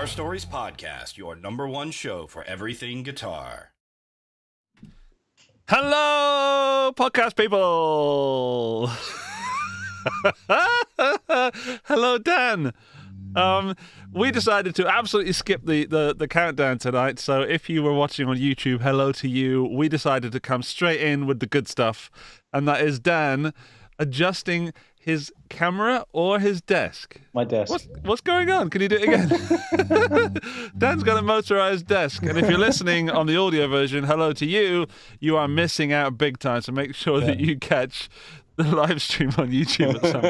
Guitar Stories Podcast, your #1 show for everything guitar. Hello, podcast people. Hello, Dan. We decided to absolutely skip the countdown tonight. So if you were watching on YouTube, hello to you. We decided to come straight in with the good stuff. And that is Dan adjusting his camera or his desk? My desk. What's going on? Can you do it again? Dan's got a motorized desk. And if you're listening on the audio version, hello to you. You are missing out big time. So make sure that you catch the live stream on YouTube at some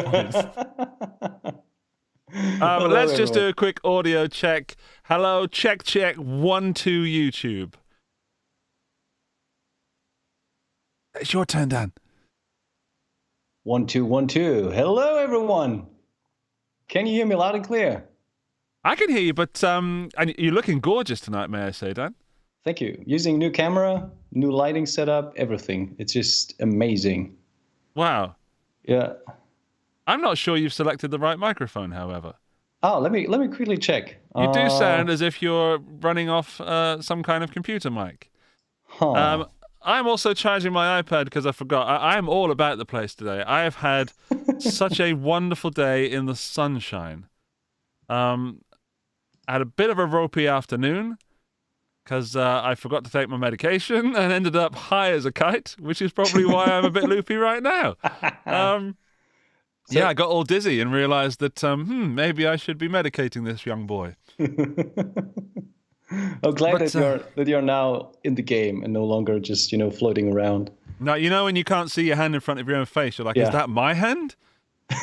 point. Let's just do a quick audio check. Hello, check, 1, 2, YouTube. It's your turn, Dan. 1, 2, 1, 2. Hello, everyone. Can you hear me loud and clear? I can hear you, but and you're looking gorgeous tonight, may I say, Dan? Thank you. Using new camera, new lighting setup, everything. It's just amazing. Wow. Yeah. I'm not sure you've selected the right microphone, however. Oh, let me quickly check. You do sound as if you're running off some kind of computer mic. Huh. I'm also charging my iPad because I forgot. I'm all about the place today. I have had such a wonderful day in the sunshine. I had a bit of a ropey afternoon because I forgot to take my medication and ended up high as a kite, which is probably why I'm a bit loopy right now. I got all dizzy and realized that maybe I should be medicating this young boy. I'm glad that you're now in the game and no longer just, floating around. Now, when you can't see your hand in front of your own face, you're like, is that my hand?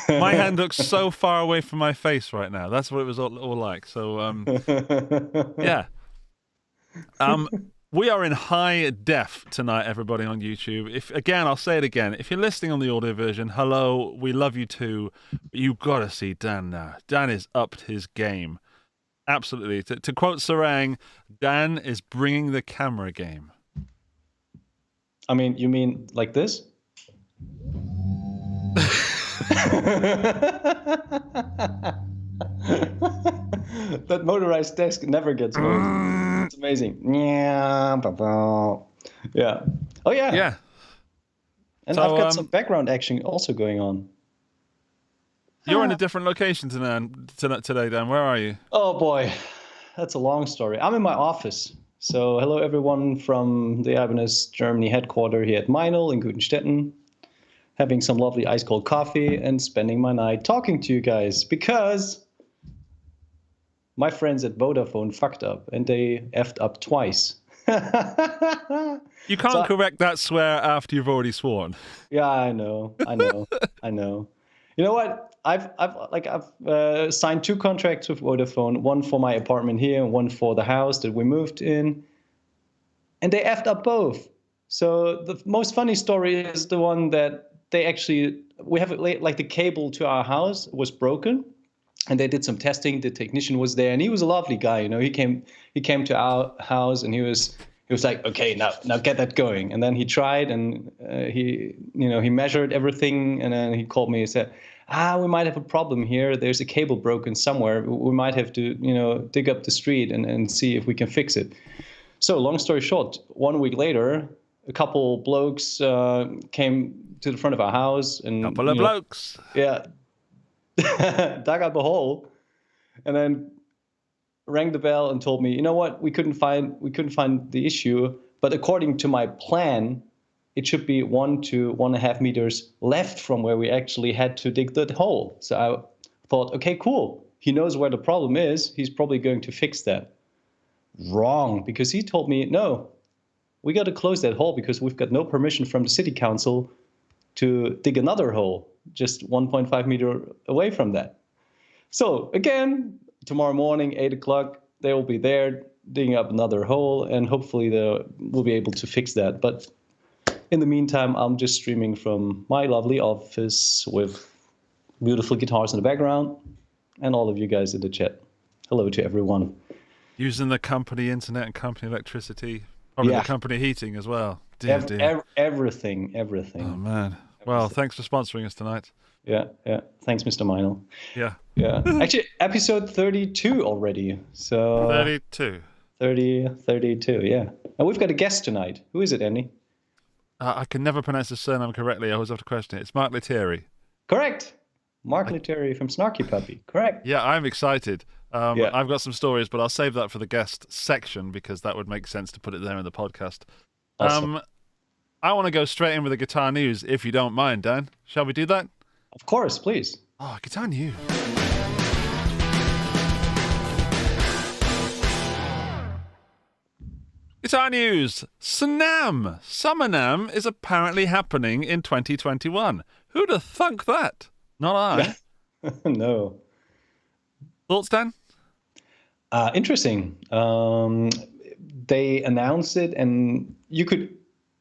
My hand looks so far away from my face right now. That's what it was all like. So, yeah. We are in high def tonight, everybody on YouTube. I'll say it again. If you're listening on the audio version, hello, we love you too. But you've got to see Dan now. Dan is upped his game. Absolutely. To quote Sarang, Dan is bringing the camera game. I mean, you mean like this? That motorized desk never gets old. It's amazing. Yeah. Oh, yeah. Yeah. And I've got some background action also going on. You're in a different location today, Dan. Where are you? Oh, boy. That's a long story. I'm in my office. So hello, everyone from the Ibanez Germany headquarters here at Meinl in Gutenstetten. Having some lovely ice-cold coffee and spending my night talking to you guys because my friends at Vodafone fucked up and they effed up twice. You can't correct that swear after you've already sworn. Yeah, I know. You know what? I've signed 2 contracts with Vodafone, one for my apartment here and one for the house that we moved in. And they effed up both. So the most funny story is the one that we have like the cable to our house was broken. And they did some testing. The technician was there and he was a lovely guy. He came to our house and he was like, okay, now get that going. And then he tried and he measured everything. And then he called me and said, we might have a problem here. There's a cable broken somewhere. We might have to, dig up the street and see if we can fix it. So long story short, 1 week later, a couple blokes came to the front of our house and couple of blokes. Yeah. Dug up a hole and then rang the bell and told me, you know what, we couldn't find the issue, but according to my plan, it should be 1 to 1.5 meters left from where we actually had to dig that hole. So I thought, okay, cool. He knows where the problem is. He's probably going to fix that. Wrong, because he told me, no, we got to close that hole because we've got no permission from the city council to dig another hole just 1.5 meter away from that. So again, tomorrow morning, 8 o'clock, they will be there digging up another hole and hopefully we'll be able to fix that. But in the meantime, I'm just streaming from my lovely office with beautiful guitars in the background and all of you guys in the chat. Hello to everyone. Using the company internet and company electricity, probably the company heating as well. Dear. Everything. Oh, man. Well, thanks for sponsoring us tonight. Yeah. Thanks, Mr. Meinl. Yeah. Yeah. Actually, episode 32 already. So 32. 32, yeah. And we've got a guest tonight. Who is it, Andy? I can never pronounce his surname correctly. I always have to question it. It's Mark Lettieri. Correct. Mark Lettieri from Snarky Puppy. Correct. Yeah, I'm excited. Yeah. I've got some stories, but I'll save that for the guest section because that would make sense to put it there in the podcast. Awesome. I want to go straight in with the guitar news, if you don't mind, Dan. Shall we do that? Of course, please. Oh, guitar news. Guitar news. SNAM. Summer NAM is apparently happening in 2021. Who'd have thunk that? Not I. No. Thoughts, Dan? Interesting. They announced it, and you could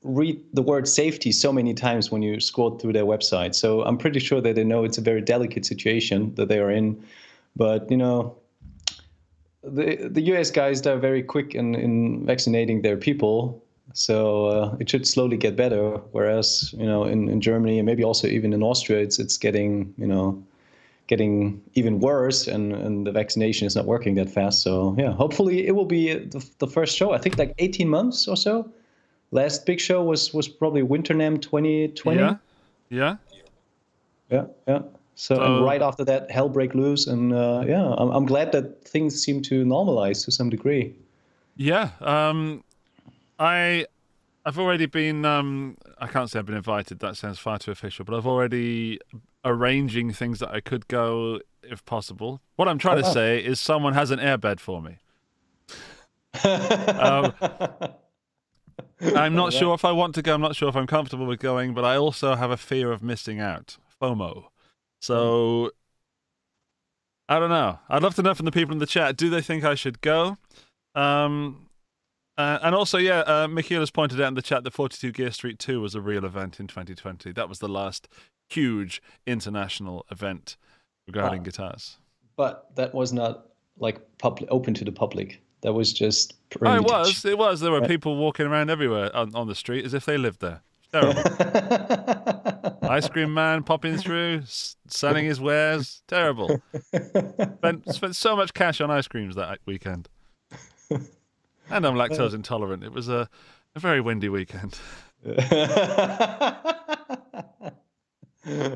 read the word safety so many times when you scroll through their website. So I'm pretty sure that they know it's a very delicate situation that they are in. But, you know, the US guys, they're very quick in vaccinating their people. So it should slowly get better. Whereas, you know, in Germany and maybe also even in Austria, it's getting, you know, getting even worse, and the vaccination is not working that fast. So yeah, hopefully it will be the first show. I think like 18 months or so. Last big show was probably WinterNAM 2020. Yeah. So and right after that, hell break loose, and yeah, I'm glad that things seem to normalize to some degree. Yeah. I've already been. I can't say I've been invited. That sounds far too official. But I've already arranging things that I could go if possible. What I'm trying to say is someone has an airbed for me. I'm not sure if I want to go. I'm not sure if I'm comfortable with going. But I also have a fear of missing out. FOMO. So I don't know. I'd love to know from the people in the chat. Do they think I should go? And also, yeah, Michaela's pointed out in the chat that 42 Gear Street 2 was a real event in 2020. That was the last huge international event regarding guitars. But that was not like open to the public. That was just... Oh, it was. There were people walking around everywhere on the street as if they lived there. Terrible. Ice cream man popping through, selling his wares. Terrible. Spent so much cash on ice creams that weekend. And I'm lactose intolerant. It was a very windy weekend.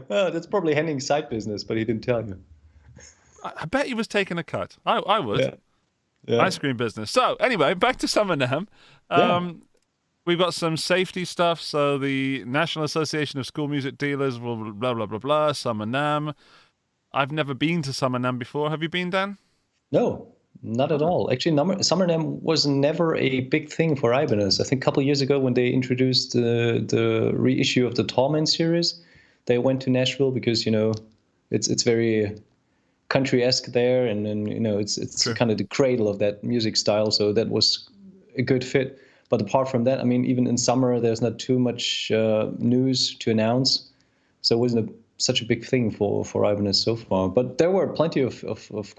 That's probably Henning's side business, but he didn't tell you. I bet he was taking a cut. I would. Yeah. Ice cream business. So anyway, back to Summer NAM. We've got some safety stuff. So the National Association of School Music Dealers will blah, blah, blah, blah. Summer NAM. I've never been to Summer NAM before. Have you been, Dan? No. Not at all. Actually, Summer NAM was never a big thing for Ibanez. I think a couple of years ago when they introduced the reissue of the Tallman series, they went to Nashville because, you know, it's very country-esque there, and you know, it's Sure. kind of the cradle of that music style, so that was a good fit. But apart from that, I mean, even in summer, there's not too much news to announce, so it wasn't such a big thing for Ibanez so far. But there were plenty of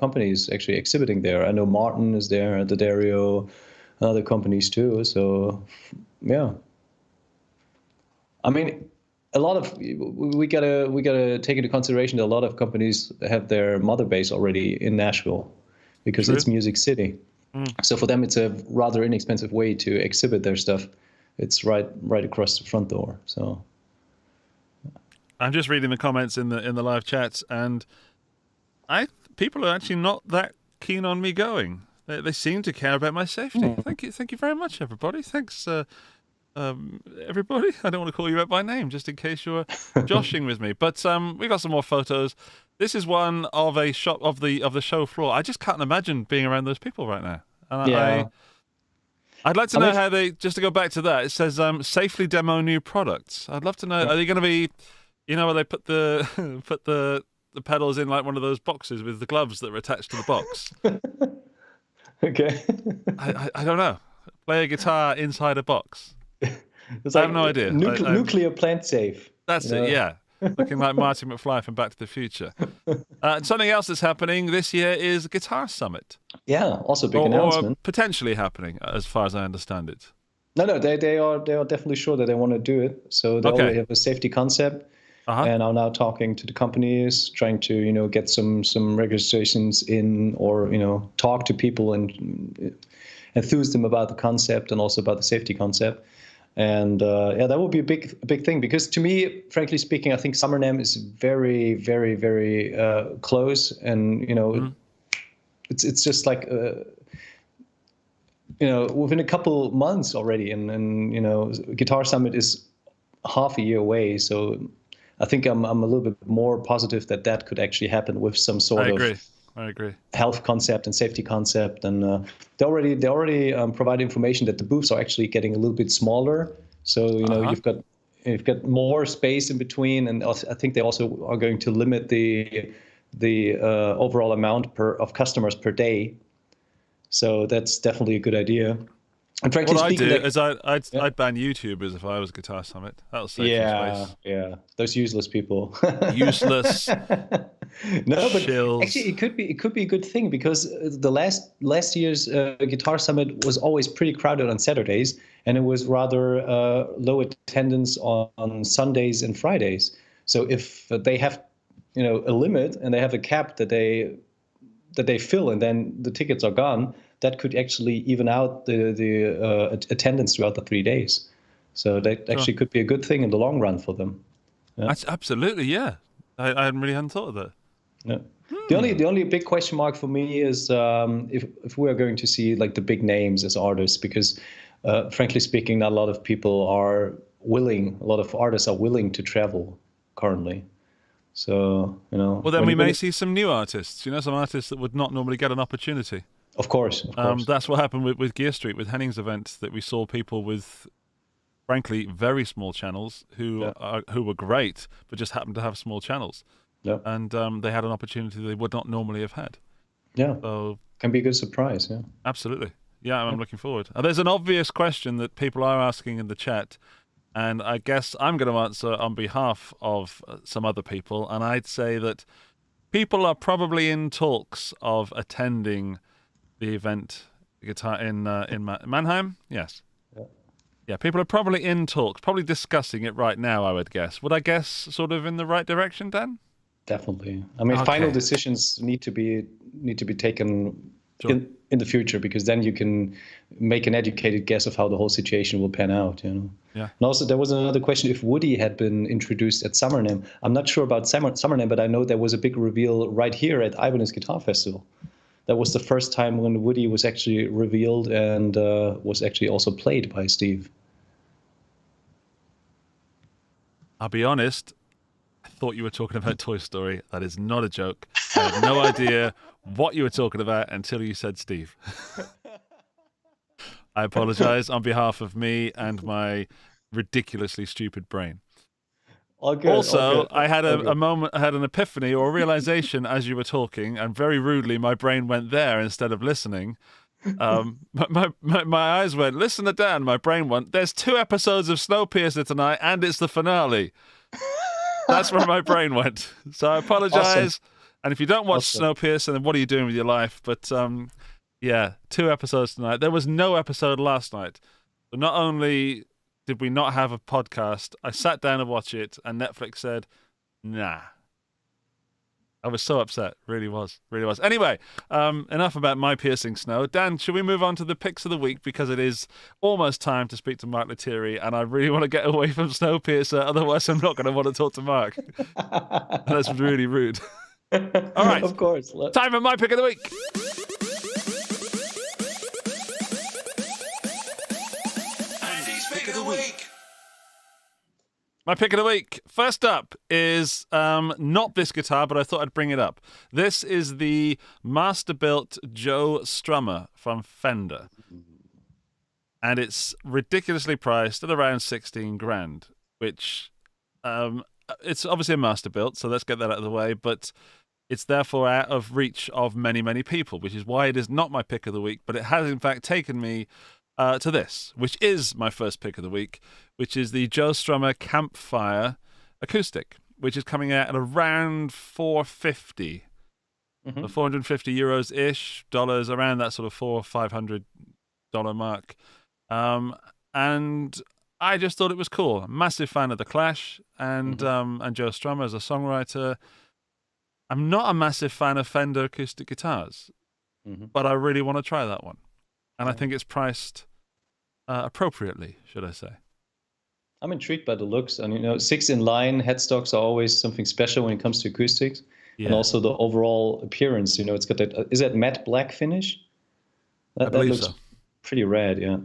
companies actually exhibiting there. I know Martin is there, the Dario, other companies too. So yeah, I mean, a lot of we gotta take into consideration that a lot of companies have their mother base already in Nashville because True. it's Music City. So for them, it's a rather inexpensive way to exhibit their stuff. It's right across the front door. So. I'm just reading the comments in the live chats, and people are actually not that keen on me going. They seem to care about my safety. Thank you very much, everybody. Thanks, everybody. I don't want to call you out by name, just in case you're joshing with me. But we got some more photos. This is one of a shot of the show floor. I just can't imagine being around those people right now. And Yeah. I'd like to know how they. Just to go back to that, it says safely demo new products. I'd love to know. Are they going to be? You know, where they put the pedals in like one of those boxes with the gloves that are attached to the box. Okay. I don't know. Play a guitar inside a box. It's I have no idea. Nuclear plant safe. That's it. Yeah. Looking like Marty McFly from Back to the Future. And something else that's happening this year is Guitar Summit. Yeah, also a big announcement. Or potentially happening, as far as I understand it. No, they are definitely sure that they want to do it. So they already have a safety concept. and I'm now talking to the companies, trying to get some registrations in, or talk to people and enthuse them about the concept and also about the safety concept. And that would be a big thing, because to me, frankly speaking, I think Summer NAMM is very, very, very close, and it's just like within a couple months already, and Guitar Summit is half a year away, so I think I'm a little bit more positive that could actually happen with some sort of I agree. health concept and safety concept, and they already provide information that the booths are actually getting a little bit smaller. So you've got more space in between, and also, I think they also are going to limit the overall amount of customers per day. So that's definitely a good idea. And frankly what speaking, I'd ban YouTubers if I was Guitar Summit. That'll save some space. Yeah, those useless people. Useless. No, but shills. actually, it could be a good thing, because the last year's Guitar Summit was always pretty crowded on Saturdays, and it was rather low attendance on Sundays and Fridays. So if they have a limit and they have a cap that they fill, and then the tickets are gone, that could actually even out the attendance throughout the 3 days. So that actually could be a good thing in the long run for them. Yeah. That's absolutely, yeah. I hadn't thought of that. Yeah. The only big question mark for me is if we are going to see like the big names as artists, because frankly speaking, not a lot of people are willing. A lot of artists are willing to travel currently. So Well, then we may see some new artists. Some artists that would not normally get an opportunity. Of course. That's what happened with Gear Street, with Henning's event, that we saw people with, frankly, very small channels who were great, but just happened to have small channels. Yeah. And they had an opportunity they would not normally have had. Yeah. So can be a good surprise. Yeah. Absolutely. Yeah, I'm looking forward. There's an obvious question that people are asking in the chat, and I guess I'm going to answer on behalf of some other people, and I'd say that people are probably in talks of attending the event guitar in Mannheim. Yes. Yeah, people are probably in talks, probably discussing it right now, I would guess. Would I guess sort of in the right direction, Dan? Definitely. I mean, final decisions need to be taken in the future, because then you can make an educated guess of how the whole situation will pan out, Yeah. And also, there was another question if Woody had been introduced at Summer NAMM. I'm not sure about Summer NAMM, but I know there was a big reveal right here at Ibanez Guitar Festival. That was the first time when Woody was actually revealed and was actually also played by Steve. I'll be honest, I thought you were talking about Toy Story. That is not a joke. I had no idea what you were talking about until you said Steve. I apologize on behalf of me and my ridiculously stupid brain. All good. Also, I had a moment, I had an epiphany or a realization as you were talking, and very rudely my brain went there instead of listening. My eyes went, listen to Dan. My brain went, there's 2 episodes of Snowpiercer tonight, and it's the finale. That's where my brain went. So I apologize. Awesome. And if you don't watch Snowpiercer, then what are you doing with your life? But 2 episodes tonight. There was no episode last night. So not only did we not have a podcast, I sat down and watched it, and Netflix said, nah. I was so upset. Really was. Anyway, enough about my piercing snow. Dan, should we move on to the picks of the week? Because it is almost time to speak to Mark Lettieri, and I really want to get away from Snowpiercer. Otherwise, I'm not going to want to talk to Mark. That's really rude. All right. Of course. Time for my pick of the week. Andy's pick of the week. My pick of the week. First up is not this guitar, but I thought I'd bring it up. This is the master-built Joe Strummer from Fender. And it's ridiculously priced at around 16 grand, which it's obviously a master-built, so let's get that out of the way, but it's therefore out of reach of many, many people, which is why it is not my pick of the week, but it has in fact taken me to this, which is my first pick of the week, which is the Joe Strummer Campfire Acoustic, which is coming out at around $450, 450 euros-ish, dollars, around that sort of $400-500 mark. And I just thought it was cool. Massive fan of The Clash and Joe Strummer as a songwriter. I'm not a massive fan of Fender acoustic guitars, but I really want to try that one. And I think it's priced appropriately, should I say. I'm intrigued by the looks. And, 6-in-line headstocks are always something special when it comes to acoustics. Yeah. And also the overall appearance. It's got that, is that matte black finish? I believe looks so. Pretty rad, yeah.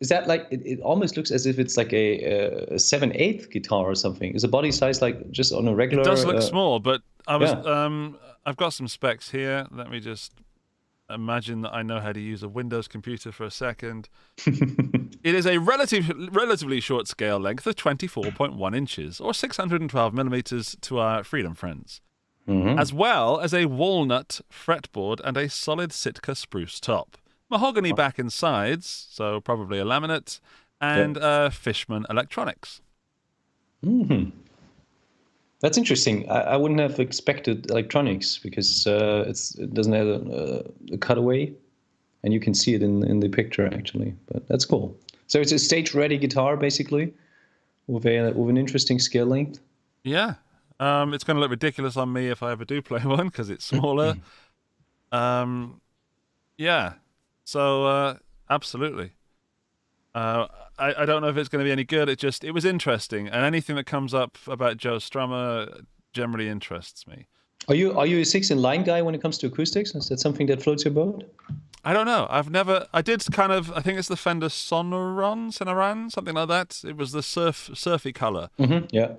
Is that like, it almost looks as if it's like a 7/8 guitar or something. Is the body size like just on a regular? It does look small, but I've got some specs here. Let me just imagine that I know how to use a Windows computer for a second. It is a relatively short scale length of 24.1 inches, or 612 millimeters to our Freedom friends, as well as a walnut fretboard and a solid Sitka spruce top. Mahogany back and sides, so probably a laminate, and Fishman electronics. That's interesting. I wouldn't have expected electronics because it doesn't have a cutaway, and you can see it in the picture actually. But that's cool. So it's a stage-ready guitar basically, with an interesting scale length. Yeah, it's going to look ridiculous on me if I ever do play one because it's smaller. Yeah. So, absolutely. I don't know if it's going to be any good. It was interesting. And anything that comes up about Joe Strummer generally interests me. Are you a 6-in-line guy when it comes to acoustics? Is that something that floats your boat? I don't know. I think it's the Fender Sonoran, something like that. It was the surfy color. Yeah.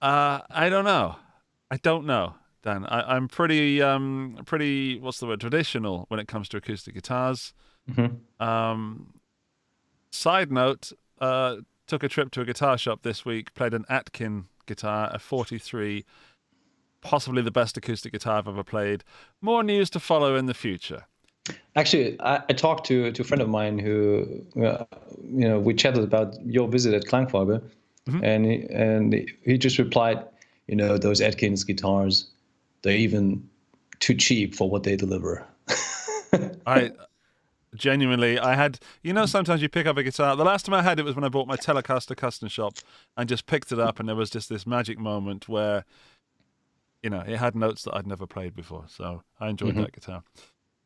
I don't know. Dan, I'm pretty what's the word, traditional when it comes to acoustic guitars. Side note, took a trip to a guitar shop this week, played an Atkin guitar, a 43, possibly the best acoustic guitar I've ever played. More news to follow in the future. Actually, I talked to a friend of mine who, we chatted about your visit at Klangfarbe, and he just replied, those Atkins guitars, they're even too cheap for what they deliver. I had, sometimes you pick up a guitar. The last time I had it was when I bought my Telecaster Custom Shop and just picked it up, and there was just this magic moment where, it had notes that I'd never played before. So I enjoyed that guitar.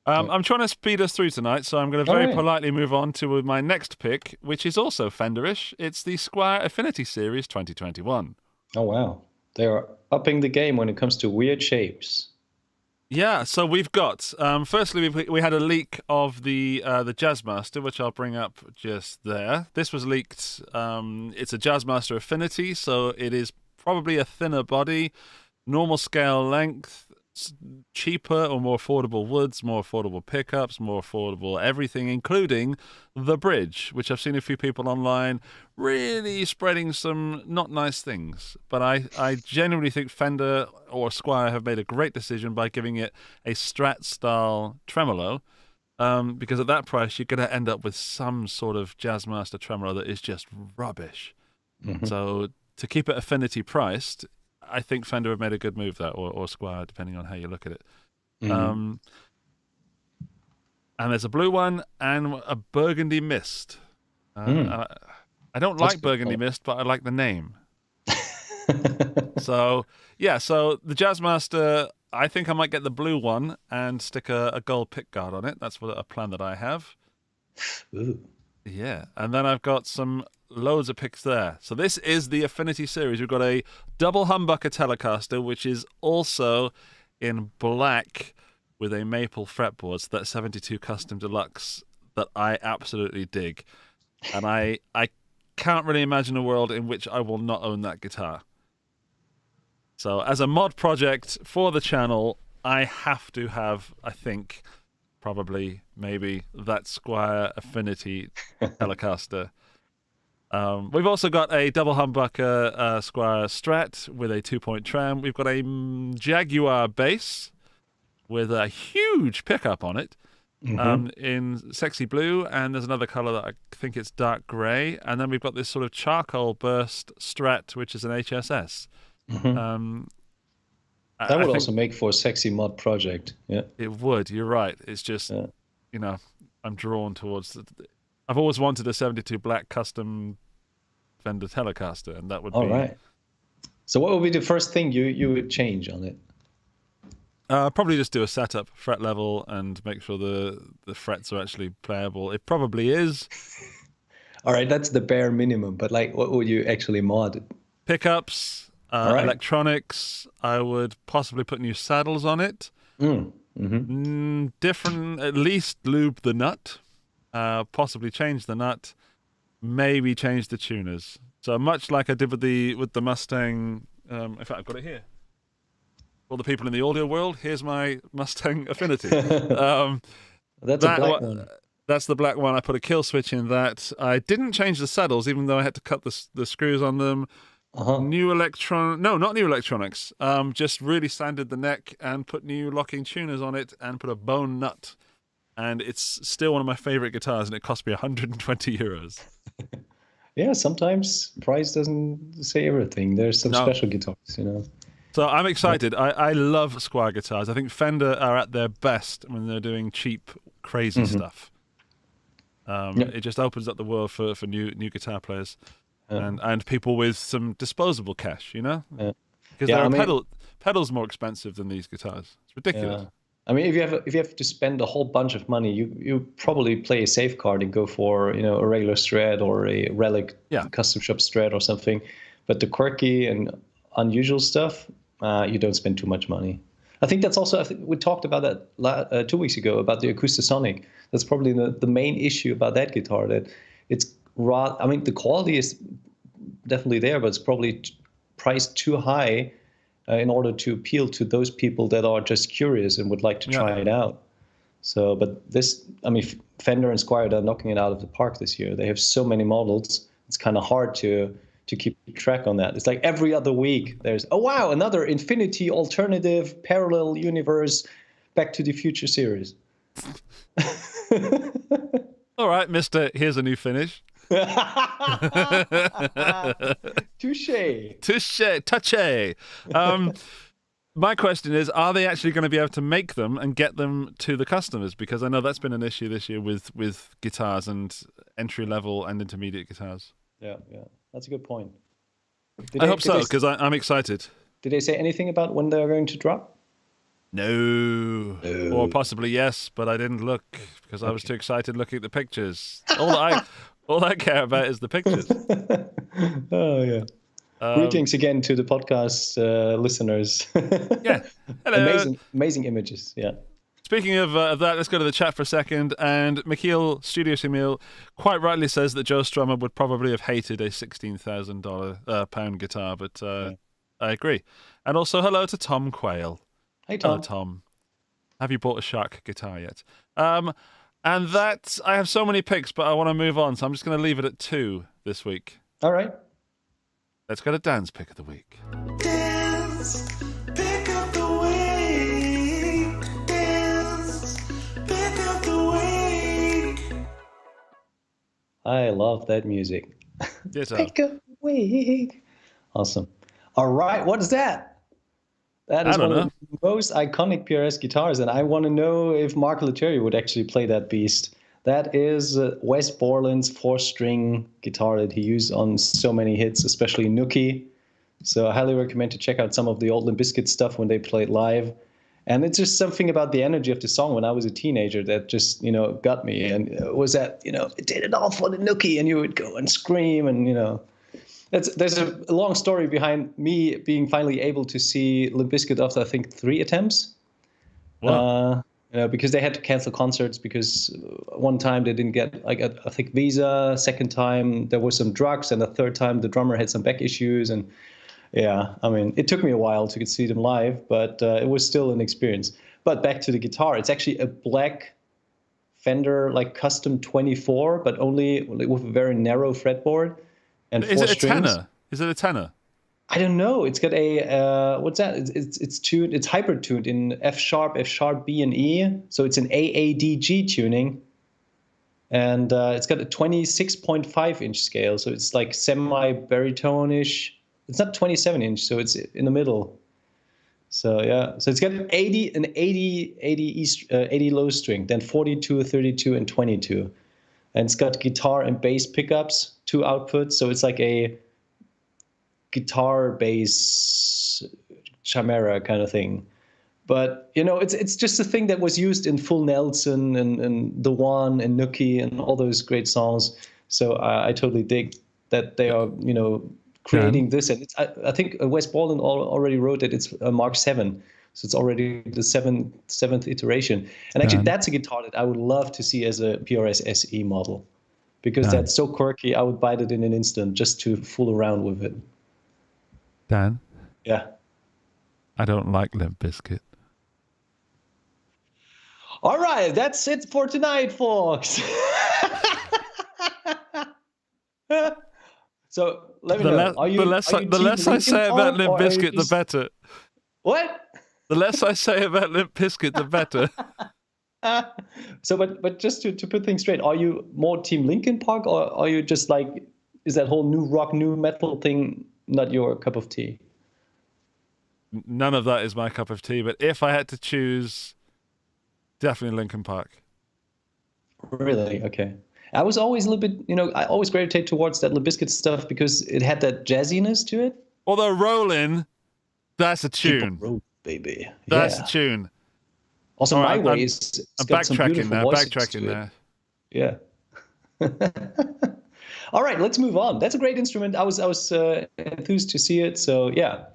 I'm trying to speed us through tonight, so I'm going to very politely move on to my next pick, which is also Fenderish. It's the Squier Affinity Series 2021. Oh, wow. They are upping the game when it comes to weird shapes. Yeah, so we've got, firstly, we had a leak of the Jazzmaster, which I'll bring up just there. This was leaked. It's a Jazzmaster Affinity, so it is probably a thinner body, normal scale length, cheaper or more affordable woods, more affordable pickups, more affordable everything, including the bridge, which I've seen a few people online really spreading some not nice things. But I genuinely think Fender or Squier have made a great decision by giving it a Strat-style tremolo, because at that price you're going to end up with some sort of Jazzmaster tremolo that is just rubbish. So to keep it affinity priced, I think Fender have made a good move there, or Squier, depending on how you look at it. And there's a blue one and a burgundy mist. I don't like burgundy mist, but I like the name. So the Jazzmaster, I think I might get the blue one and stick a gold pickguard on it. That's a plan that I have. Ooh. Yeah, and then I've got loads of picks there. So this is the Affinity Series. We've got a double humbucker Telecaster, which is also in black with a maple fretboard. So that 72 Custom Deluxe that I absolutely dig. And I can't really imagine a world in which I will not own that guitar. So as a mod project for the channel, I have to have, I think, probably, maybe, that Squier Affinity Telecaster. We've also got a double humbucker Squier Strat with a 2-point tram. We've got a Jaguar bass with a huge pickup on it in sexy blue, and there's another color that I think it's dark gray. And then we've got this sort of charcoal burst Strat, which is an HSS. That would also make for a sexy mod project. Yeah, it would. You're right. It's just, I'm drawn towards I've always wanted a 72 black custom Fender Telecaster, and that would All be... right. So what would be the first thing you would change on it? Probably just do a setup, fret level, and make sure the frets are actually playable. It probably is. All right, that's the bare minimum. But like, what would you actually mod? Pickups, right. electronics. I would possibly put new saddles on it. Different, at least lube the nut. Possibly change the nut. Maybe change the tuners. So much like I did with the Mustang. In fact, I've got it here. For the people in the audio world, here's my Mustang Affinity. That's a black one. That's the black one. I put a kill switch in that. I didn't change the saddles, even though I had to cut the screws on them. No, not new electronics. Just really sanded the neck and put new locking tuners on it and put a bone nut. And it's still one of my favorite guitars, and it cost me 120 euros. Yeah, sometimes price doesn't say everything. There's some special guitars, you know. So I'm excited. I love Squire guitars. I think Fender are at their best when they're doing cheap, crazy stuff. It just opens up the world for new guitar players and people with some disposable cash, you know? Because there are pedals more expensive than these guitars. It's ridiculous. Yeah. I mean, if you have to spend a whole bunch of money, you probably play a safeguard and go for, you know, a regular Strat or a Relic custom shop Strat or something. But the quirky and unusual stuff, you don't spend too much money. I think that's also, we talked about that 2 weeks ago about the Acoustasonic. That's probably the main issue about that guitar, that it's raw. I mean, the quality is definitely there, but it's probably priced too high in order to appeal to those people that are just curious and would like to try it out. So, but this, I mean, Fender and Squier are knocking it out of the park this year. They have so many models. It's kind of hard to keep track on that. It's like every other week there's, oh wow, another Infinity alternative parallel universe Back to the Future series. All right, mister, here's a new finish. Touche. My question is, are they actually going to be able to make them and get them to the customers? Because I know that's been an issue this year with guitars and entry-level and intermediate guitars. Yeah. That's a good point. I hope so, because I'm excited. Did they say anything about when they're going to drop? No. Or possibly yes, but I didn't look because I was too excited looking at the pictures. All I care about is the pictures. Oh, yeah. Greetings again to the podcast listeners. Yeah. Hello. Amazing images, yeah. Speaking of that, let's go to the chat for a second. And Michiel, Studio Simil, quite rightly says that Joe Strummer would probably have hated a £16,000 pound guitar, but I agree. And also hello to Tom Quayle. Hey, Tom. Hello, Tom. Have you bought a Shark guitar yet? And that, I have so many picks, but I want to move on, so I'm just going to leave it at 2 this week. All right. Let's go to Dan's pick of the week. Dan's pick of the week. Dan's pick of the week. I love that music. Yes, pick of the week. Awesome. All right, what is that? That is one of the most iconic PRS guitars, and I want to know if Mark Lettieri would actually play that beast. That is Wes Borland's 4-string guitar that he used on so many hits, especially Nookie. So I highly recommend to check out some of the old Limp Bizkit stuff when they played live. And it's just something about the energy of the song when I was a teenager that just, you know, got me. And it was that, you know, it did it all for the Nookie, and you would go and scream, and, you know. There's a long story behind me being finally able to see Limp Bizkit after, I think, 3 attempts. Wow. Because they had to cancel concerts because one time they didn't get, like, I think, visa. Second time there was some drugs, and the third time the drummer had some back issues. And yeah, I mean, it took me a while to see them live, but it was still an experience. But back to the guitar, it's actually a black Fender, like, custom 24, but only with a very narrow fretboard. And is it a tenor? Is it a tenor? I don't know. It's got a what's that? It's tuned. It's hyper tuned in F sharp, B, and E. So it's an AADG tuning, and it's got a 26.5-inch scale. So it's like semi-baritone-ish. It's not 27-inch, so it's in the middle. So yeah. So it's got an 80 low string, then 42, 32, and 22. and it's got guitar and bass pickups, 2 outputs. So it's like a guitar bass chimera kind of thing. But it's just a thing that was used in Full Nelson and The One and Nookie and all those great songs. So I totally dig that they are creating this. And I think Wes Borland already wrote that it's a Mark 7. So it's already the seventh iteration. And actually, that's a guitar that I would love to see as a PRS SE model, because that's so quirky. I would buy it in an instant just to fool around with it. Dan? Yeah. I don't like Limp Bizkit. All right, that's it for tonight, folks. So let me know. The less I say about Limp Bizkit, the better. What? The less I say about Limp Bizkit, the better. So, but just to put things straight, are you more Team Linkin Park, or are you just like, is that whole new rock, new metal thing not your cup of tea? None of that is my cup of tea, but if I had to choose, definitely Linkin Park. Really? Okay. I was always a little bit, I always gravitate towards that Limp Bizkit stuff because it had that jazziness to it. Although Rollin', that's a tune. Roll, baby. That's a tune. Also, My Way is... I'm backtracking now. Yeah. All right, let's move on. That's a great instrument. I was enthused to see it, so yeah.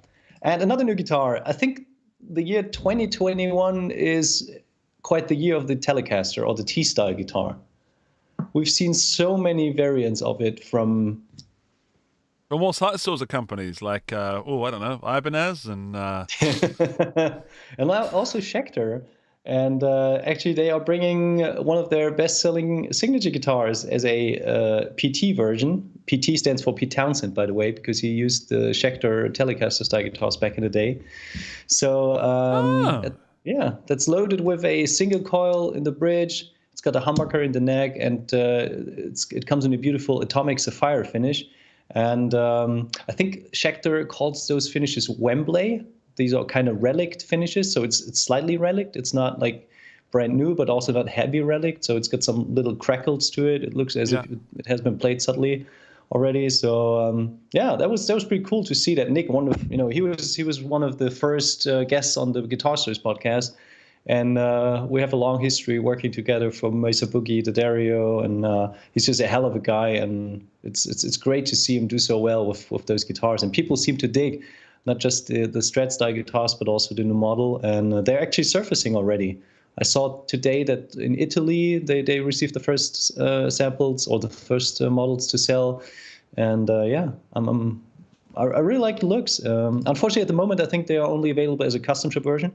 And another new guitar. I think the year 2021 is quite the year of the Telecaster, or the T-style guitar. We've seen so many variants of it from all sorts of companies, like I don't know, Ibanez and and also Schecter. And actually, they are bringing one of their best-selling signature guitars as a PT version. PT stands for Pete Townsend, by the way, because he used the Schecter Telecaster style guitars back in the day. So that's loaded with a single coil in the bridge. It's got a humbucker in the neck, and it comes in a beautiful atomic sapphire finish. And I think Schecter calls those finishes Wembley. These are kind of relict finishes, so it's slightly relict. It's not like brand new, but also not heavy relict. So it's got some little crackles to it. It looks as if it has been played subtly already. So that was pretty cool to see that Nick, he was one of the first guests on the Guitar Stories podcast. And we have a long history working together from Mesa Boogie to Dario, and he's just a hell of a guy. And it's great to see him do so well with those guitars. And people seem to dig not just the Strat style guitars, but also the new model. And they're actually surfacing already. I saw today that in Italy they received the first samples or the first models to sell. And I really like the looks. Unfortunately, at the moment, I think they are only available as a custom shop version.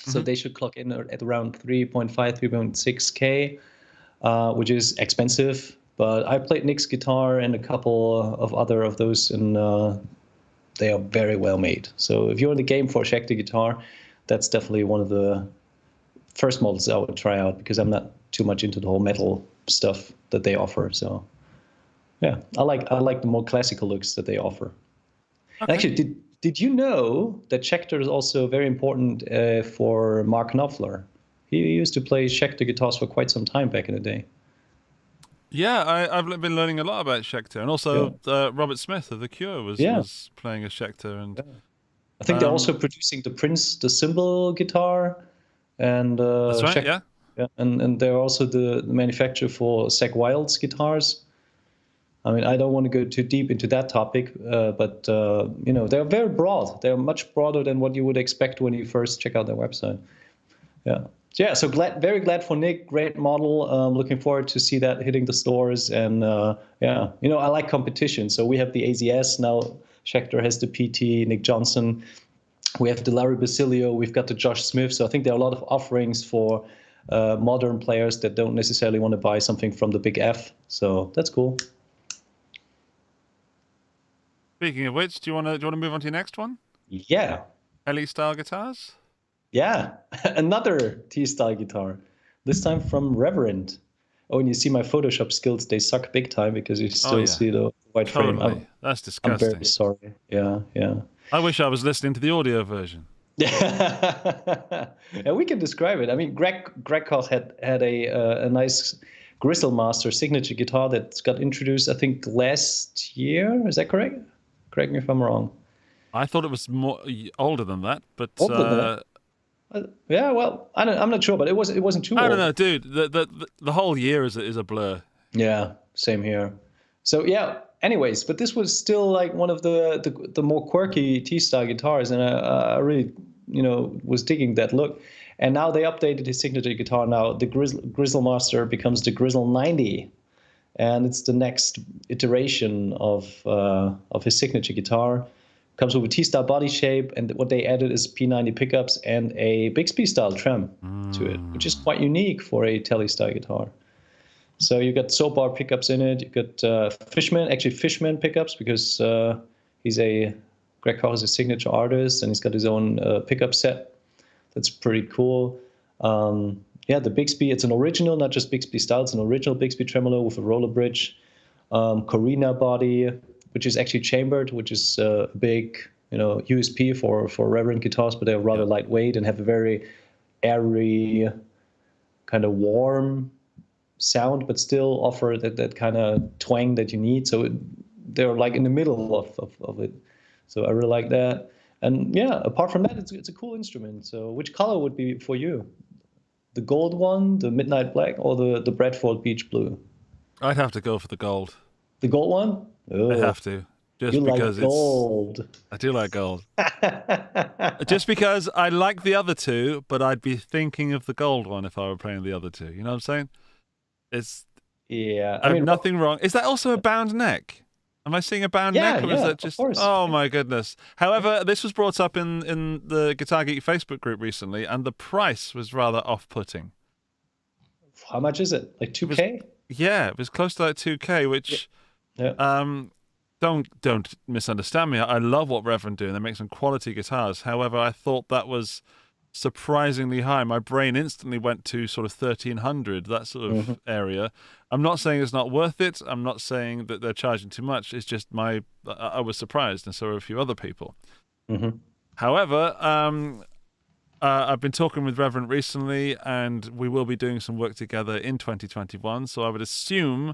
So they should clock in at around 3.5, 3.6K, which is expensive. But I played Nick's guitar and a couple of other of those, and they are very well made. So if you're in the game for a Schecter guitar, that's definitely one of the first models I would try out, because I'm not too much into the whole metal stuff that they offer. So yeah, I like the more classical looks that they offer. Okay. Actually, did you know that Schecter is also very important for Mark Knopfler? He used to play Schecter guitars for quite some time back in the day. Yeah, I've been learning a lot about Schecter, and also Robert Smith of The Cure was playing a Schecter, and I think they're also producing the Prince, the cymbal guitar, and that's right, Schecter, and they're also the manufacturer for Zakk Wylde's guitars. I mean, I don't want to go too deep into that topic, but they're very broad. They're much broader than what you would expect when you first check out their website. Yeah. So very glad for Nick. Great model. Looking forward to see that hitting the stores. And I like competition. So we have the AZS now. Schecter has the PT. Nick Johnson. We have the Larry Basilio. We've got the Josh Smith. So I think there are a lot of offerings for modern players that don't necessarily want to buy something from the big F. So that's cool. Speaking of which, do you want to move on to your next one? Yeah. LE style guitars? Yeah, another T-style guitar. This time from Reverend. Oh, and you see my Photoshop skills, they suck big time because you still see the white frame. That's disgusting. I'm very sorry. Yeah. I wish I was listening to the audio version. Yeah, we can describe it. I mean, Greg Koch had a nice Gristle Master signature guitar that's got introduced, I think, last year. Is that correct? Correct me if I'm wrong. I thought it was more older than that, but Older than that? Yeah, well, I'm not sure, but it wasn't too I old. don't know, dude. The whole year is a blur. Yeah, same here. So yeah. Anyways, but this was still like one of the more quirky T-style guitars, and I really, was digging that look. And now they updated his signature guitar. Now the Grizzle Master becomes the Grizzle 90, and it's the next iteration of his signature guitar. Comes with a T-style body shape, and what they added is P90 pickups and a Bixby-style trem to it, which is quite unique for a Tele-style guitar. So you got soap bar pickups in it. You got Fishman pickups, because Greg Koch is a signature artist, and he's got his own pickup set. That's pretty cool. The Bixby, it's an original, not just Bixby style. It's an original Bixby tremolo with a roller bridge. Corina body, which is actually chambered, which is a big, USP for Reverend guitars, but they're rather lightweight and have a very airy, kind of warm sound, but still offer that kind of twang that you need. So they're like in the middle of it. So I really like that. And yeah, apart from that, it's a cool instrument. So which color would be for you? The gold one, the midnight black, or the Bradford beach blue? I'd have to go for the gold. The gold one? Oh, I have to. Just you because like gold. I do like gold. Just because I like the other two, but I'd be thinking of the gold one if I were playing the other two. You know what I'm saying? I mean, nothing wrong. Is that also a bound neck? Am I seeing a bound neck, or is that just? Of course. Oh my goodness! However, this was brought up in the Guitar Geek Facebook group recently, and the price was rather off-putting. How much is it? Like 2K? It was close to like 2K, which don't misunderstand me. I love what Reverend do, and they make some quality guitars. However, I thought that was surprisingly high. My brain instantly went to sort of 1,300, that sort of area. I'm not saying it's not worth it. I'm not saying that they're charging too much. It's just I was surprised, and so were a few other people. However, I've been talking with Reverend recently, and we will be doing some work together in 2021. So I would assume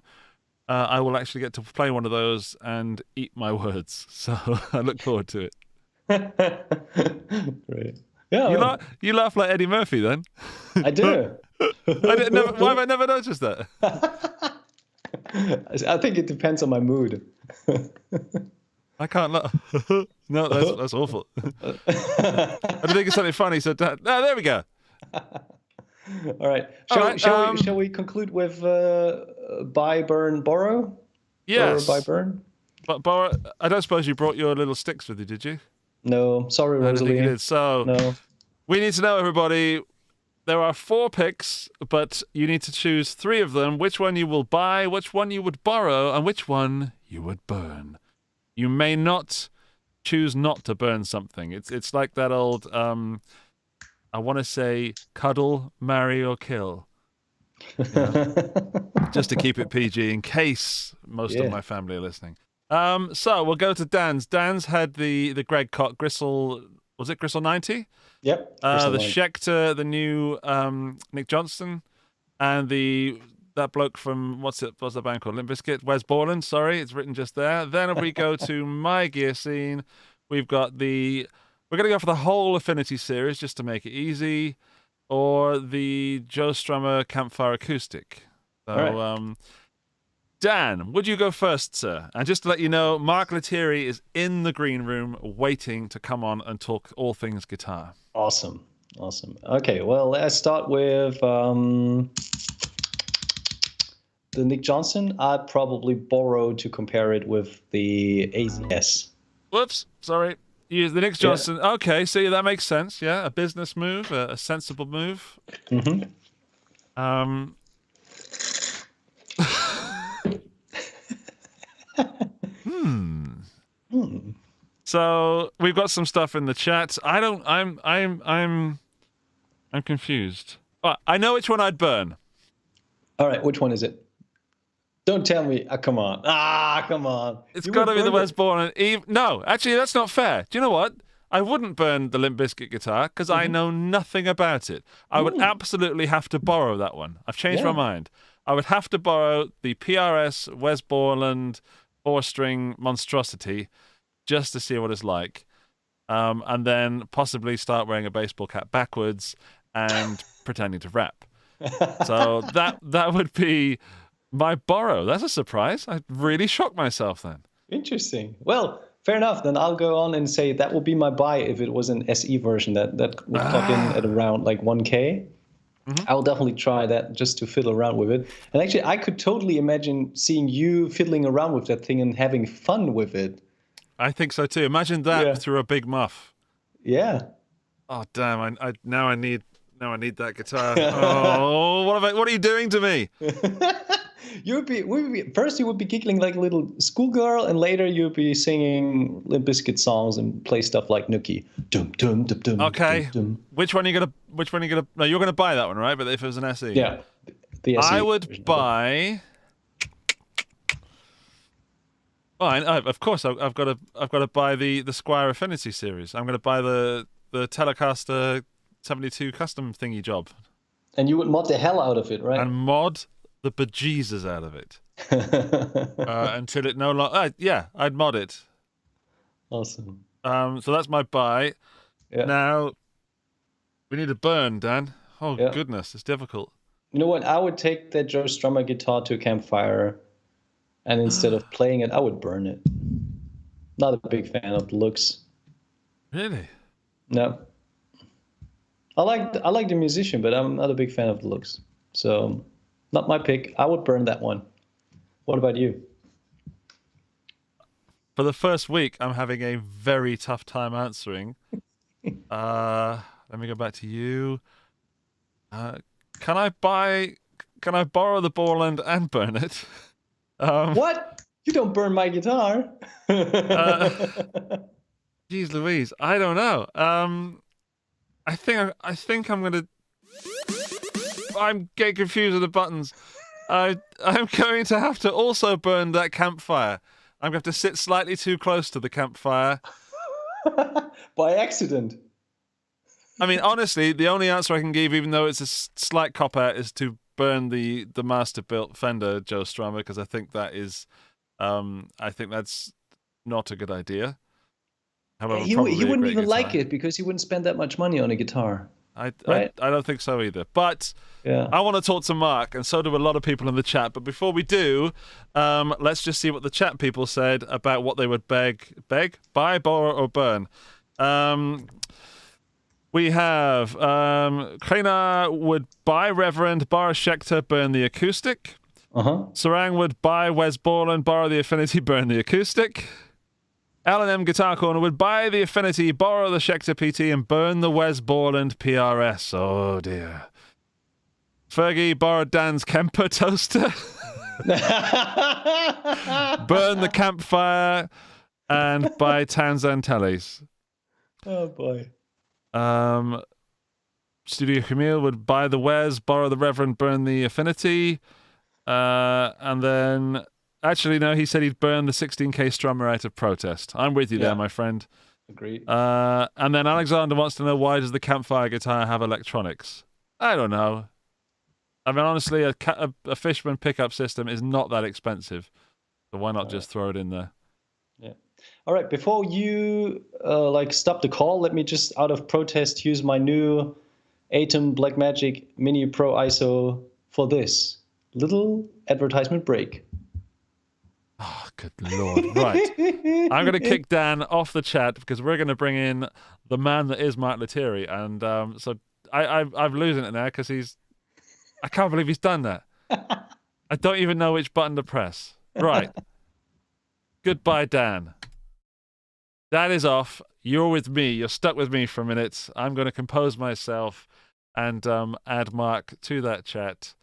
I will actually get to play one of those and eat my words. So I look forward to it. Great. Yeah, you laugh like Eddie Murphy then. I do. Why have I never noticed that? I think it depends on my mood. I can't laugh. No, that's awful. I don't think it's something funny. So there we go. All right. Shall we conclude with buy, burn, borrow? Yes. Or buy, burn? But borrow. I don't suppose you brought your little sticks with you, did you? No, sorry, I don't Rosalie. think you did. So no. We need to know, everybody. There are 4 picks, but you need to choose 3 of them. Which one you will buy, which one you would borrow, and which one you would burn. You may not choose not to burn something. It's like that old, I want to say, cuddle, marry, or kill. Just to keep it PG, in case most of my family are listening. So we'll go to Dan's. Dan's had the Greg Koch Gristle. Was it Gristle 90? Yep. The Schecter, the new Nick Johnston, and that bloke from what's the band called? Limp Bizkit? Wes Borland. Sorry, it's written just there. Then if we go to my gear scene, we've got we're gonna go for the whole Affinity series just to make it easy, or the Joe Strummer Campfire Acoustic. So. All right. Dan, would you go first, sir? And just to let you know, Mark Lettieri is in the green room waiting to come on and talk all things guitar. Awesome. Okay, well, let's start with the Nick Johnston. I'd probably borrow to compare it with the AZS. Whoops, sorry. The Nick Johnston. Yeah. Okay, see, that makes sense. Yeah, a business move, a sensible move. So we've got some stuff in the chat. I'm confused. I know which one I'd burn. All right, which one is it? Don't tell me. Come on. Come on. It's got to be the Wes Borland. No, actually, that's not fair. Do you know what? I wouldn't burn the Limp Bizkit guitar because I know nothing about it. I would absolutely have to borrow that one. I've changed my mind. I would have to borrow the PRS Wes Borland 4-string monstrosity just to see what it's like. And then possibly start wearing a baseball cap backwards and pretending to rap. So that would be my borrow. That's a surprise. I really shocked myself then. Interesting. Well, fair enough. Then I'll go on and say that would be my buy if it was an SE version that would clock in at around like 1K. I'll definitely try that just to fiddle around with it. And actually, I could totally imagine seeing you fiddling around with that thing and having fun with it. I think so too. Imagine that through a big muff. Yeah. Oh damn! Now I need that guitar. Oh, what are you doing to me? First you would be giggling like a little schoolgirl, and later you'd be singing Limp Bizkit songs and play stuff like Nookie. Dum dum dum dum. Okay. Dum, dum. Which one are you gonna? No, you're gonna buy that one, right? But if it was an SE, yeah, the SE I would buy. Oh, of course, I've got to buy the Squire Affinity series. I'm going to buy the Telecaster 72 custom thingy job. And you would mod the hell out of it, right? And mod the bejesus out of it until it no longer. Yeah, I'd mod it. Awesome. So that's my buy. Yeah. Now we need a burn, Dan. Oh goodness, it's difficult. You know what? I would take that Joe Strummer guitar to a campfire. And instead of playing it, I would burn it. Not a big fan of the looks. Really? No. I like the musician, but I'm not a big fan of the looks. So, not my pick. I would burn that one. What about you? For the first week, I'm having a very tough time answering. Let me go back to you. Can I borrow the Borland and burn it? What? You don't burn my guitar. Jeez Louise, I don't know. I think I'm gonna. I'm getting confused with the buttons. I'm going to have to also burn that campfire. I'm going to have to sit slightly too close to the campfire. By accident. I mean, honestly, the only answer I can give, even though it's a slight cop-out, is to burn the master-built Fender Joe Strummer, because I think that's not a good idea. However, he wouldn't even like it because he wouldn't spend that much money on a guitar. I don't think so either. But I want to talk to Mark, and so do a lot of people in the chat. But before we do, let's just see what the chat people said about what they would buy, borrow, or burn. We have Krena would buy Reverend, borrow Schecter, burn the acoustic. Sarang would buy Wes Borland, borrow the Affinity, burn the acoustic. L&M Guitar Corner would buy the Affinity, borrow the Schecter PT, and burn the Wes Borland PRS. Oh dear. Fergie borrowed Dan's Kemper toaster. Burn the campfire and buy Townsend tellies. Oh boy. Studio Camille would buy the Wes, borrow the Reverend, burn the Affinity. And then, actually, no, he said he'd burn the 16K Strummer out of protest. I'm with you there, my friend. Agreed. And then Alexander wants to know, why does the campfire guitar have electronics? I don't know. I mean, honestly, a Fishman pickup system is not that expensive. So why not just throw it in there? Yeah. All right. Before you stop the call, let me just, out of protest, use my new Atom Blackmagic Mini Pro ISO for this little advertisement break. Oh, good Lord. Right. I'm going to kick Dan off the chat because we're going to bring in the man that is Mark Lettieri. And so I'm losing it now because I can't believe he's done that. I don't even know which button to press. Right. Goodbye, Dan. That is off. You're with me. You're stuck with me for a minute. I'm going to compose myself and add Mark to that chat.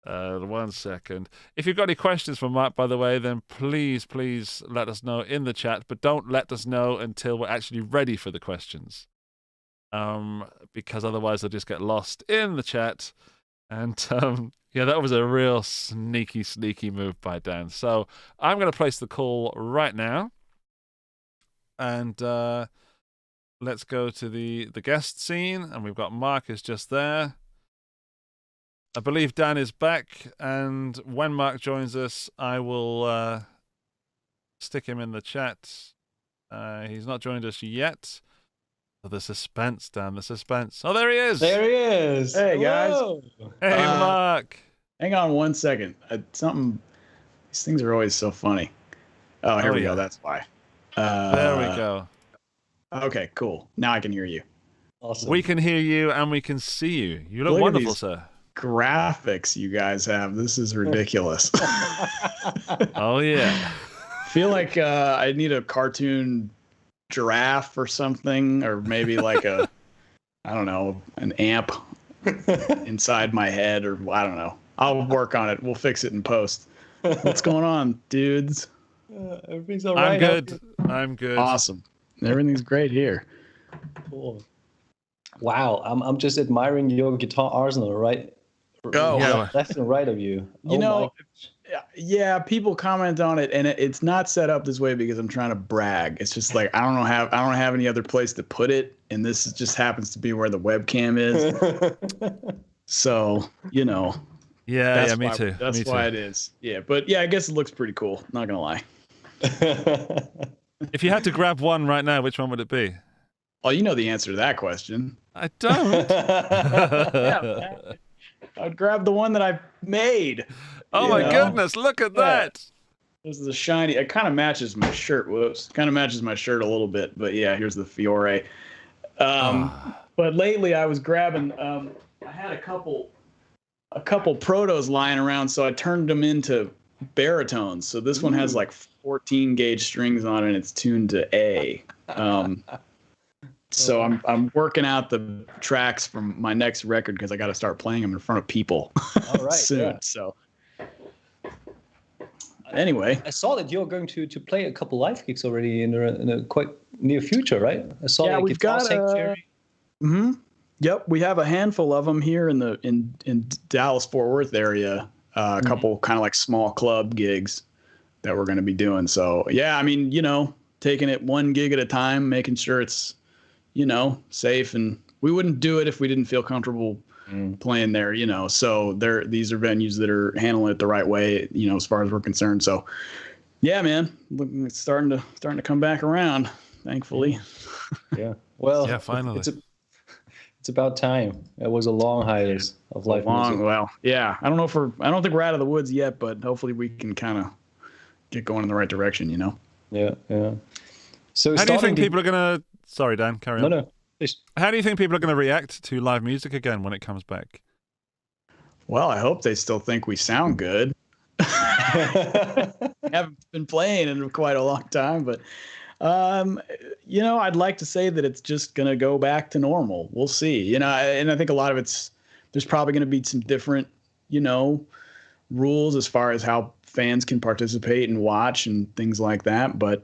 1 second. If you've got any questions for Mark, by the way, then please let us know in the chat, but don't let us know until we're actually ready for the questions. Because otherwise they'll just get lost in the chat. And that was a real sneaky move by Dan. So I'm going to place the call right now. And let's go to the guest scene. And we've got Mark is just there. I believe Dan is back, and when Mark joins us, I will stick him in the chat. He's not joined us yet. Oh, the suspense, Dan, the suspense. Oh, there he is. There he is. Hey, guys. Hello. Hey, Mark. Hang on 1 second. These things are always so funny. Oh, here we go. That's why. There we go. Okay, cool. Now I can hear you. Awesome. We can hear you and we can see you. You look Look at wonderful, these sir. graphics you guys have. This is ridiculous. Oh, yeah. Feel like I need a cartoon giraffe or something, or maybe like I don't know, an amp inside my head, or I don't know. I'll work on it. We'll fix it in post. What's going on, dudes? Everything's all right. I'm good. Awesome. Everything's great here. Cool. Wow, I'm just admiring your guitar arsenal, right? Oh, yeah. Left and right of you. You know, yeah, people comment on it, and it's not set up this way because I'm trying to brag. It's just like I don't have any other place to put it, and this just happens to be where the webcam is. So, you know. Yeah, me too. That's why it is. Yeah, but yeah, I guess it looks pretty cool. Not gonna lie. If you had to grab one right now, which one would it be? Oh, you know the answer to that question. I don't. Yeah, I'd grab the one that I made. Oh my goodness! Look at that. This is a shiny. It kind of matches my shirt. Whoops, kind of matches my shirt a little bit. But yeah, here's the Fiore. But lately I was grabbing. I had a couple protos lying around, so I turned them into baritones. So this one has like 14 gauge strings on it, and it's tuned to A. So I'm working out the tracks from my next record because I got to start playing them in front of people soon. Yeah. So anyway, I saw that you're going to play a couple live gigs already in a quite near future, right? I saw that we've Guitar got Sanctuary. Yep, we have a handful of them here in Dallas Fort Worth area. A couple kind of like small club gigs that we're going to be doing. So yeah, I mean, you know, taking it one gig at a time, making sure it's, you know, safe, and we wouldn't do it if we didn't feel comfortable playing there, you know. So these are venues that are handling it the right way, you know, as far as we're concerned. So yeah, man, it's starting to come back around, thankfully. Yeah. Well, yeah, finally. It's about time. It was a long hiatus of live music. Well, yeah. I don't think we're out of the woods yet, but hopefully we can kind of get going in the right direction, you know. Yeah. So how do you think people are gonna? Sorry, Dan, carry on. No. Please. How do you think people are going to react to live music again when it comes back? Well, I hope they still think we sound good. Haven't been playing in quite a long time, but you know, I'd like to say that it's just going to go back to normal. We'll see. You know, and I think a lot of there's probably going to be some different, you know, rules as far as how fans can participate and watch and things like that, but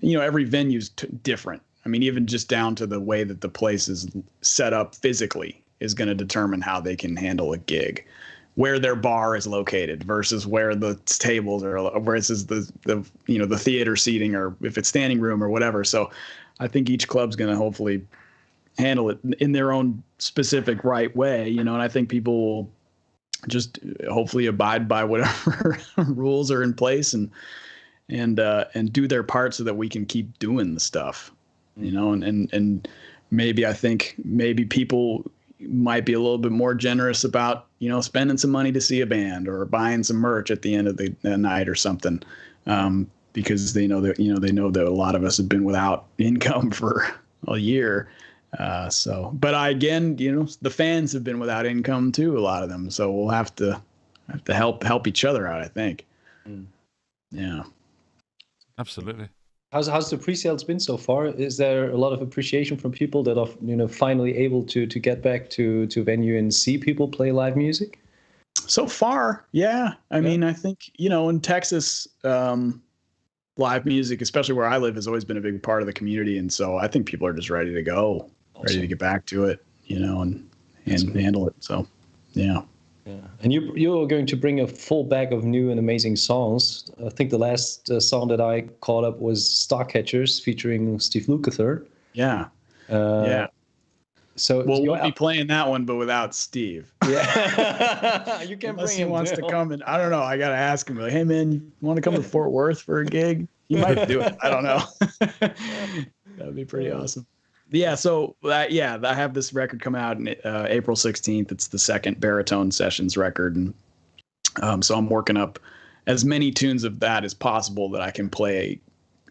you know, every venue's different. I mean, even just down to the way that the place is set up physically is going to determine how they can handle a gig, where their bar is located versus where the tables are, versus the you know, the theater seating, or if it's standing room or whatever. So I think each club's going to hopefully handle it in their own specific right way, you know, and I think people will just hopefully abide by whatever rules are in place and do their part so that we can keep doing the stuff, you know, and maybe I think maybe people might be a little bit more generous about, you know, spending some money to see a band or buying some merch at the end of the night or something, because they know that a lot of us have been without income for a year. But again, you know, the fans have been without income too, a lot of them. So we'll have to help each other out, I think. Yeah. Absolutely. How's the pre-sales been so far? Is there a lot of appreciation from people that are, you know, finally able to get back to venue and see people play live music? So far, yeah. I mean, I think, you know, in Texas, live music, especially where I live, has always been a big part of the community, and so I think people are just ready to go, ready to get back to it, you know, and handle it. So, yeah. Yeah, and you're going to bring a full bag of new and amazing songs. I think the last song that I caught up was Starcatchers featuring Steve Lukather. Yeah. So Well, you're we'll be playing that one, but without Steve. Yeah, you can Unless bring he him wants too. to come in. I don't know. I got to ask him, like, hey, man, you want to come to Fort Worth for a gig? He might do it. I don't know. That would be pretty awesome. Yeah. So, I have this record come out on April 16th. It's the second Baritone Sessions record. And so I'm working up as many tunes of that as possible that I can play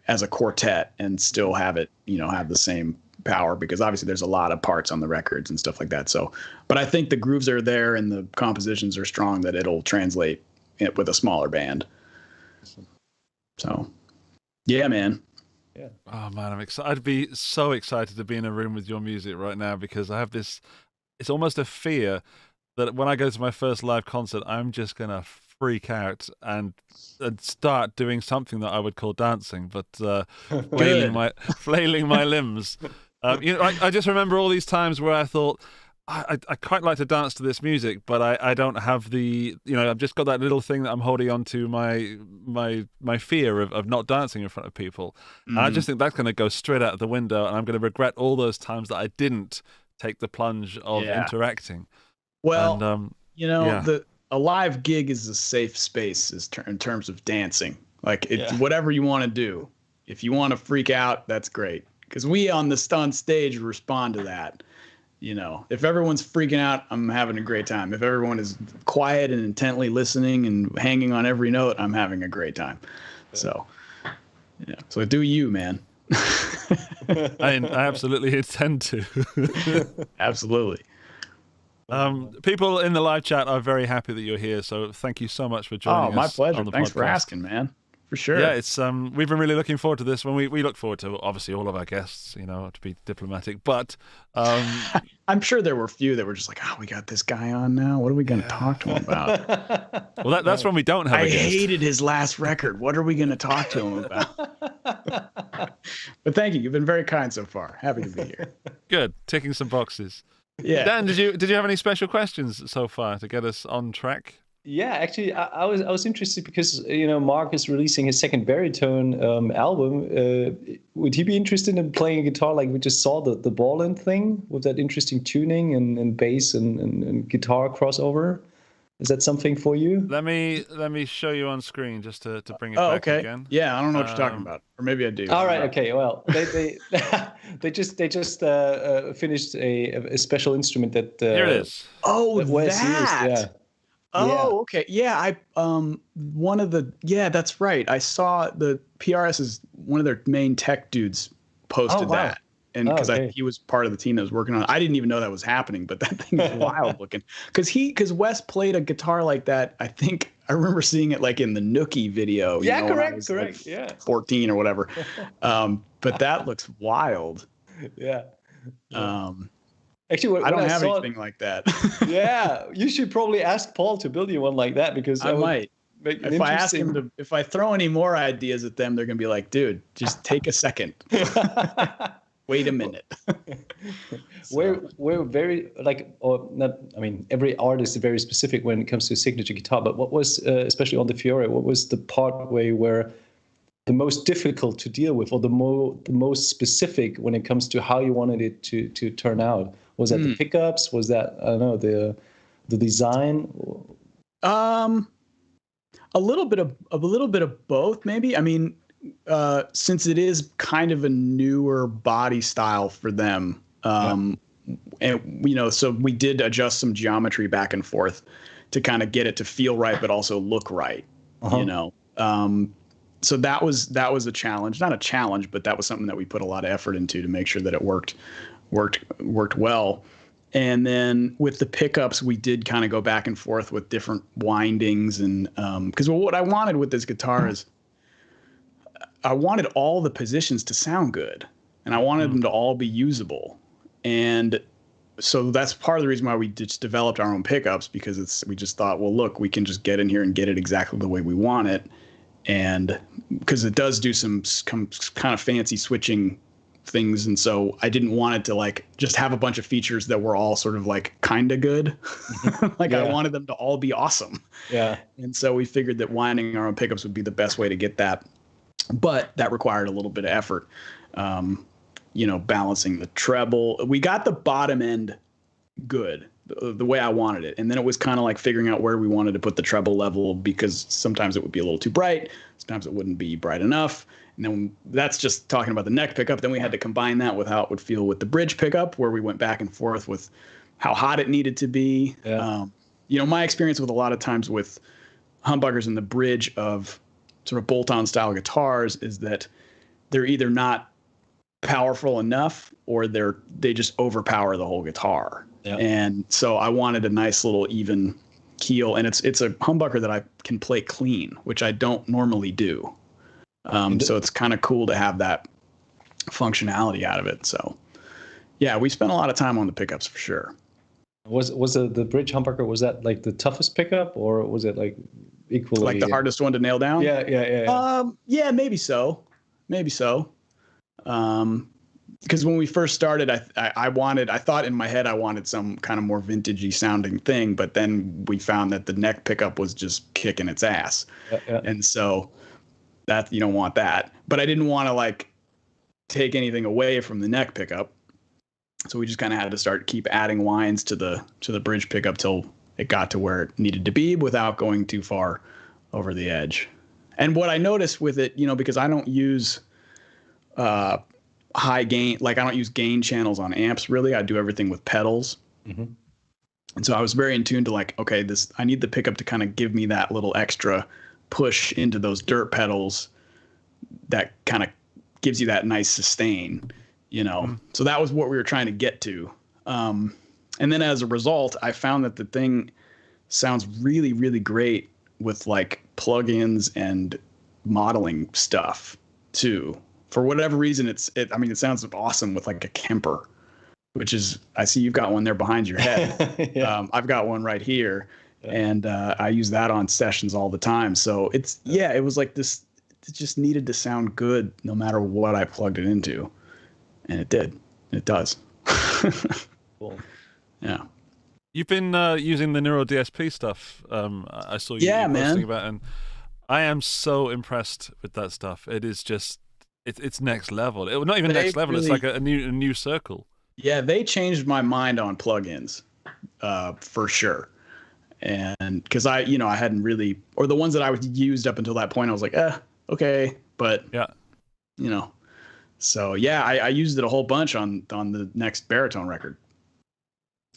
as a quartet and still have it, have the same power, because obviously there's a lot of parts on the records and stuff like that. So, but I think the grooves are there and the compositions are strong that it'll translate it with a smaller band. So, yeah, man. Yeah. Oh man, I'm excited. I'd be so excited to be in a room with your music right now, because I have this. It's almost a fear that when I go to my first live concert, I'm just gonna freak out and start doing something that I would call dancing, but flailing my limbs. I just remember all these times where I thought, I quite like to dance to this music, but I don't have the, I've just got that little thing that I'm holding on to, my fear of not dancing in front of people. Mm-hmm. And I just think that's going to go straight out of the window, and I'm going to regret all those times that I didn't take the plunge of interacting. Well, And, a live gig is a safe space in terms of dancing. Like, it's whatever you want to do. If you want to freak out, that's great. Because we on stage respond to that. If everyone's freaking out, I'm having a great time. If everyone is quiet and intently listening and hanging on every note, I'm having a great time. So, so do you, man. I absolutely intend to. Absolutely. People in the live chat are very happy that you're here, so thank you so much for joining us. Oh, my pleasure. On the Thanks podcast. for asking, man. For sure. Yeah, it's we've been really looking forward to this. When we look forward to, obviously, all of our guests, to be diplomatic, but I'm sure there were a few that were just like, oh, we got this guy on now. What are we going to talk to him about? Well, that's when we don't have a guest. I hated his last record. What are we going to talk to him about? But thank you. You've been very kind so far. Happy to be here. Good. Ticking some boxes. Yeah. Dan, did you have any special questions so far to get us on track? Yeah, actually, I was interested because Mark is releasing his second baritone album. Would he be interested in playing a guitar like we just saw the Ballin thing with that interesting tuning and bass and guitar crossover? Is that something for you? Let me show you on screen just to bring it back again. Yeah, I don't know what you're talking about, or maybe I do. All right, okay. Well, they just finished a special instrument that here it is. Oh, that Wes used, yeah. Oh, okay. Yeah, that's right. I saw the PRS is one of their main tech dudes posted that. And because he was part of the team that was working on it. I didn't even know that was happening, but that thing is wild looking. Because Wes played a guitar like that. I think I remember seeing it like in the Nookie video. Yeah, correct. Like, yeah. 14 or whatever. But that looks wild. Yeah. Actually, I don't have anything like that. Yeah, you should probably ask Paul to build you one like that, because I might. If I ask him if I throw any more ideas at them, they're gonna be like, "Dude, just take a second. Wait a minute." We're very or not. I mean, every artist is very specific when it comes to signature guitar. But what was especially on the Fiore? What was the part where you were the most difficult to deal with, or the most specific when it comes to how you wanted it to turn out? Was that the pickups? Was that, I don't know, the design? A little bit of both, maybe. I mean, since it is kind of a newer body style for them, and so we did adjust some geometry back and forth to kind of get it to feel right, but also look right. So that was a challenge, not a challenge, but that was something that we put a lot of effort into to make sure that it worked well. And then with the pickups, we did kind of go back and forth with different windings. And because what I wanted with this guitar is I wanted all the positions to sound good, and I wanted them to all be usable. And so that's part of the reason why we just developed our own pickups, because we just thought, well, look, we can just get in here and get it exactly the way we want it. And because it does do some kind of fancy switching things, and so I didn't want it to just have a bunch of features that were all sort of kind of good. I wanted them to all be awesome. Yeah. And so we figured that winding our own pickups would be the best way to get that, but that required a little bit of effort. balancing the treble. We got the bottom end good, the way I wanted it. And then it was kind of like figuring out where we wanted to put the treble level, because sometimes it would be a little too bright. Sometimes it wouldn't be bright enough. And then that's just talking about the neck pickup. Then we had to combine that with how it would feel with the bridge pickup, where we went back and forth with how hot it needed to be. Yeah. My experience with a lot of times with humbuckers in the bridge of sort of bolt-on style guitars is that they're either not powerful enough or they just overpower the whole guitar. Yeah. And so I wanted a nice little even keel, and it's a humbucker that I can play clean, which I don't normally do. So it's kind of cool to have that functionality out of it. So yeah, we spent a lot of time on the pickups for sure. Was the bridge humbucker, was that like the toughest pickup, or was it like equally Like the hardest one to nail down? Yeah. Yeah, maybe so. Because when we first started, I thought in my head I wanted some kind of more vintagey sounding thing, but then we found that the neck pickup was just kicking its ass. Yeah. And so that, you don't want that. But I didn't want to like take anything away from the neck pickup. So we just kind of had to keep adding winds to the bridge pickup till it got to where it needed to be without going too far over the edge. And what I noticed with it, because I don't use high gain, like I don't use gain channels on amps really. I do everything with pedals. Mm-hmm. And so I was very in tune to like, okay, I need the pickup to kind of give me that little extra push into those dirt pedals that kind of gives you that nice sustain, So that was what we were trying to get to. And then as a result, I found that the thing sounds really, really great with like plugins and modeling stuff too. For whatever reason, it sounds awesome with like a Kemper, which is, I see you've got one there behind your head. Yeah. I've got one right here, and I use that on sessions all the time. So it was like this, it just needed to sound good no matter what I plugged it into. And it did. It does. Cool. Yeah. You've been using the Neuro DSP stuff. I saw you posting about, and I am so impressed with that stuff. It is just, it's next level. Not even next level. It's like a new circle. Yeah, they changed my mind on plugins, for sure. And because I hadn't really, or the ones that I was used up until that point, I was like, okay, but yeah, So yeah, I used it a whole bunch on the next baritone record.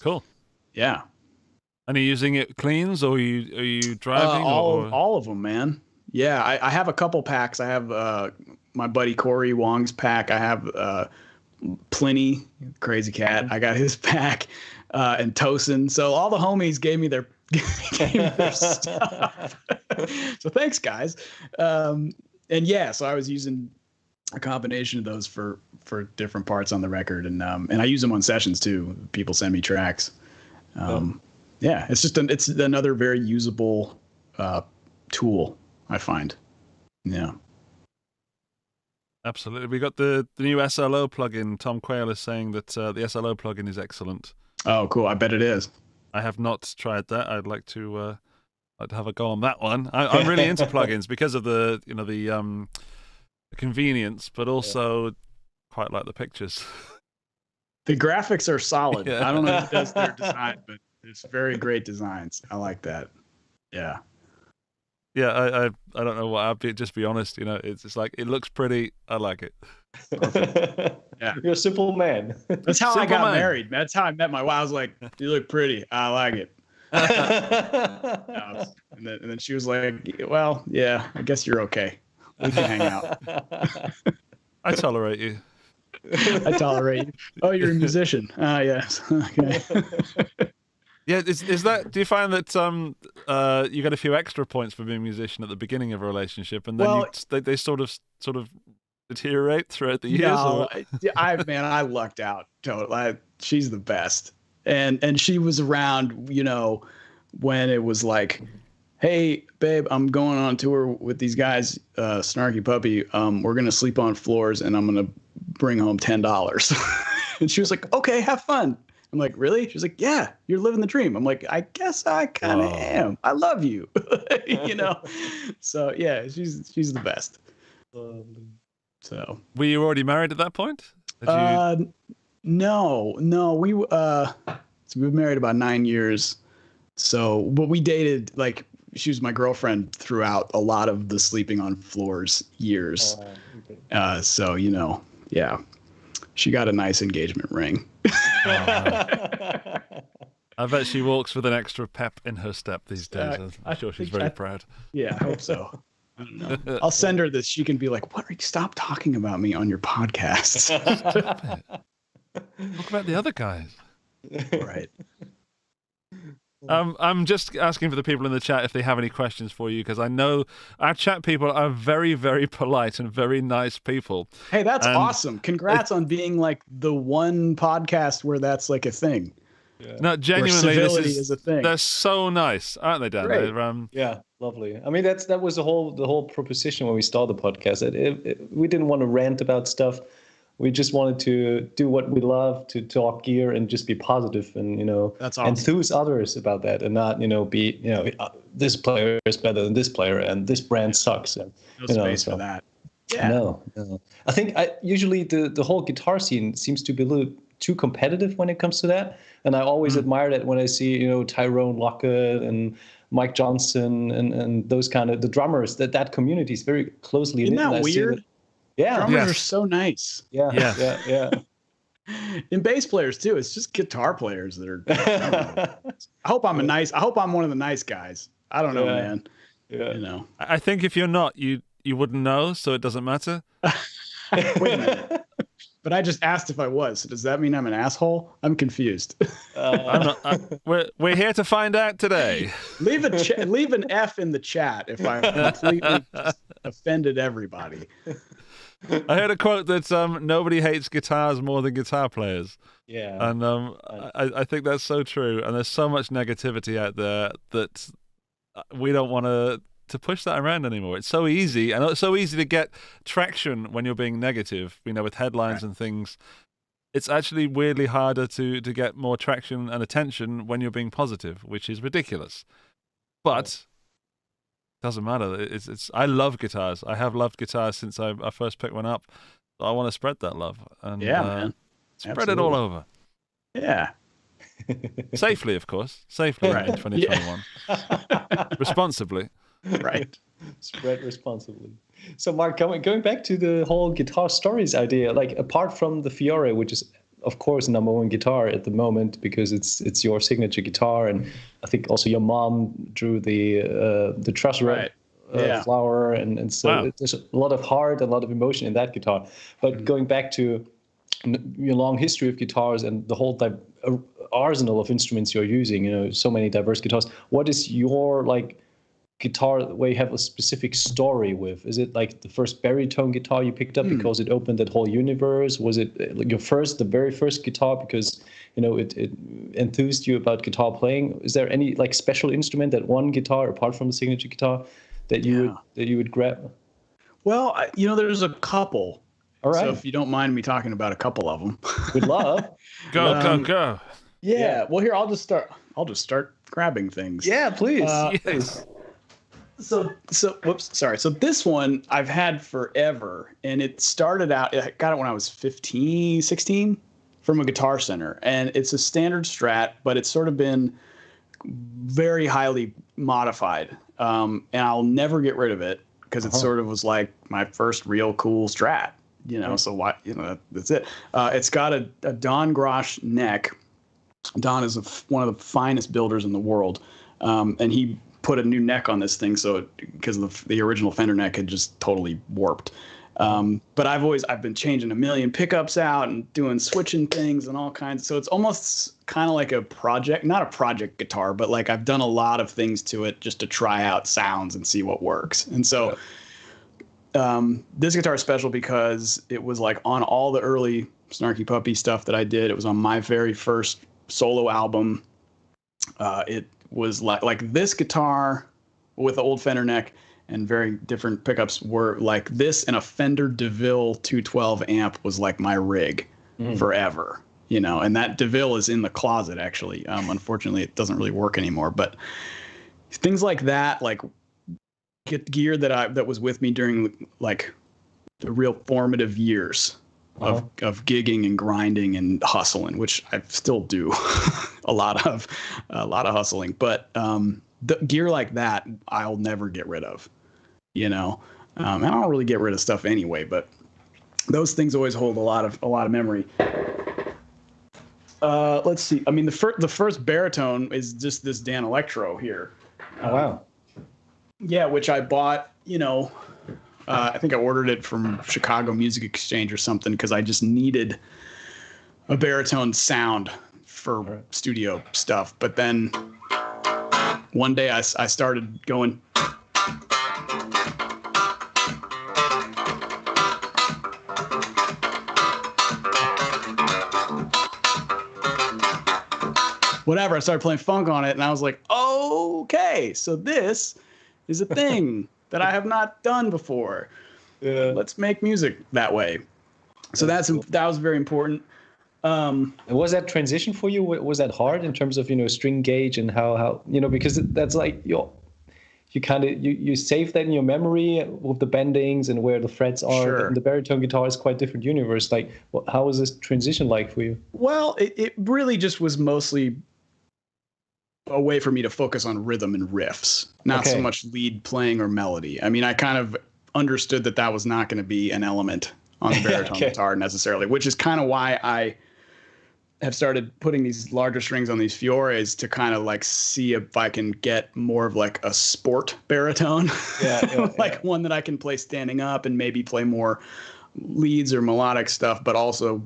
Cool. Yeah. And are you using it cleans, or are you driving? All of them, man. Yeah, I have a couple packs. I have my buddy Corey Wong's pack. I have Pliny, crazy cat. I got his pack, and Tosin. So all the homies gave me their stuff. So thanks, guys. And yeah, so I was using a combination of those for different parts on the record, and I use them on sessions too. People send me tracks. Yeah, it's another very usable tool, I find. Yeah. Absolutely. We got the new SLO plugin. Tom Quayle is saying that the SLO plugin is excellent. Oh, cool. I bet it is. I have not tried that. I'd like to have a go on that one. I'm really into plugins because of the convenience, but also quite like the pictures. The graphics are solid. Yeah. I don't know who does their design, but it's very great designs. I like that. Yeah. Yeah, I don't know what. I'll just be honest. It's just like, it looks pretty. I like it. Yeah, you're a simple man. That's how I got married. That's how I met my wife. I was like, "You look pretty. I like it." And then she was like, "Well, yeah, I guess you're okay. We can hang out." I tolerate you. I tolerate you. Oh, you're a musician. Ah, yes. Okay. Yeah, is that? Do you find that you get a few extra points for being a musician at the beginning of a relationship, and then they sort of deteriorate throughout the years? No, I lucked out totally. She's the best, and she was around, when it was like, hey, babe, I'm going on tour with these guys, Snarky Puppy. We're gonna sleep on floors, and I'm gonna bring home $10. And she was like, okay, have fun. I'm like, really? She's like, yeah, you're living the dream. I'm like, I guess I kind of am. I love you. So yeah, she's the best. So were you already married at that point? No. We've been married about 9 years. So, but we dated, like, she was my girlfriend throughout a lot of the sleeping on floors years. So, yeah, she got a nice engagement ring. I bet she walks with an extra pep in her step these days. I'm sure she's very proud. Yeah, I hope so. I don't know. I'll send her this. She can be like, stop talking about me on your podcast. Talk about the other guys. Right. I'm just asking for the people in the chat if they have any questions for you, because I know our chat people are very, very polite and very nice people. Hey, that's awesome. Congrats on being like the one podcast where that's like a thing. Yeah. No, genuinely, this is a thing. They're so nice, aren't they, Dan? Yeah, lovely. I mean, that was the whole proposition when we started the podcast. We didn't want to rant about stuff. We just wanted to do what we love, to talk gear and just be positive and, that's awesome. Enthuse others about that, and not, be, this player is better than this player and this brand sucks. And, no space for that. Yeah. No. I think usually the whole guitar scene seems to be a little too competitive when it comes to that. And I always admire that when I see, Tyrone Lockett and Mike Johnson and those kind of the drummers, that community is very closely knit. Isn't that weird? Yeah. Drummers are so nice. Yeah. And bass players too. It's just guitar players that are. I hope I'm one of the nice guys. I don't know, man. Yeah. I think if you're not, you wouldn't know, so it doesn't matter. Wait a minute. But I just asked if I was. So does that mean I'm an asshole? I'm confused. I'm not, we're here to find out today. Leave an F in the chat if I completely offended everybody. I heard a quote that nobody hates guitars more than guitar players. Yeah. And I think that's so true. And there's so much negativity out there that we don't want to push that around anymore. It's so easy, and it's so easy to get traction when you're being negative, with headlines and things. It's actually weirdly harder to get more traction and attention when you're being positive, which is ridiculous. But doesn't matter. It's I love guitars. I have loved guitars since I first picked one up. So I want to spread that love and man. Spread it all over. Yeah. Safely, of course. Safely in 2021. Responsibly. Right. Spread responsibly. So, Mark, going back to the whole guitar stories idea, like apart from the Fiore, which is of course number one guitar at the moment because it's your signature guitar, and I think also your mom drew the truss rod flower, and so there's a lot of heart, a lot of emotion in that guitar. But going back to your long history of guitars and the whole arsenal of instruments you're using, so many diverse guitars. What is your guitar where you have a specific story with? Is it like the first baritone guitar you picked up because it opened that whole universe? Was it the very first guitar because it enthused you about guitar playing? Is there any special instrument, that one guitar apart from the signature guitar that you would grab? Well, there's a couple. All right. So if you don't mind me talking about a couple of them, we'd love. Go. Yeah. Well, here I'll just start grabbing things. Yeah, please. Yes. So whoops, sorry. So this one I've had forever, and it started out, I got it when I was 15, 16 from a Guitar Center, and it's a standard Strat, but it's sort of been very highly modified. And I'll never get rid of it because it sort of was like my first real cool Strat, so why, that's it. It's got a Don Grosh neck. Don is one of the finest builders in the world. And he put a new neck on this thing, because the original Fender neck had just totally warped. But I've been changing a million pickups out and switching things and all kinds. So it's almost kind of like not a project guitar, but I've done a lot of things to it just to try out sounds and see what works. And so this guitar is special because it was on all the early Snarky Puppy stuff that I did. It was on my very first solo album. It was like this guitar with the old Fender neck and very different pickups were like this, and a Fender DeVille 212 amp was like my rig forever, and that DeVille is in the closet actually. Unfortunately it doesn't really work anymore, but things like that, get gear that was with me during the real formative years of gigging and grinding and hustling, which I still do a lot of hustling. But the gear like that, I'll never get rid of, you know. I don't really get rid of stuff anyway, but those things always hold a lot of memory. Let's see. I mean, the first baritone is just this Dan Electro here. Wow. Yeah, which I bought, you know, I think I ordered it from Chicago Music Exchange or something because I just needed a baritone sound for studio stuff. But then one day I started going. Whatever, I started playing funk on it, and I was like, okay, so this is a thing that I have not done before. Yeah. Let's make music that way. So that was very important. And was that transition for you? Was that hard in terms of, you know, string gauge and how you know, because that's like you save that in your memory with the bendings and where the frets are. Sure. And the baritone guitar is quite different universe. Like, how was this transition like for you? Well, it really just was mostly a way for me to focus on rhythm and riffs, not so much lead playing or melody. I mean, I kind of understood that was not going to be an element on the baritone guitar necessarily, which is kind of why I have started putting these larger strings on these Fiores to kind of like see if I can get more of like a sport baritone, like one that I can play standing up and maybe play more leads or melodic stuff, but also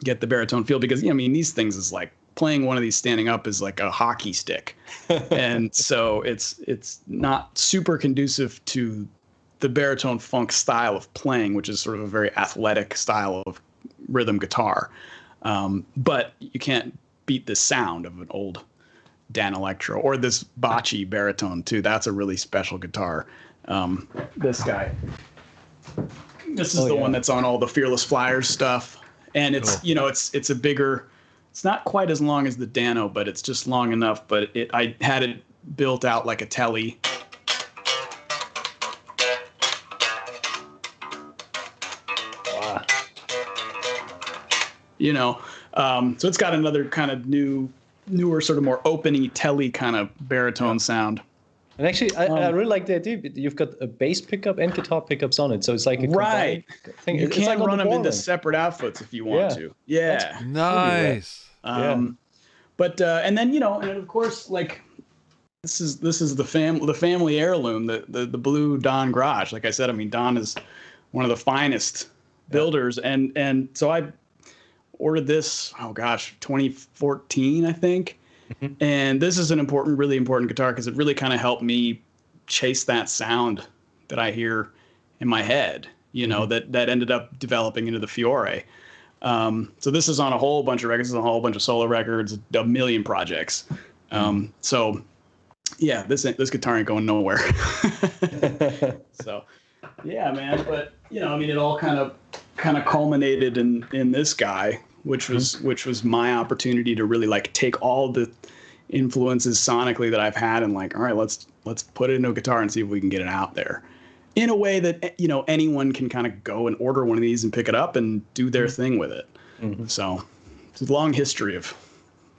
get the baritone feel, because, I mean, these things is like playing one of these standing up is like a hockey stick. And so it's not super conducive to the baritone funk style of playing, which is sort of a very athletic style of rhythm guitar. But you can't beat the sound of an old Dan Electro or this Bocce baritone too. That's a really special guitar. This guy, this is the one that's on all the Fearless Flyers stuff. And it's, you know, it's a bigger, it's not quite as long as the Dano, but it's just long enough. But I had it built out like a Tele. Wow. You know, so it's got another kind of newer, sort of more open-y, Tele kind of baritone sound. And actually, I really like the idea. You've got a bass pickup and guitar pickups on it, so it's like a combined thing. You can't run them into separate outputs if you want to. Yeah, that's nice. But and then, you know, and of course, like this is the family heirloom, the blue Don Garage. Like I said, I mean, Don is one of the finest builders, and so I ordered this. Oh gosh, 2014, I think. And this is an really important guitar because it really kind of helped me chase that sound that I hear in my head, you know, that ended up developing into the Fiore. So this is on a whole bunch of records, a whole bunch of solo records, a million projects. So yeah, this guitar ain't going nowhere. So yeah, man. But you know, I mean, it all kind of culminated in this guy, which was my opportunity to really like take all the influences sonically that I've had and like, all right, let's put it into a guitar and see if we can get it out there in a way that, you know, anyone can kind of go and order one of these and pick it up and do their thing with it. So it's a long history of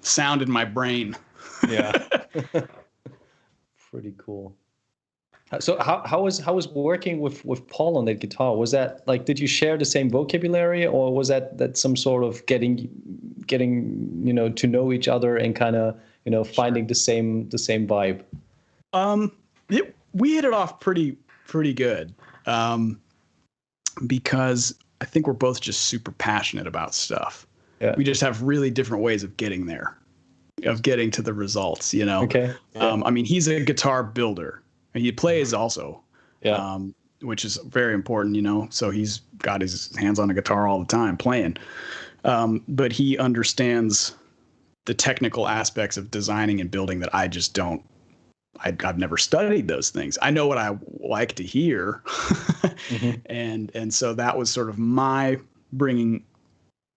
sound in my brain. Yeah. Pretty cool. So how was working with Paul on that guitar? Was that like, did you share the same vocabulary, or was that some sort of getting you know, to know each other and kind of, you know, finding the same vibe? We hit it off pretty good, because I think we're both just super passionate about stuff. Yeah. We just have really different ways of getting there, of getting to the results, you know. Okay. Yeah. I mean, he's a guitar builder. He plays also, which is very important, you know. So he's got his hands on a guitar all the time playing. But he understands the technical aspects of designing and building that I just don't. I've never studied those things. I know what I like to hear. And so that was sort of my bringing.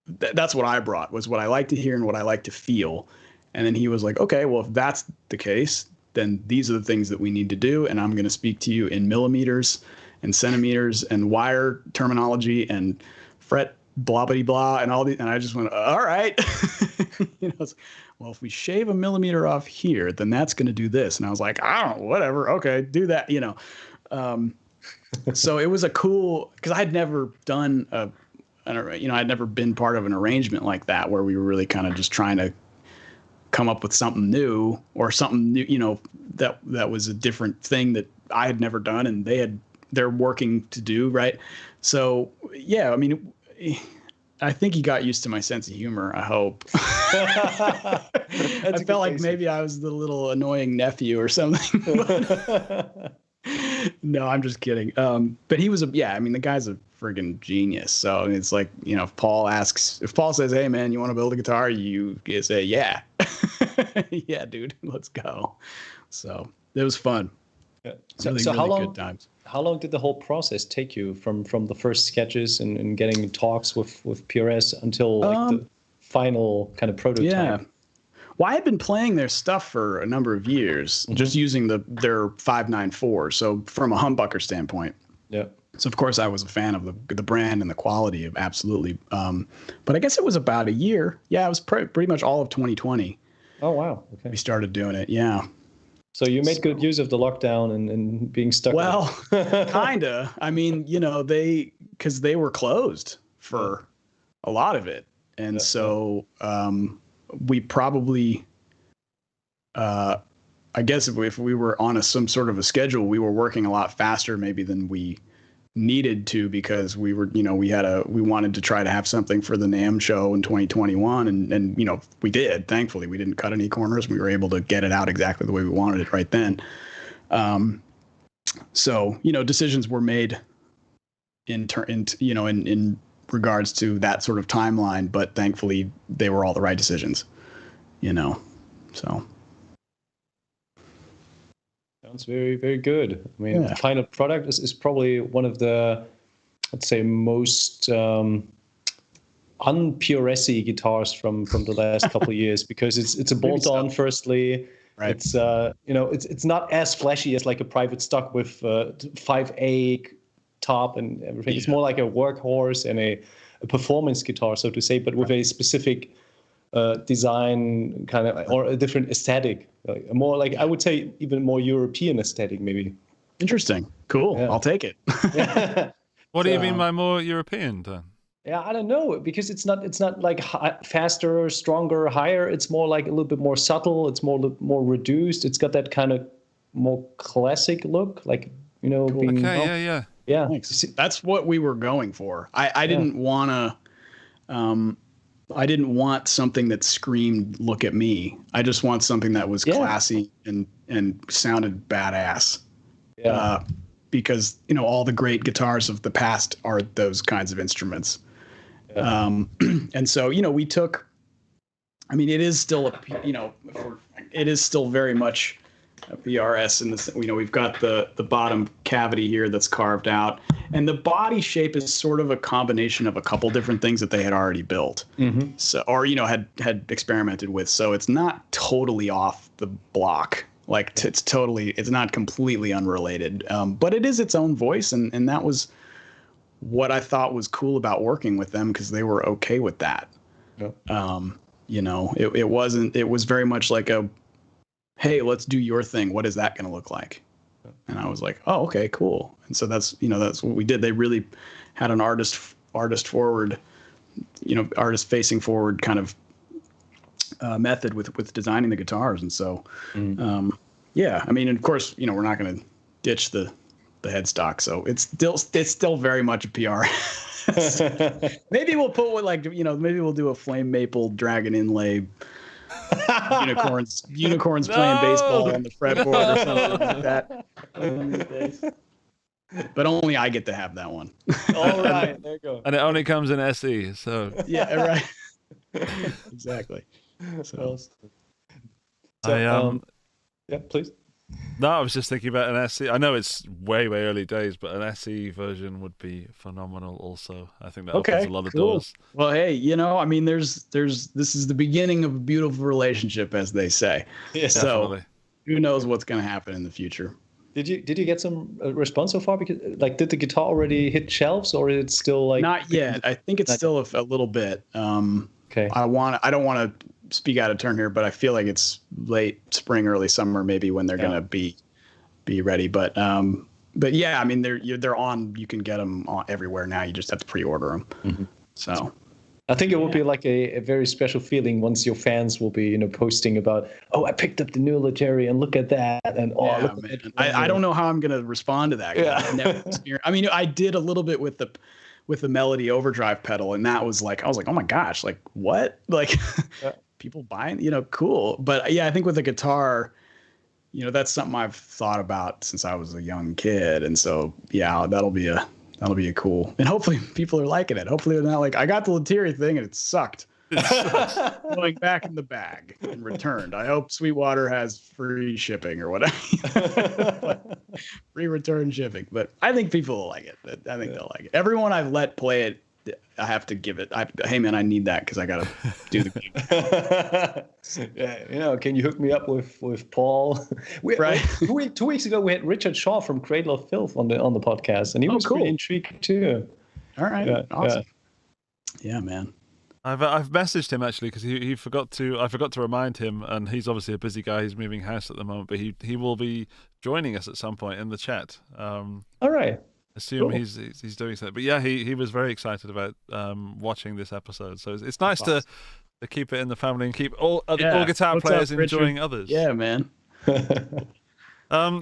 That's what I brought, was what I like to hear and what I like to feel. And then he was like, okay, well, if that's the case, then these are the things that we need to do. And I'm going to speak to you in millimeters and centimeters and wire terminology and fret blah blah blah and all the, and I just went, all right. It's, well, if we shave a millimeter off here, then that's going to do this. And I was like, I don't know, whatever. Okay, do that. So it was a cool, because I'd never done I'd never been part of an arrangement like that where we were really kind of just trying to come up with something new or something new, that was a different thing that I had never done and they're working to do. Right. So, yeah, I mean, I think he got used to my sense of humor. I hope. I felt like maybe I was the little annoying nephew or something. No, I'm just kidding. But he was the guy's a friggin' genius. So it's like, if Paul says, hey man, you want to build a guitar? You say, yeah. Yeah, dude, let's go. So it was fun. Yeah. Really how long? Good times. How long did the whole process take you from the first sketches and getting talks with PRS until the final kind of prototype? Yeah. Well, I had been playing their stuff for a number of years, just using their 594. So from a humbucker standpoint. Yeah. So of course I was a fan of the brand and the quality of absolutely. But I guess it was about a year. Yeah, it was pretty much all of 2020. Oh wow. Okay. We started doing it. Yeah. So you made good use of the lockdown and being stuck. Well, kinda. I mean, because they were closed for a lot of it, and so we probably, I guess if we were on some sort of a schedule, we were working a lot faster maybe than we needed to, because we were, we wanted to try to have something for the NAMM show in 2021. And we did, thankfully we didn't cut any corners. We were able to get it out exactly the way we wanted it right then. So, decisions were made in regards to that sort of timeline, but thankfully they were all the right decisions, so. Sounds very, very good. I mean, the final product is probably one of the, let's say, most un-PRS-y guitars from the last couple of years, because it's a bolt-on. Firstly, right. It's it's not as flashy as like a private stock with 5A top and everything. Yeah. It's more like a workhorse and a performance guitar, so to say, but with a specific design kind of, or a different aesthetic, more like, I would say even more European aesthetic maybe. Interesting. Cool. Yeah. I'll take it. Yeah. What do you mean by more European then? Yeah, I don't know, because it's not like faster, stronger, higher. It's more like a little bit more subtle. It's more reduced. It's got that kind of more classic look, like Cool. being, yeah. Thanks. That's what we were going for. I didn't want to. I didn't want something that screamed, "Look at me." I just want something that was classy and sounded badass. Yeah. Because all the great guitars of the past are those kinds of instruments. Yeah. And so we took. I mean, it is still it is still very much a PRS in this. We've got the bottom cavity here that's carved out, and the body shape is sort of a combination of a couple different things that they had already built, so or had experimented with. So it's not totally off the block. Like it's not completely unrelated, but it is its own voice, and that was what I thought was cool about working with them, because they were okay with that. Yep. It wasn't. It was very much like a, hey, let's do your thing. What is that going to look like? And I was like, oh, okay, cool. And so that's what we did. They really had an artist forward, artist facing forward kind of method with designing the guitars. And so, I mean, of course, we're not going to ditch the headstock. So it's still very much a PR. Maybe we'll put maybe we'll do a flame maple dragon inlay. Unicorns playing baseball on the fretboard or something like that. But only I get to have that one. All right, there you go. And it only comes in SE, so yeah, right. Exactly. So yeah, please. No, I was just thinking about an SE. I know it's way early days, but an SE version would be phenomenal also. I think that opens a lot of doors. Well, hey, I mean, this is the beginning of a beautiful relationship, as they say. Yes, so who knows what's going to happen in the future. Did you get some response so far? Because like, did the guitar already hit shelves, or is it still like? Not yet. I think it's still a little bit. Okay. I don't want to speak out of turn here, but I feel like it's late spring, early summer, maybe when they're gonna be ready. But yeah, I mean they're on. You can get them everywhere now. You just have to pre-order them. Mm-hmm. So. I think it will be like a very special feeling once your fans will be, posting about, oh, I picked up the new Lettieri and look at that, and look at it. I don't know how I'm gonna respond to that. I mean, I did a little bit with the Melody overdrive pedal, and that was like, I was like, oh my gosh, like what? Like people buying, cool. But yeah, I think with the guitar, that's something I've thought about since I was a young kid, and so yeah, that'll be a cool, and hopefully people are liking it. Hopefully they're not like, I got the Lettieri thing and it sucked. Going back in the bag and returned. I hope Sweetwater has free shipping or whatever. Free return shipping. But I think people will like it. I think they'll like it. Everyone I've let play it, I have to give it. Hey man, I need that because I gotta do the gig. Yeah, can you hook me up with Paul? Right. 2 weeks ago we had Richard Shaw from Cradle of Filth on the podcast, and he was cool. pretty intrigued too. All right, awesome. Yeah, man. I've messaged him actually because I forgot to remind him, and he's obviously a busy guy. He's moving house at the moment, but he will be joining us at some point in the chat. All right. Assume cool. he's doing something, but yeah, he was very excited about watching this episode. So it's nice to keep it in the family and keep all guitar players enjoying others. Yeah, man.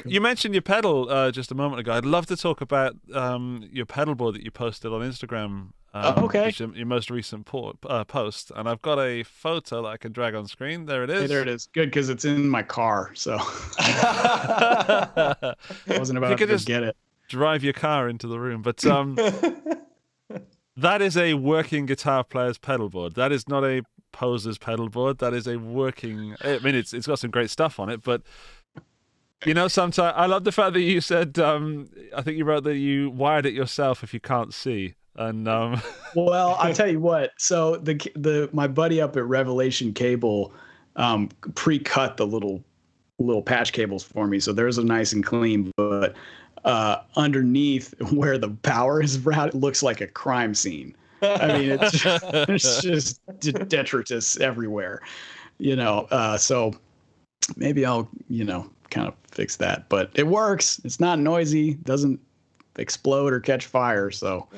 You mentioned your pedal just a moment ago. I'd love to talk about your pedal board that you posted on Instagram. Okay. Your most recent post, and I've got a photo that I can drag on screen. There it is. Hey, there it is. Good, because it's in my car, so I wasn't about to just get it. Drive your car into the room, but that is a working guitar player's pedal board. That is not a poser's pedal board. That is a working. I mean, it's got some great stuff on it, but sometimes I love the fact that you said. I think you wrote that you wired it yourself if you can't see. And well, I'll tell you what. So my buddy up at Revelation Cable pre-cut the little patch cables for me, so there's a nice and clean, but underneath where the power is routed, it looks like a crime scene. I mean, it's just detritus everywhere, so maybe I'll, kind of fix that, but it works. It's not noisy, doesn't explode or catch fire. So,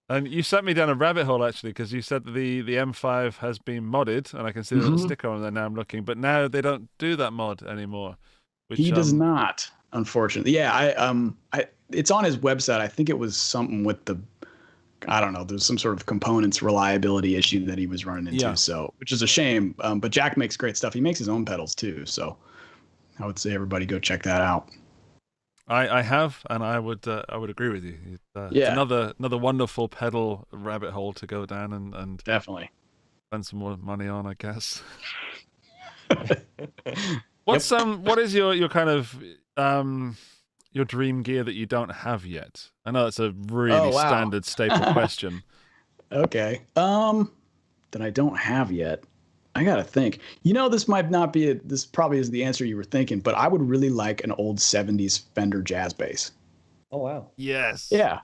And you sent me down a rabbit hole, actually, because you said that the M5 has been modded, and I can see the little sticker on there now I'm looking, but now they don't do that mod anymore. He does not, unfortunately. Yeah, it's on his website. I think it was something with I don't know, there's some sort of components reliability issue that he was running into, so, which is a shame. But Jack makes great stuff. He makes his own pedals too, so I would say everybody go check that out. I have, and I would agree with you. It's another wonderful pedal rabbit hole to go down and definitely spend some more money on, I guess. What is your kind of your dream gear that you don't have yet? I know it's a really standard staple question. Okay. That I don't have yet. I gotta think. This might not be this probably is the answer you were thinking, but I would really like an old 70s Fender jazz bass. Oh wow. Yes. Yeah.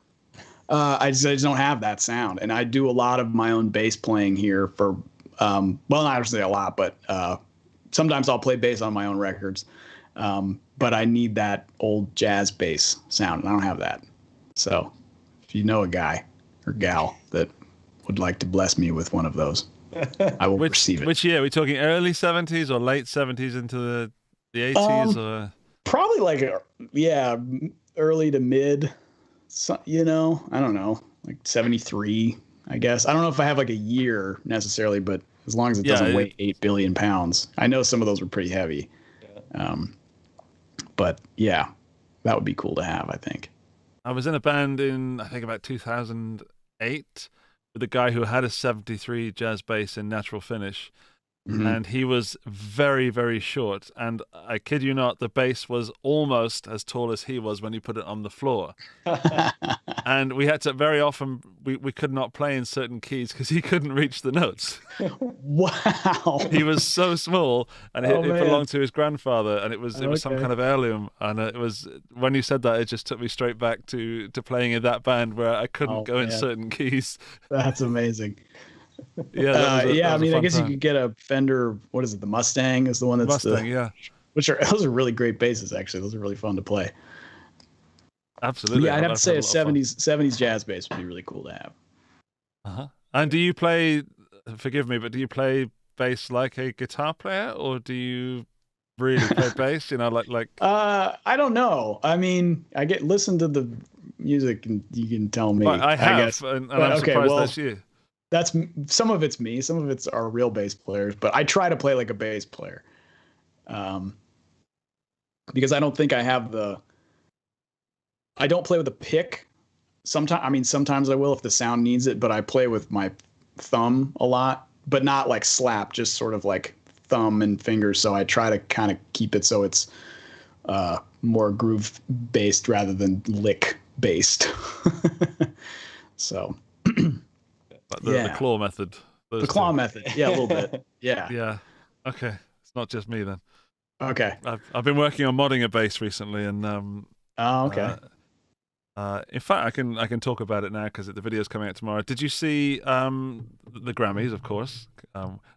I just don't have that sound, and I do a lot of my own bass playing here for well, not say a lot, but sometimes I'll play bass on my own records. But I need that old jazz bass sound, and I don't have that. So if you know a guy or gal that would like to bless me with one of those, I will receive it. Which year? Are we talking early 70s or late 70s into the 80s? Or probably like, early to mid, I don't know, like 73, I guess. I don't know if I have like a year necessarily, but as long as it doesn't weigh 8 billion pounds. I know some of those were pretty heavy. Yeah. But yeah, that would be cool to have, I think. I was in a band in, I think, about 2008 with a guy who had a 73 jazz bass in natural finish. And he was very, very short. And I kid you not, the bass was almost as tall as he was when he put it on the floor. And we had to very often we could not play in certain keys because he couldn't reach the notes. Wow. He was so small, and Oh, it man. belonged to his grandfather, and it was some Okay. kind of heirloom. And it was when you said that, it just took me straight back to playing in that band where I couldn't Oh, go in man. certain keys. That's amazing. Yeah, that was I a mean, I fun guess you time. could get a Fender. What is it? The Mustang is the one that's Mustang. Yeah, those are really great basses. Actually, those are really fun to play. absolutely. Yeah, I'd have to say a had lot of fun. 70s jazz bass would be really cool to have. Uh-huh. And do you play? Forgive me, but do you play bass like a guitar player, or do you really play bass? You know, like. I don't know. I mean, listen to the music and you can tell me. I have, guess. and But, I'm okay, surprised well, that's you. That's some of it's me, some of it's our real bass players, but I try to play like a bass player. Because I don't think I have I don't play with a pick. Sometimes I will if the sound needs it, but I play with my thumb a lot, but not like slap, just sort of like thumb and fingers. So I try to kind of keep it so it's more groove based rather than lick based. So Like the yeah. claw method. the claw method, yeah, a little bit, yeah. Yeah. Okay. It's not just me then. Okay. I've been working on modding a bass recently, and Oh, okay. in fact, I can talk about it now because the video's coming out tomorrow. Did you see the Grammys? Of course.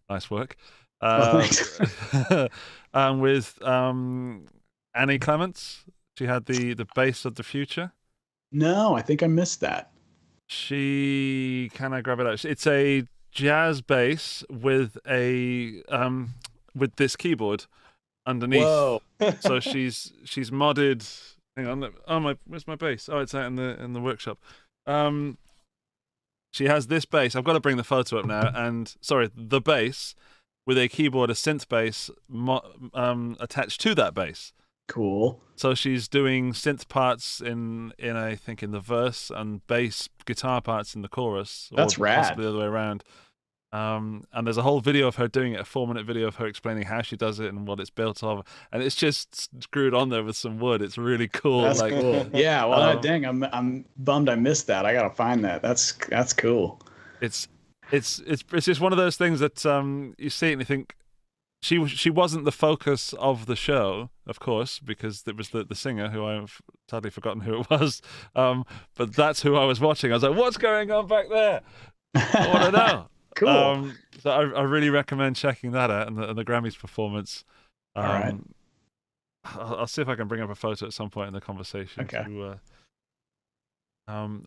Nice work. Thanks. With Annie Clements, she had the bass of the future. No, I think I missed that. Can I grab it out? It's a jazz bass with a with this keyboard underneath. Whoa. So she's modded. Hang on. Where's my bass? Oh, it's out in the workshop. She has this bass. I've got to bring the photo up now. And sorry, the bass with a keyboard, a synth bass attached to that bass. Cool. So she's doing synth parts in I think in the verse and bass guitar parts in the chorus. That's or rad. possibly the other way around. And there's a whole video of her doing it, a 4-minute video of her explaining how she does it and what it's built of, and it's just screwed on there with some wood. It's really cool. That's like, cool. Yeah. Well, dang, I'm bummed I missed that. I gotta find that. That's cool. It's just one of those things that you see it and you think she wasn't the focus of the show, of course, because it was the singer who I've totally forgotten who it was. But that's who I was watching. I was like, what's going on back there? I want to know. Cool. So I really recommend checking that out and the Grammys performance. All right. I'll see if I can bring up a photo at some point in the conversation. Okay.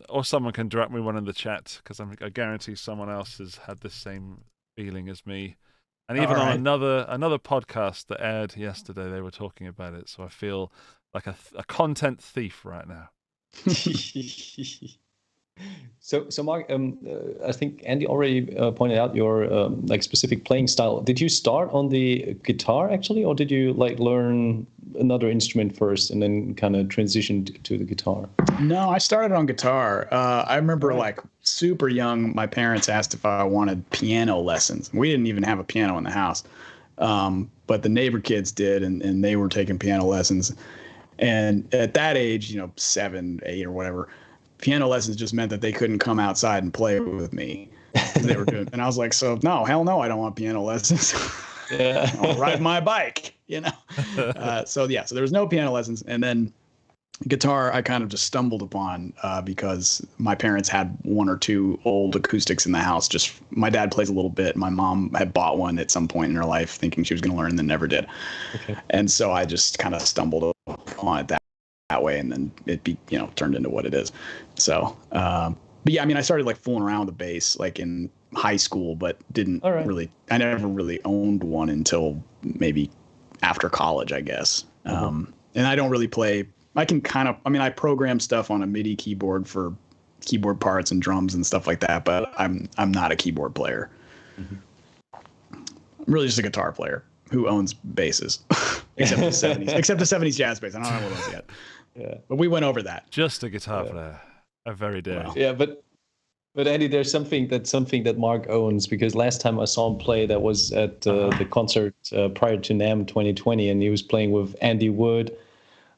Or someone can direct me one in the chat because I guarantee someone else has had the same feeling as me. And even on another podcast that aired yesterday, they were talking about it. So I feel like a content thief right now. So Mark, I think Andy already pointed out your like specific playing style. Did you start on the guitar actually, or did you like learn another instrument first and then kind of transition to the guitar? No, I started on guitar. I remember like super young, my parents asked if I wanted piano lessons. We didn't even have a piano in the house, but the neighbor kids did, and they were taking piano lessons. And at that age, 7, 8 or whatever, piano lessons just meant that they couldn't come outside and play with me. They were doing, and I was like, so no, hell no, I don't want piano lessons. Yeah. I'll ride my bike, so there was no piano lessons. And then guitar, I kind of just stumbled upon because my parents had 1 or 2 old acoustics in the house. Just my dad plays a little bit. My mom had bought one at some point in her life thinking she was going to learn and then never did. Okay. And so I just kind of stumbled upon it that way, and then it turned into what it is. So, but yeah, I mean, I started like fooling around with the bass like in high school, but I never really owned one until maybe after college, I guess. And I don't really play. I program stuff on a MIDI keyboard for keyboard parts and drums and stuff like that, but I'm not a keyboard player. Mm-hmm. I'm really just a guitar player who owns basses, except the 70s jazz bass. I don't know what else yet. Yeah, but we went over that. Just a guitar player, a very daring. Yeah, but Andy, there's something that Mark owns, because last time I saw him play, that was at the concert prior to NAMM 2020, and he was playing with Andy Wood,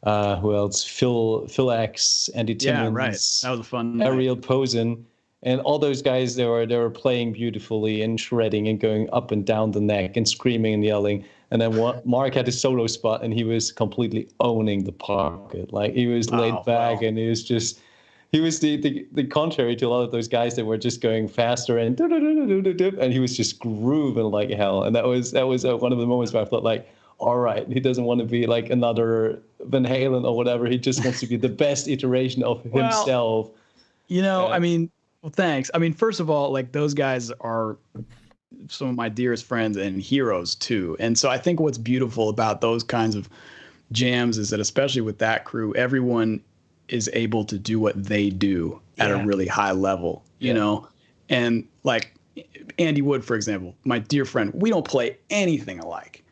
who else? Phil X, Andy Timmons, right. That was a fun night. Ariel Posen, and all those guys. They were playing beautifully and shredding and going up and down the neck and screaming and yelling. And then Mark had his solo spot, and he was completely owning the pocket. Like, he was laid back, and he was just. He was the contrary to a lot of those guys that were just going faster and he was just grooving like hell. And that was one of the moments where I thought, like, all right, he doesn't want to be like another Van Halen or whatever. He just wants to be the best iteration of himself. You know, I mean, well, thanks. I mean, first of all, like, those guys are some of my dearest friends and heroes too. And so I think what's beautiful about those kinds of jams is that, especially with that crew, everyone is able to do what they do at a really high level, you know? And like Andy Wood, for example, my dear friend, we don't play anything alike,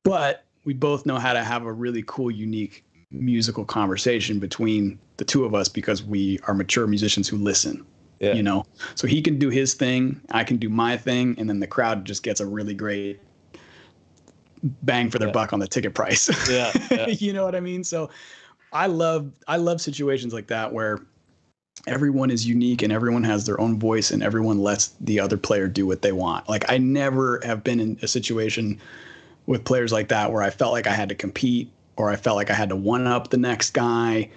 but we both know how to have a really cool, unique musical conversation between the two of us because we are mature musicians who listen, you know? So he can do his thing, I can do my thing, and then the crowd just gets a really great bang for their buck on the ticket price. You know what I mean? So I love situations like that where everyone is unique and everyone has their own voice and everyone lets the other player do what they want. Like, I never have been in a situation with players like that where I felt like I had to compete or I felt like I had to one up the next guy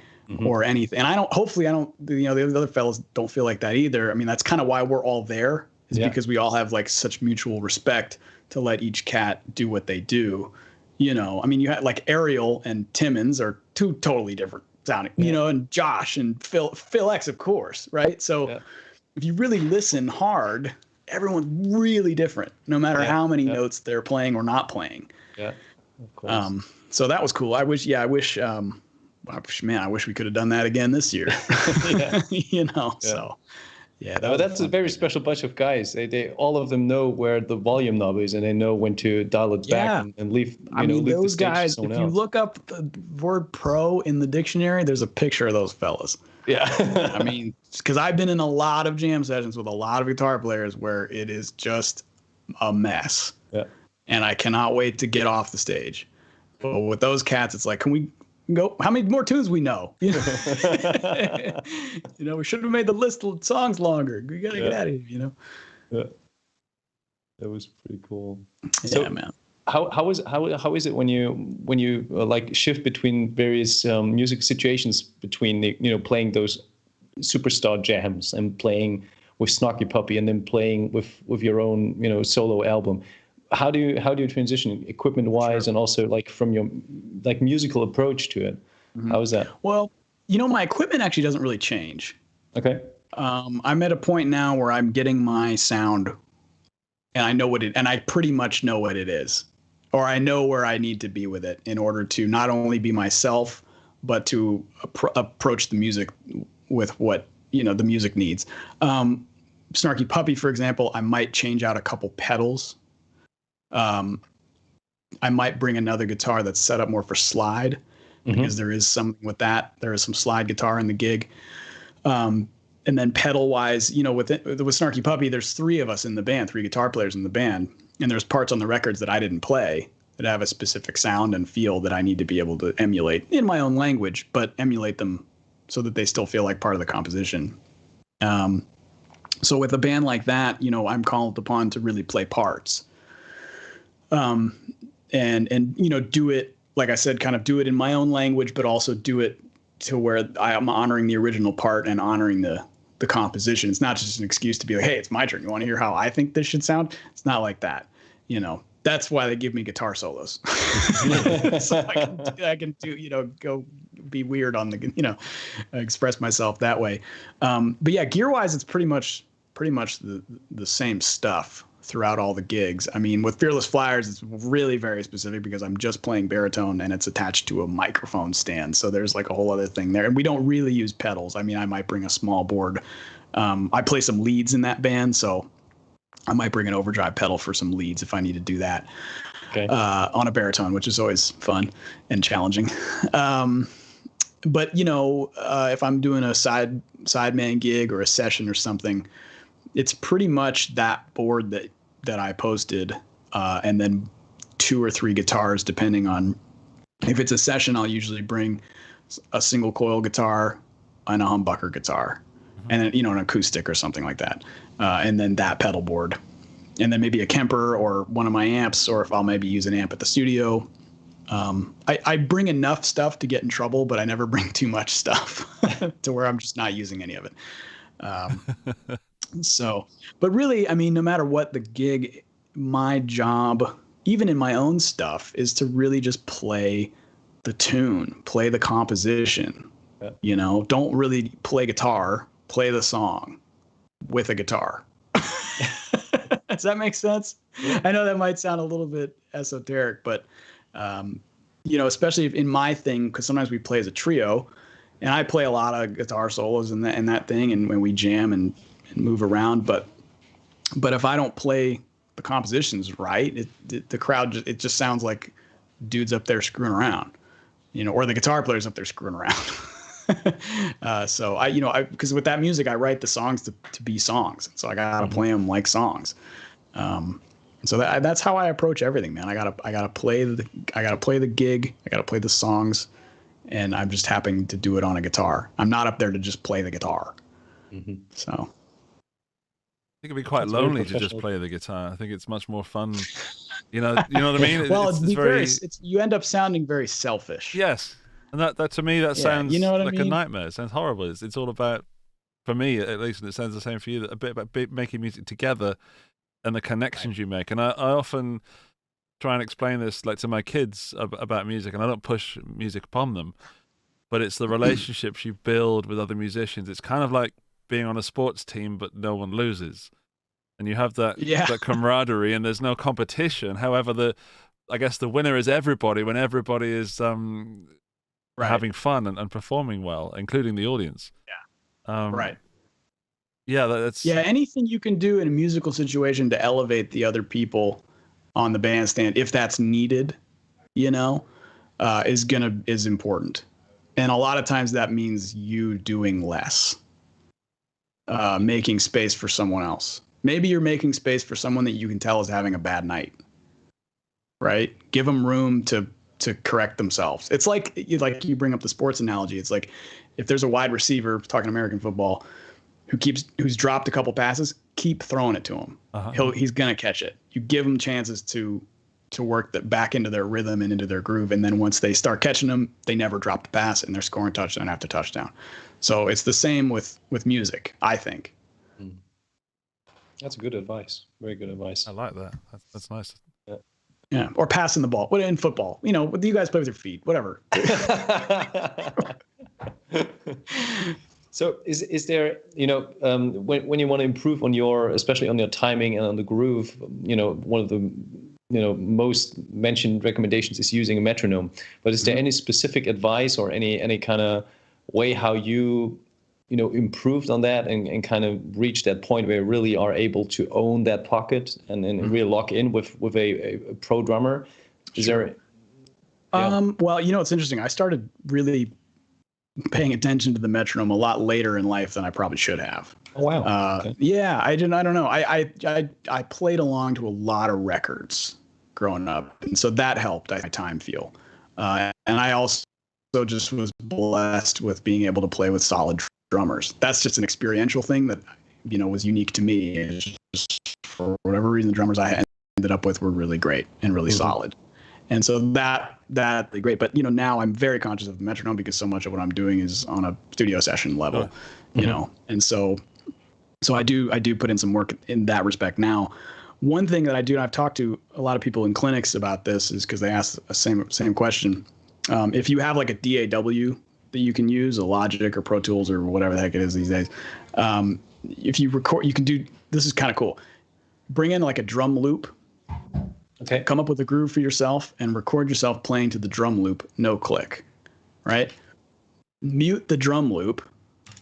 or anything. And hopefully I don't, you know, the other fellas don't feel like that either. I mean, that's kind of why we're all there, is because we all have like such mutual respect to let each cat do what they do. You know, I mean, you had like Ariel and Timmons are two totally different sounding, you know, and Josh and Phil X, of course, right? So if you really listen hard, everyone's really different, no matter how many notes they're playing or not playing. Yeah, of course. So that was cool. I wish we could have done that again this year. You know, so. Yeah, that's a very special bunch of guys. They all of them know where the volume knob is, and they know when to dial it back and leave. Leave those the stage guys. to If someone you else. look up the word "pro" in the dictionary, there's a picture of those fellas. Yeah, I mean, because I've been in a lot of jam sessions with a lot of guitar players where it is just a mess. Yeah, and I cannot wait to get off the stage. But with those cats, it's like, can we go? How many more tunes we know? You know, we should have made the list of songs longer. We gotta get out of here. You know. Yeah, that was pretty cool. So, man. How is it when you like shift between various music situations between playing those superstar jams and playing with Snarky Puppy and then playing with your own solo album? How do you transition equipment wise and also like from your like musical approach to it? How is that? Well, my equipment actually doesn't really change. Okay. I'm at a point now where I'm getting my sound and I know and I pretty much know what it is, or I know where I need to be with it in order to not only be myself, but to approach the music with what, the music needs. Snarky Puppy, for example, I might change out a couple pedals. I might bring another guitar that's set up more for slide because there is something with that. There is some slide guitar in the gig. And then pedal wise, with Snarky Puppy, there's 3 of us in the band, 3 guitar players in the band. And there's parts on the records that I didn't play that have a specific sound and feel that I need to be able to emulate in my own language, but emulate them so that they still feel like part of the composition. So with a band like that, I'm called upon to really play parts. And do it, like I said, kind of do it in my own language, but also do it to where I am honoring the original part and honoring the composition. It's not just an excuse to be like, hey, it's my turn. You want to hear how I think this should sound? It's not like that. That's why they give me guitar solos. So I can do, go be weird on the, express myself that way. But yeah, gear wise, it's pretty much the same stuff throughout all the gigs. I mean, with Fearless Flyers, it's really very specific because I'm just playing baritone and it's attached to a microphone stand. So there's like a whole other thing there. And we don't really use pedals. I mean, I might bring a small board. I play some leads in that band, so I might bring an overdrive pedal for some leads if I need to do that. Okay. On a baritone, which is always fun and challenging. But if I'm doing a sideman gig or a session or something, it's pretty much that board that I posted, and then 2 or 3 guitars, depending on If it's a session, I'll usually bring a single coil guitar and a humbucker guitar, and then, an acoustic or something like that, and then that pedal board, and then maybe a Kemper or one of my amps, or if I'll maybe use an amp at the studio. I bring enough stuff to get in trouble, but I never bring too much stuff to where I'm just not using any of it. But really, I mean, no matter what the gig, my job, even in my own stuff, is to really just play the tune, play the composition. Yeah. Don't really play guitar, play the song with a guitar. Does that make sense? Yeah. I know that might sound a little bit esoteric, but especially in my thing, because sometimes we play as a trio, and I play a lot of guitar solos and that thing, and when we jam and move around. But if I don't play the compositions right, the crowd it just sounds like dudes up there screwing around, or the guitar players up there screwing around. So because with that music, I write the songs to be songs, so I gotta play them like songs. So that's how I approach everything, man. I gotta play the gig, I gotta play the songs, and I'm just happy to do it on a guitar. I'm not up there to just play the guitar. Mm-hmm. So I think it'd be quite lonely to just play the guitar. I think it's much more fun. You know what I mean? Well, you end up sounding very selfish. Yes, and that to me sounds like a nightmare. It sounds horrible. It's all about, for me at least, and it sounds the same for you, a bit about making music together and the connections you make. And I often try and explain this to my kids about music, and I don't push music upon them, but it's the relationships you build with other musicians. It's kind of like being on a sports team, but no one loses, and you have that camaraderie, and there's no competition. However, I guess the winner is everybody when everybody is having fun and performing well, including the audience. Yeah. Right. Yeah, anything you can do in a musical situation to elevate the other people on the bandstand, if that's needed, is important. And a lot of times that means you doing less, making space for someone else. Maybe you're making space for someone that you can tell is having a bad night, right? Give them room to correct themselves. It's like you bring up the sports analogy. It's like if there's a wide receiver, talking American football, who's dropped a couple passes, keep throwing it to him. He's gonna catch it. You give him chances to work that back into their rhythm and into their groove, and then once they start catching them, they never drop the pass, and they're scoring touchdown after touchdown. So it's the same with music, I think. That's good advice. Very good advice. I like that. That's nice. Yeah, or passing the ball. What in football? You guys play with your feet, whatever. So is there, when you want to improve on especially on your timing and on the groove, one of the, most mentioned recommendations is using a metronome. But is there any specific advice or any kind of way how you, improved on that and kind of reached that point where you really are able to own that pocket and really lock in with a pro drummer? Is there? Well, it's interesting. I started really paying attention to the metronome a lot later in life than I probably should have. Oh, wow. Okay. Yeah, I don't know. I played along to a lot of records growing up, and so that helped my time feel. And I also just was blessed with being able to play with solid drummers. That's just an experiential thing that, was unique to me. It's just, for whatever reason, the drummers I ended up with were really great and really solid. And so that's great. But, now I'm very conscious of the metronome because so much of what I'm doing is on a studio session level, and so I do put in some work in that respect now. One thing that I do, and I've talked to a lot of people in clinics about this, is because they ask the same question. If you have like a DAW that you can use, a Logic or Pro Tools or whatever the heck it is these days, if you record, you can do, this is kind of cool. Bring in like a drum loop. Okay. Come up with a groove for yourself and record yourself playing to the drum loop, no click, right? Mute the drum loop,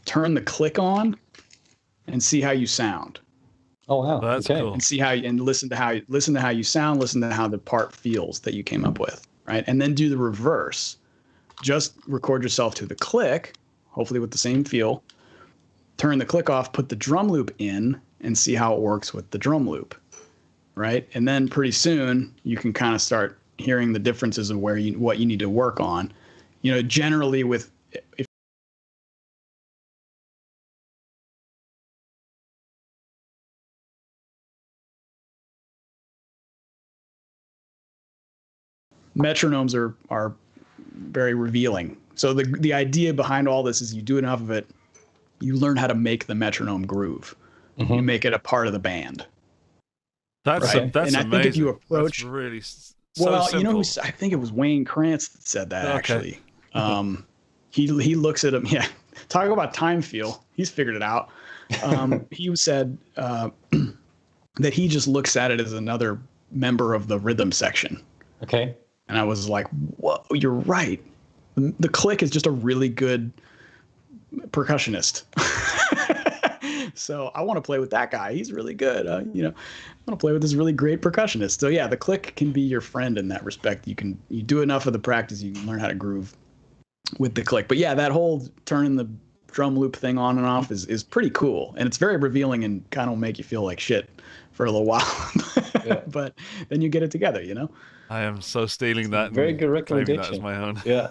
turn the click on, and see how you sound. Oh wow, that's cool. And see listen to how you sound, listen to how the part feels that you came up with, right? And then do the reverse. Just record yourself to the click, hopefully with the same feel. Turn the click off, put the drum loop in, and see how it works with the drum loop. Right. And then pretty soon you can kind of start hearing the differences of what you need to work on. You know, generally with if metronomes are very revealing. So the idea behind all this is you do enough of it, you learn how to make the metronome groove. You make it a part of the band. That's Right. that's And I amazing. think if you approach- that's really so Well, simple. you know, I think it was Wayne Krantz that said that, Okay. actually. He looks at him. Yeah. Talk about time feel. He's figured it out. He said that he just looks at it as another member of the rhythm section. Okay. And I was like, whoa, you're right. The click is just a really good percussionist. So I want to play with that guy. He's really good. You know, I want to play with this really great percussionist. So yeah, the click can be your friend in that respect. You do enough of the practice, you can learn how to groove with the click. But yeah, that whole turning the drum loop thing on and off is pretty cool. And it's very revealing and kind of will make you feel like shit for a little while. But then you get it together, you know? I am so stealing that. Very and good claiming that recommendation. as my own. Yeah.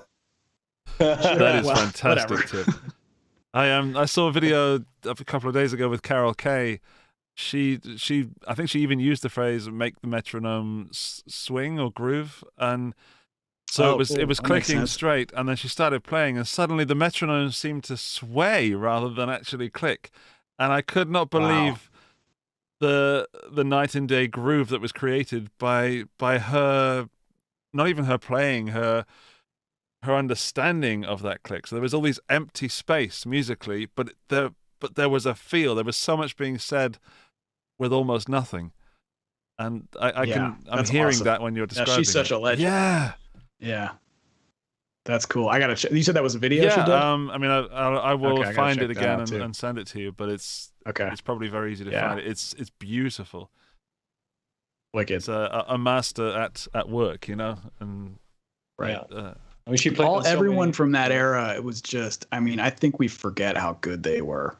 That is Well, fantastic whatever. tip. I saw a video of a couple of days ago with Carol Kay. I think she even used the phrase "make the metronome swing or groove," and so Oh, it was cool. That makes clicking sense. straight, and then she started playing, and suddenly the metronome seemed to sway rather than actually click, and I could not believe the night and day groove that was created by her, not even her playing, her understanding of that click. So there was all these empty space musically, but there was a feel. There was so much being said with almost nothing. And I'm that's hearing awesome. that when you're Yeah, describing she's such it. a legend. Yeah. Yeah. That's cool. I gotta check. You said that was a video she did? I mean, I will Okay, I gotta find check it that again out, too. and send it to you, but it's Okay. probably very easy to Yeah. find it. It's beautiful. Wicked. It's a master at work, you know, and Right. I mean, she played on so Everyone many- from that era, it was just, I mean, I think we forget how good they were.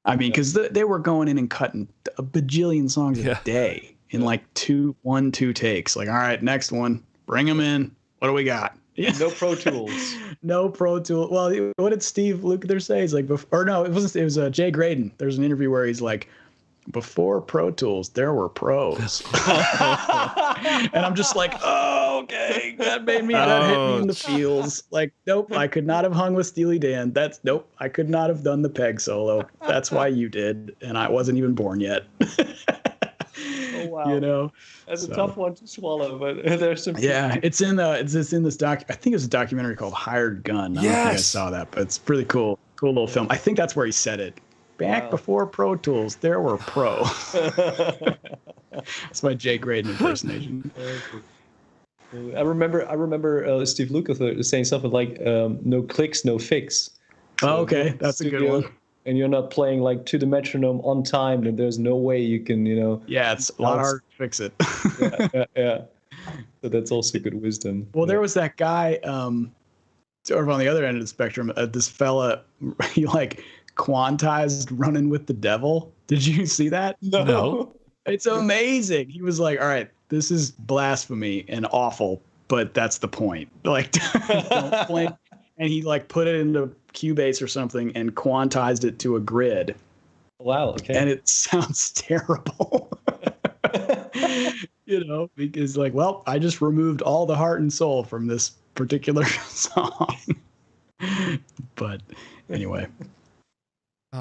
I mean, because they were going in and cutting a bajillion songs a day in like 2 takes. Like, all right, next one, bring them in. What do we got? Yeah. No Pro Tools. No Pro Tool. Well, what did Steve Lukather say? He's like, or no, it wasn't. It was Jay Graydon. There's an interview where he's like, before Pro Tools, there were pros. And I'm just like, oh, okay. That hit me in the feels. Like, nope, I could not have hung with Steely Dan. Nope, I could not have done the peg solo. That's why you did. And I wasn't even born yet. Oh, wow. You know? That's a tough one to swallow, but there's some. Yeah, it's in this doc. I think it's a documentary called Hired Gun. I don't know if you guys saw that, but it's really cool. Cool little film. I think that's where he said it. Back before Pro Tools, there were pros. That's my Jay Graydon impersonation. I remember Steve Lukather saying something like, "No clicks, no fix." Oh, okay, that's a good one. And you're not playing like to the metronome on time, and there's no way you can, Yeah, it's a lot harder to fix it. yeah. So that's also good wisdom. Well, there was that guy, sort of on the other end of the spectrum. This fella, he like quantized Running with the Devil. Did you see that? No. It's amazing. He was like, all right, this is blasphemy and awful, but that's the point. Like, don't play. And he like put it into Cubase or something and quantized it to a grid. Wow. Okay. And it sounds terrible. Because like, well, I just removed all the heart and soul from this particular song. But anyway.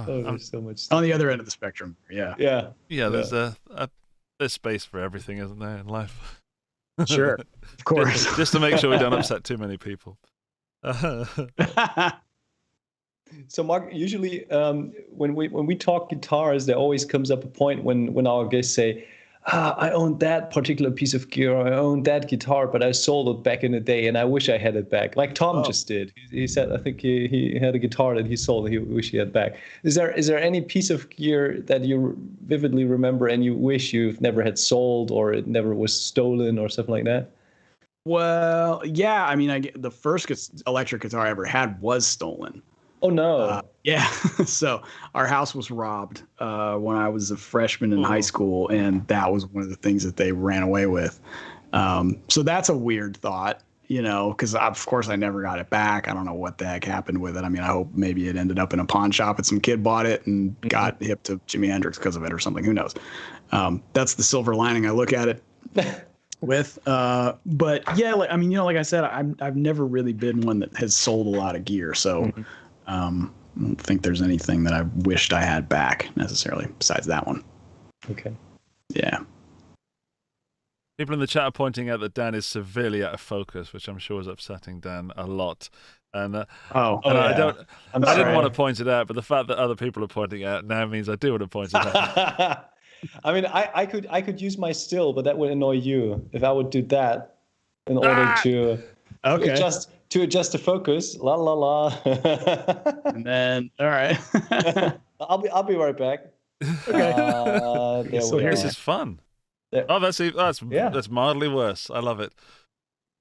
There's so much On the other end of the spectrum. Yeah. Yeah. There's there's space for everything, isn't there, in life? Sure. Of course. just to make sure we don't upset too many people. So Mark, usually when we talk guitars, there always comes up a point when our guests say, I own that particular piece of gear, or I own that guitar, but I sold it back in the day and I wish I had it back. Like Tom just did. He said, I think he had a guitar that he sold that he wish he had back. Is there any piece of gear that you vividly remember and you wish you've never had sold, or it never was stolen or something like that? Well, yeah. I mean, the first electric guitar I ever had was stolen. Oh, no. Yeah. So our house was robbed when I was a freshman in high school, and that was one of the things that they ran away with. So that's a weird thought, because of course I never got it back. I don't know what the heck happened with it. I mean, I hope maybe it ended up in a pawn shop and some kid bought it and got hip to Jimi Hendrix because of it or something. Who knows? That's the silver lining I look at it with. But yeah, like I said, I've never really been one that has sold a lot of gear. So I don't think there's anything that I wished I had back necessarily besides that one. Okay. Yeah. People in the chat are pointing out that Dan is severely out of focus, which I'm sure is upsetting Dan a lot. And I didn't want to point it out, but the fact that other people are pointing it out now means I do want to point it out. I mean, I could use my still, but that would annoy you if I would do that in order to adjust the focus. La la la. And then all right. I'll be right back. Okay. This is fun. Yeah. Oh, that's mildly worse. I love it.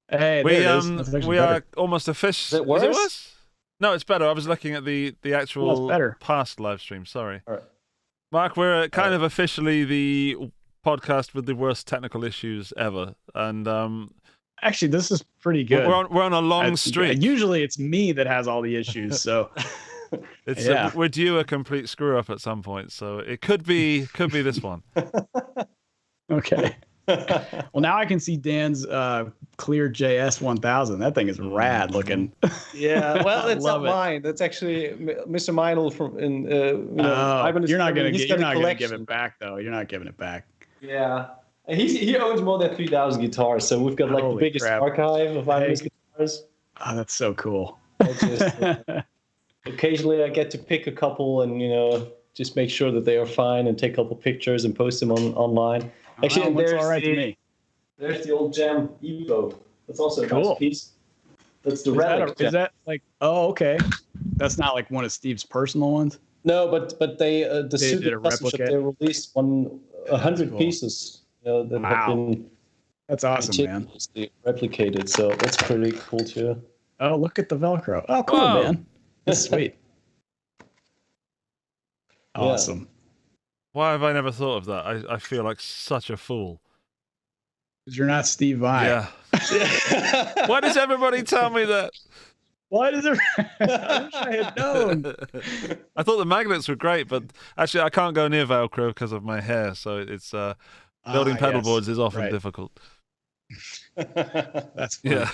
Hey, we better. are almost official. Is it worse? Is it worse? No, it's better. I was looking at the actual past live stream. Sorry. All right. Mark, we're kind of officially the podcast with the worst technical issues ever, and actually, this is pretty good. We're on a long streak. Usually, it's me that has all the issues, so we're due a complete screw up at some point. So it could be this one. Okay. Well, now I can see Dan's clear JS 1000. That thing is rad looking. Yeah. Well, it's not mine. That's actually Mr. Meinl from you're not gonna give it back though. You're not giving it back. Yeah. He owns more than 3,000 guitars, so we've got the biggest archive of Ivan's guitars. Oh, that's so cool. Occasionally, I get to pick a couple and just make sure that they are fine and take a couple pictures and post them online. Actually, that's all right to me. There's the old Jam Evo. That's also a nice piece. That's the relic. Is that like? Oh, okay. That's not like one of Steve's personal ones. No, but they did a replica. They released 100 pieces. That have been. That's awesome, man. Replicated, so that's pretty cool too. Oh, look at the Velcro. Oh, cool, man. That's sweet. Awesome. Why have I never thought of that? I feel like such a fool. Because you're not Steve Vai. Yeah. Why does everybody tell me that? Why does it? I wish I had known. I thought the magnets were great, but actually I can't go near Velcro because of my hair, so it's building pedal boards is often difficult. That's fun. Yeah.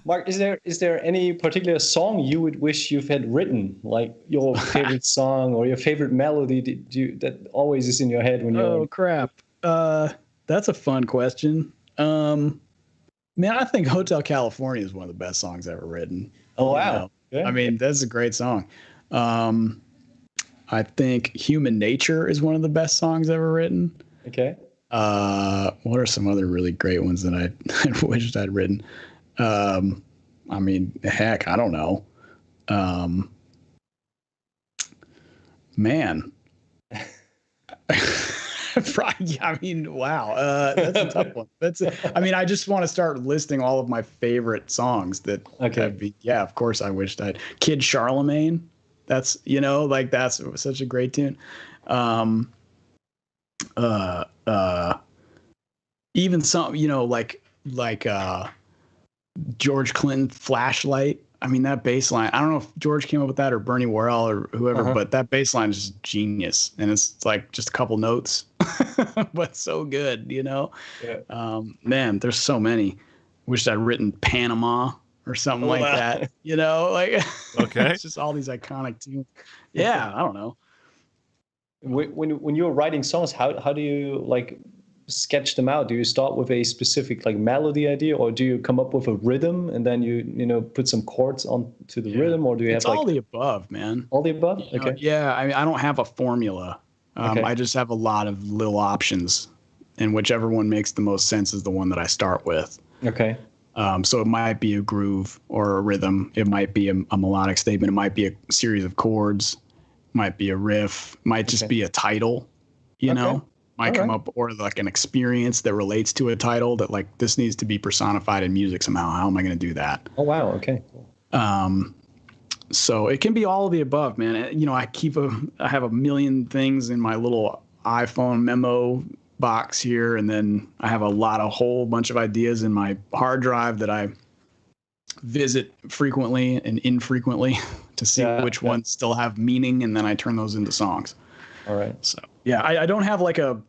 Mark, is there any particular song you would wish you've had written, like your favorite song or your favorite melody that always is in your head when you're? Oh crap! That's a fun question. Man, I think Hotel California is one of the best songs ever written. Oh wow! Yeah. I mean, that's a great song. I think Human Nature is one of the best songs ever written. Okay. What are some other really great ones that I wished I'd written? I mean, heck, I don't know. Man. I mean, wow. That's a tough one. I just want to start listing all of my favorite songs that of course I wished I'd Kid Charlemagne. That's, that's such a great tune. Even some, like George Clinton Flashlight. I mean, that bass line, I don't know if George came up with that or Bernie Worrell or whoever, but that bass line is just genius. And it's like just a couple notes, but so good, Yeah. Man, there's so many. Wish I'd written Panama or something like that, Okay. It's just all these iconic tunes. Yeah, I don't know. When you're writing songs, how do you sketch them out? Do you start with a specific melody idea, or do you come up with a rhythm and then you put some chords onto the rhythm, or do you have all the above, man? All the above? Okay. Yeah, I don't have a formula. I just have a lot of little options, and whichever one makes the most sense is the one that I start with. Okay. So it might be a groove or a rhythm. It might be a melodic statement. It might be a series of chords. It might be a riff. It might just be a title, know? Might come up, or like an experience that relates to a title that this needs to be personified in music somehow. How am I going to do that? Oh, wow. Okay. So it can be all of the above, man. I have a million things in my little iPhone memo box here, and then I have a whole bunch of ideas in my hard drive that I visit frequently and infrequently to see which ones still have meaning, and then I turn those into songs. All right. So yeah, I don't have like a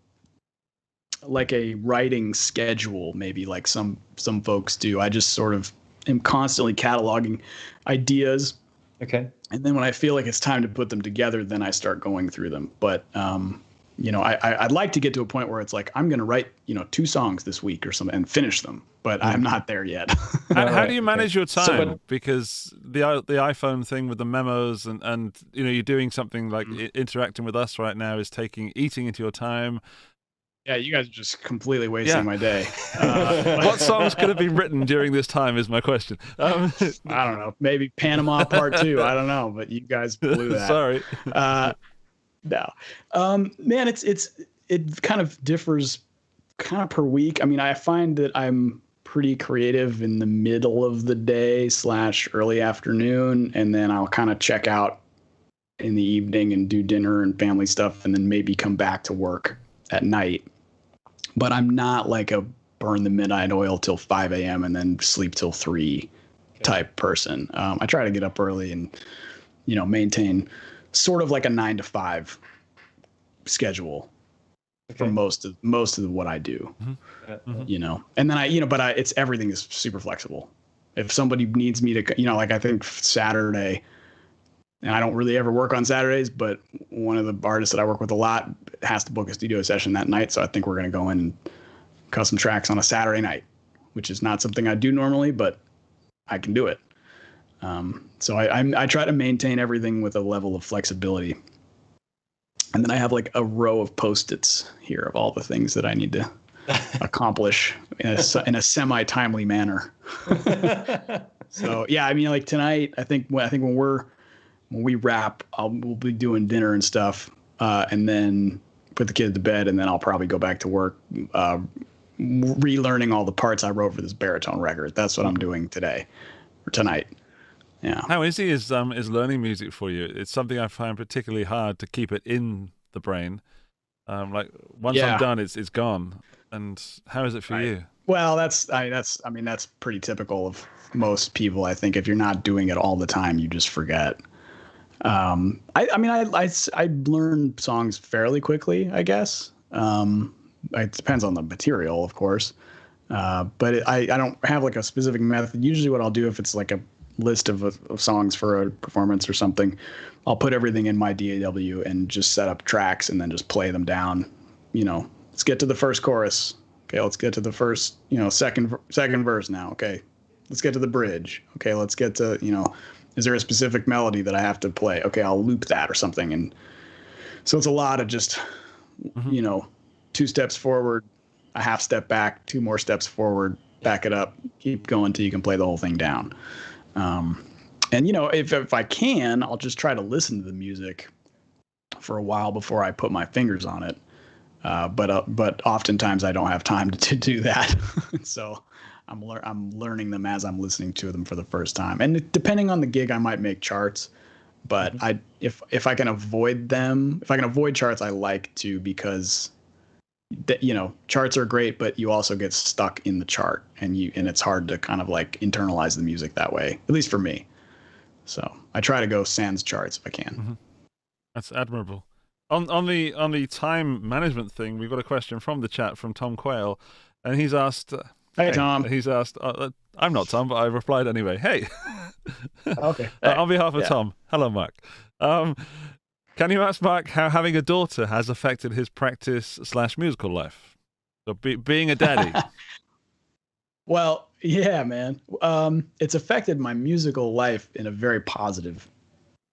writing schedule, maybe like some folks do. I just sort of am constantly cataloging ideas. Okay. And then when I feel like it's time to put them together, then I start going through them. But, I'd like to get to a point where it's like, I'm going to write, 2 songs this week or something and finish them, but I'm not there yet. How do you manage your time? Because the iPhone thing with the memos and you're doing something like interacting with us right now is eating into your time. Yeah, you guys are just completely wasting my day. What songs could have been written during this time is my question. I don't know. Maybe Panama Part 2. I don't know, but you guys blew that. Sorry. No. Man, it kind of differs kind of per week. I mean, I find that I'm pretty creative in the middle of the day / early afternoon, and then I'll kind of check out in the evening and do dinner and family stuff, and then maybe come back to work at night. But I'm not like a burn the midnight oil till 5 a.m. and then sleep till 3 type person. I try to get up early and, maintain sort of like a 9 to 5 schedule for most of what I do, and then but it's everything is super flexible. If somebody needs me to, like I think Saturday, and I don't really ever work on Saturdays, but one of the artists that I work with a lot has to book a studio session that night. So I think we're going to go in and custom tracks on a Saturday night, which is not something I do normally, but I can do it. So I try to maintain everything with a level of flexibility. And then I have like a row of Post-its here of all the things that I need to accomplish in a semi-timely manner. So yeah, I mean, like tonight, I think when we wrap, we'll be doing dinner and stuff, and then put the kid to bed, and then I'll probably go back to work, relearning all the parts I wrote for this baritone record. That's what I'm doing today or tonight. Yeah. How easy is learning music for you? It's something I find particularly hard to keep it in the brain. Like once I'm done, it's gone. And how is it for you? Well, that's pretty typical of most people. I think if you're not doing it all the time, you just forget. I learn songs fairly quickly, I guess. It depends on the material, of course. But I don't have like a specific method. Usually what I'll do if it's like a list of songs for a performance or something, I'll put everything in my DAW and just set up tracks and then just play them down. Let's get to the first chorus. Okay, let's get to the first, second verse now. Okay, let's get to the bridge. Okay, let's get to, is there a specific melody that I have to play? Okay, I'll loop that or something. And so it's a lot of just, 2 steps forward, a half step back, 2 more steps forward, back it up, keep going till you can play the whole thing down. And if I can, I'll just try to listen to the music for a while before I put my fingers on it. But oftentimes I don't have time to do that. So I'm learning them as I'm listening to them for the first time. And depending on the gig, I might make charts. But if I can avoid them, if I can avoid charts, I like to, because charts are great, but you also get stuck in the chart, and it's hard to kind of like internalize the music that way, at least for me. So I try to go sans charts if I can. Mm-hmm. That's admirable. On the time management thing, we've got a question from the chat from Tom Quayle, and he's asked. Hey Tom. He's asked. I'm not Tom, but I replied anyway. Hey. Okay. On behalf of Tom, hello, Mark. Can you ask Mark how having a daughter has affected his practice / musical life? So being a daddy. Well, yeah, man. It's affected my musical life in a very positive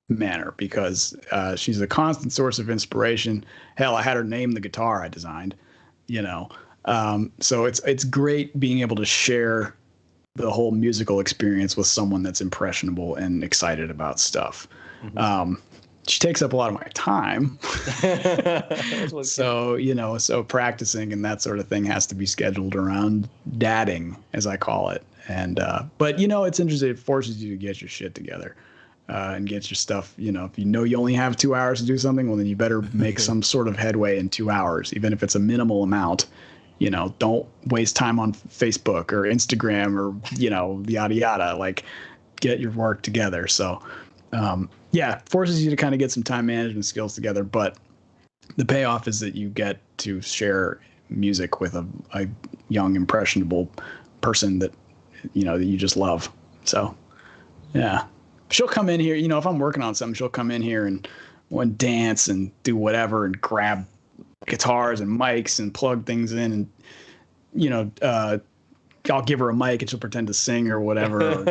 manner, because she's a constant source of inspiration. Hell, I had her name the guitar I designed, so it's great being able to share the whole musical experience with someone that's impressionable and excited about stuff. Mm-hmm. She takes up a lot of my time. So practicing and that sort of thing has to be scheduled around dadding, as I call it. And, but it's interesting. It forces you to get your shit together. and get your stuff. If you only have 2 hours to do something, well, then you better make some sort of headway in 2 hours, even if it's a minimal amount. Don't waste time on Facebook or Instagram or, yada, yada. Like, get your work together. So, forces you to kind of get some time management skills together. But the payoff is that you get to share music with a young, impressionable person that, that you just love. So, yeah. She'll come in here, if I'm working on something, she'll come in here and dance and do whatever and grab guitars and mics and plug things in. And, I'll give her a mic and she'll pretend to sing or whatever.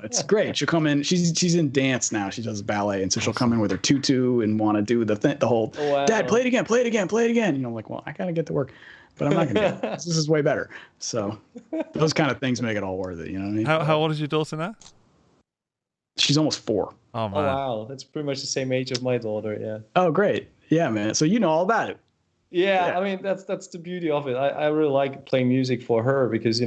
It's great. She'll come in. She's in dance now. She does ballet. And so she'll come in with her tutu and want to do the whole, Dad, play it again, play it again, play it again. I'm like, well, I got to get to work. But I'm not going to do it. This is way better. So those kind of things make it all worth it. You know what I mean? How old is your daughter now? She's almost 4. Oh, man. Oh, wow. That's pretty much the same age of my daughter, yeah. Oh, great. Yeah, man. So you know all about it. Yeah, I mean, that's the beauty of it. I really like playing music for her because,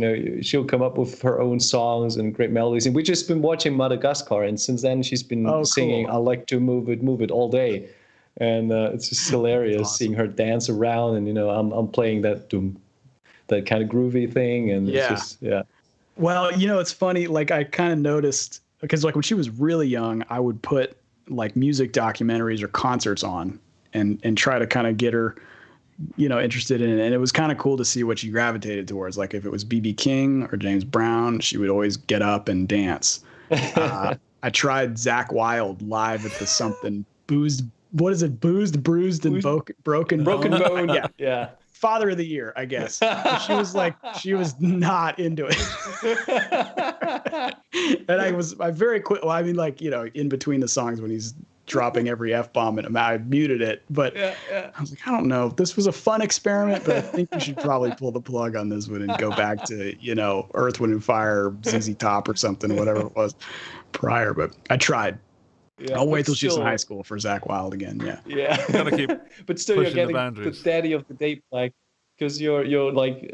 she'll come up with her own songs and great melodies. And we've just been watching Madagascar, and since then she's been singing, cool. I like to move it all day. And it's just hilarious awesome. Seeing her dance around, and, I'm playing that kind of groovy thing. And it's just, yeah. Well, it's funny. Like, I kind of noticed, because like when she was really young, I would put like music documentaries or concerts on and try to kind of get her, interested in it. And it was kind of cool to see what she gravitated towards. Like if it was B.B. King or James Brown, she would always get up and dance. I tried Zakk Wylde live at the something boozed. What is it? Boozed, bruised, and broken bone. Yeah. Yeah. Father of the Year, I guess. She was not into it. And I very quick. Well, I mean, like, in between the songs when he's dropping every F-bomb and I muted it. But I was like, I don't know. This was a fun experiment, but I think we should probably pull the plug on this one and go back to, Earth, Wind and Fire, ZZ Top or something, whatever it was prior. But I tried. Yeah, I'll wait till she's in high school for Zakk Wylde again. Yeah. Yeah. Gotta keep but still, you're getting the daddy of the day, like, because you're like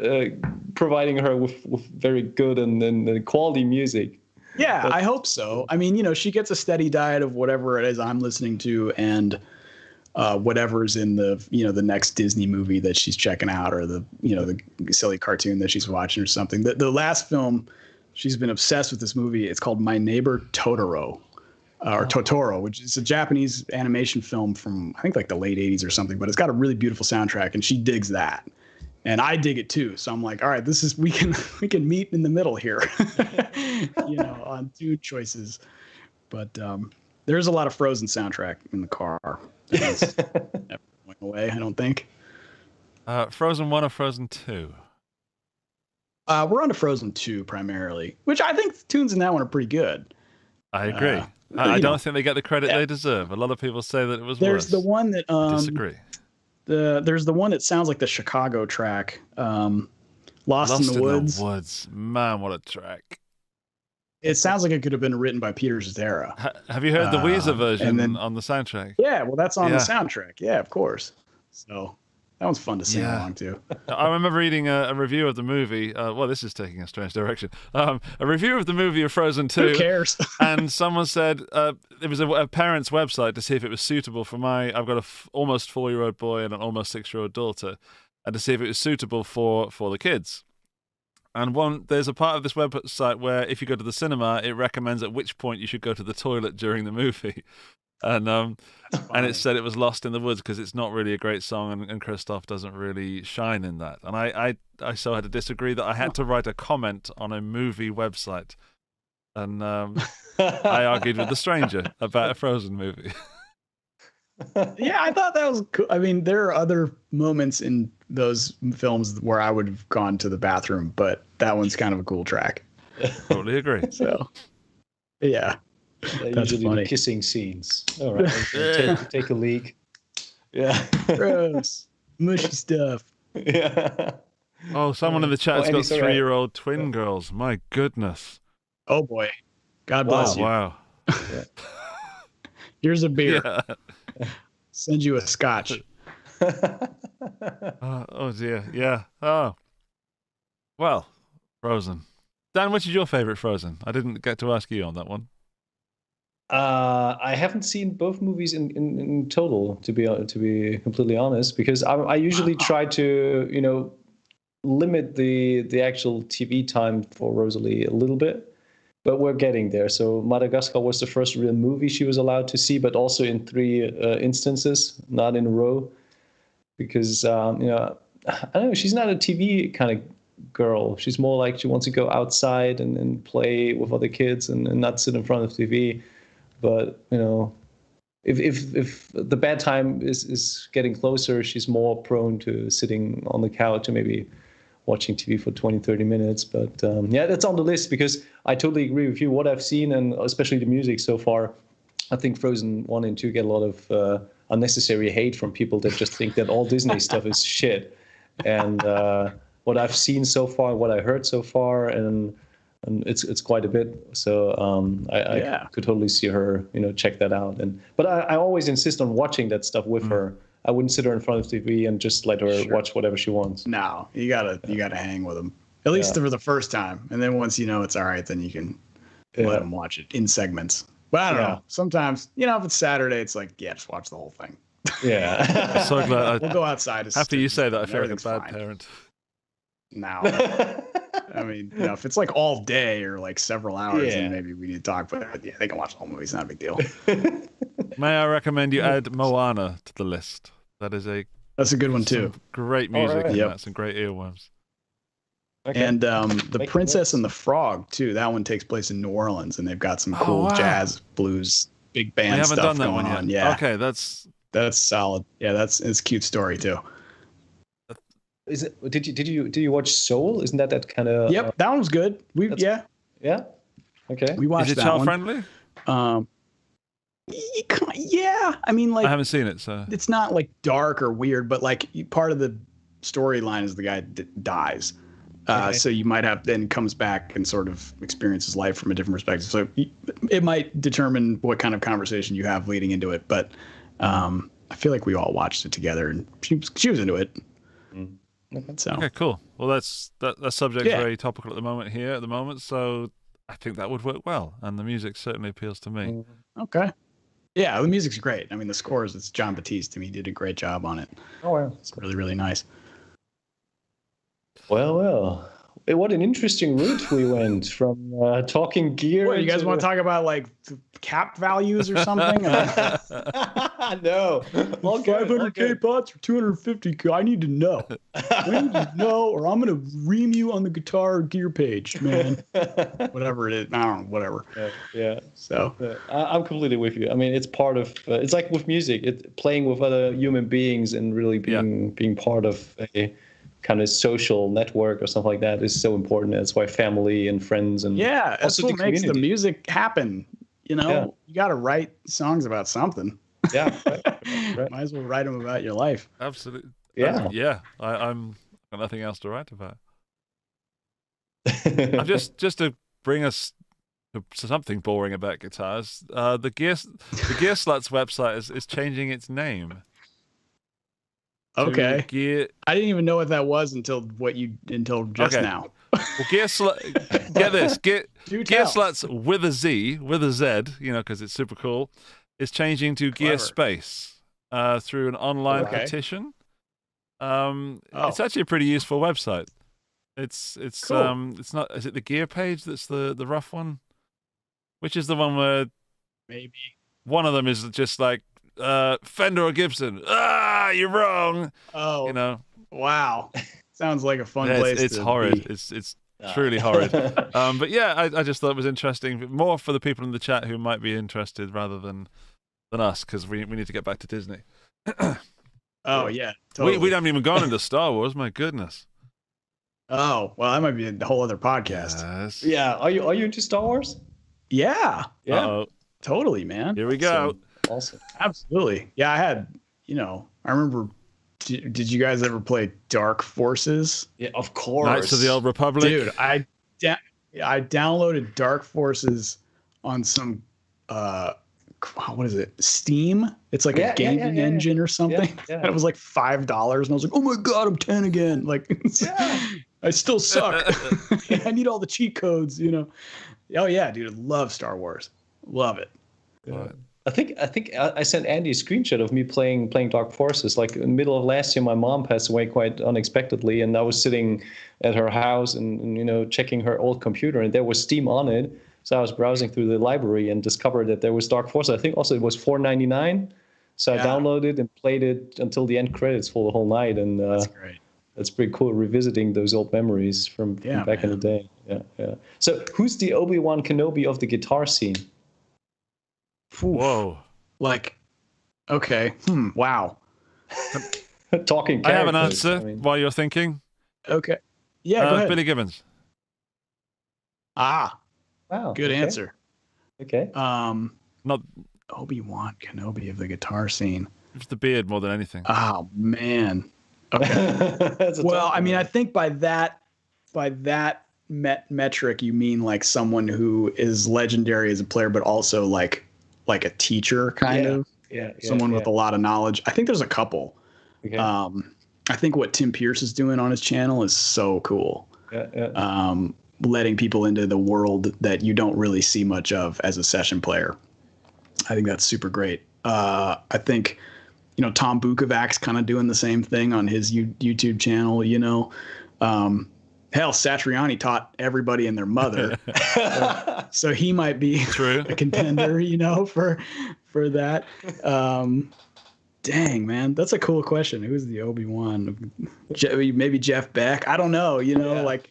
providing her with very good and quality music. Yeah, I hope so. I mean, she gets a steady diet of whatever it is I'm listening to and whatever's in the the next Disney movie that she's checking out or the the silly cartoon that she's watching or something. The last film, she's been obsessed with this movie. It's called My Neighbor Totoro. Totoro, which is a Japanese animation film from I think like the late 80s or something, but it's got a really beautiful soundtrack and she digs that. And I dig it too. So I'm like, all right, we can meet in the middle here, on 2 choices. But there's a lot of Frozen soundtrack in the car. That's never going away, I don't think. Frozen 1 or Frozen 2? We're on to Frozen 2 primarily, which I think the tunes in that one are pretty good. I agree. I don't think they get the credit they deserve. A lot of people say that it was There's worse. the one that I disagree. There's the one that sounds like the Chicago track, Lost in the Woods. Man, what a track. It sounds like it could have been written by Peter Cetera. Have you heard the Weezer version on the soundtrack? Yeah, well, that's on the soundtrack. Yeah, of course. So that one's fun to sing along to. I remember reading a review of the movie. Well, this is taking a strange direction. A review of the movie of Frozen 2. Who cares? And someone said it was a parent's website to see if it was suitable for I've got a almost 4-year-old boy and an almost 6-year-old daughter, and to see if it was suitable for the kids. And there's a part of this website where if you go to the cinema, it recommends at which point you should go to the toilet during the movie. And it said it was Lost in the Woods because it's not really a great song and Christoph doesn't really shine in that. And I so had to disagree that I had to write a comment on a movie website. And I argued with the stranger about a Frozen movie. Yeah, I thought that was cool. I mean, there are other moments in those films where I would have gone to the bathroom, but that one's kind of a cool track. Totally agree. So, yeah. That's usually funny. The kissing scenes. All right, take a leak. Yeah. Gross. Mushy stuff. Yeah. Oh, someone in the chat's got 3-year-old twin girls. My goodness. Oh boy. God bless you. Wow. Yeah. Here's a beer. Yeah. Send you a scotch. Oh dear. Yeah. Oh. Well, Frozen. Dan, which is your favorite Frozen? I didn't get to ask you on that one. I haven't seen both movies in total, to be completely honest, because I usually try to, limit the actual TV time for Rosalie a little bit, but we're getting there. So Madagascar was the first real movie she was allowed to see, but also in 3 instances, not in a row, because I don't know, she's not a TV kind of girl. She's more like she wants to go outside and play with other kids and not sit in front of TV. But if the bad time is getting closer, she's more prone to sitting on the couch and maybe watching TV for 20, 30 minutes. But that's on the list, because I totally agree with you. What I've seen, and especially the music so far, I think Frozen 1 and 2 get a lot of unnecessary hate from people that just think that all Disney stuff is shit. And what I've seen so far, what I heard so far, and it's quite a bit. So I could totally see her, check that out. But I always insist on watching that stuff with her. I wouldn't sit her in front of TV and just let her watch whatever she wants. No, you gotta hang with them, at least for the first time, and then once it's all right, then you can let them watch it in segments. But I don't know. Sometimes, if it's Saturday, it's like, just watch the whole thing. Yeah. I'm so glad. We'll go outside. After you say that, I feel like a bad fine. parent. No. I mean, if it's like all day or like several hours, then maybe we need to talk. But they can watch the whole movie. It's not a big deal. May I recommend you add Moana to the list? That's a good one too. Great music. Right. Yep. Some great earworms. Okay. And the Princess and the Frog too. That one takes place in New Orleans, and they've got some cool jazz, blues, big band stuff going on. Yeah. Okay, that's solid. Yeah, it's a cute story too. Is it? Did you watch Soul? Isn't that kind of? Yep, that one was good. Yeah. Okay. We watched Is it that child one. friendly? Yeah, I mean, like, I haven't seen it, so it's not like dark or weird, but like part of the storyline is the guy dies. So you might have then comes back and sort of experiences life from a different perspective. So it might determine what kind of conversation you have leading into it. But I feel like we all watched it together, and she was into it. So okay, cool. Well, that subject's very topical at the moment. So I think that would work well, and the music certainly appeals to me. Okay. Yeah, the music's great. I mean, the scores, it's John Batiste. I mean, he did a great job on it. Oh, wow. It's really, really nice. Well. What an interesting route we went from talking gear. What, you guys want to talk about like cap values or something? No. 500K pots or 250K? I need to know. I need to know, or I'm going to ream you on the guitar gear page, man. Whatever it is. I don't know, whatever. Yeah. So I'm completely with you. I mean, it's part of, it's like with music, playing with other human beings and really being part of a kind of social network or something like that is so important. That's why family and friends and that's what makes the music happen. You got to write songs about something. Yeah, right. Might as well write them about your life. Absolutely. Yeah. I'm got nothing else to write about. just to bring us to something boring about guitars, the Gear Sluts website is changing its name. Okay. I didn't even know what that was until just now. Well, get this. Gear Sluts with a Z, because it's super cool, is changing to Gear Space through an online petition. It's actually a pretty useful website. It's cool. It's not. Is it the Gear page that's the rough one? Which is the one where maybe one of them is just like Fender or Gibson. You're wrong. Oh, wow. Sounds like a fun place. It's horrid. Be. It's truly horrid. But yeah, I just thought it was interesting, more for the people in the chat who might be interested rather than us, because we need to get back to Disney. Oh yeah, totally. We haven't even gone into Star Wars. My goodness. Oh well, that might be a whole other podcast. Yes. Yeah. Are you into Star Wars? Yeah. Uh-oh. Totally, man. Here we go. Awesome. Absolutely. Yeah, I had. I remember. Did you guys ever play Dark Forces? Yeah, of course. Knights of the Old Republic. Dude, I downloaded Dark Forces on some what is it? Steam. It's like a gaming engine or something. Yeah. And it was like $5, and I was like, oh my god, I'm 10 again. Like, I still suck. I need all the cheat codes. Oh yeah, dude, I love Star Wars. Love it. Right. I think I sent Andy a screenshot of me playing Dark Forces. Like in the middle of last year, my mom passed away quite unexpectedly, and I was sitting at her house and checking her old computer, and there was Steam on it. So I was browsing through the library and discovered that there was Dark Forces. I think also it was $4.99. So I downloaded and played it until the end credits for the whole night, and That's great. that's pretty cool, revisiting those old memories from back in the day. Yeah. So who's the Obi-Wan Kenobi of the guitar scene? Whoa. Like, okay. Wow. Talking characters. I have an answer while you're thinking. Okay. Yeah, go ahead. Billy Gibbons. Wow. okay. Good answer. Okay. Not Obi-Wan Kenobi of the guitar scene. just the beard more than anything. Oh man. Okay. Well, I mean, I think by that metric, you mean like someone who is legendary as a player, but also like a teacher kind of. Yeah. Someone with a lot of knowledge. I think there's a couple. Okay. I think what Tim Pierce is doing on his channel is so cool. Yeah. Letting people into the world that you don't really see much of as a session player. I think that's super great. I think, Tom Bukovac's kind of doing the same thing on his YouTube channel, Hell, Satriani taught everybody and their mother. So he might be a contender, for that. Dang, man, that's a cool question. Who's the Obi-Wan? Maybe Jeff Beck. I don't know. Like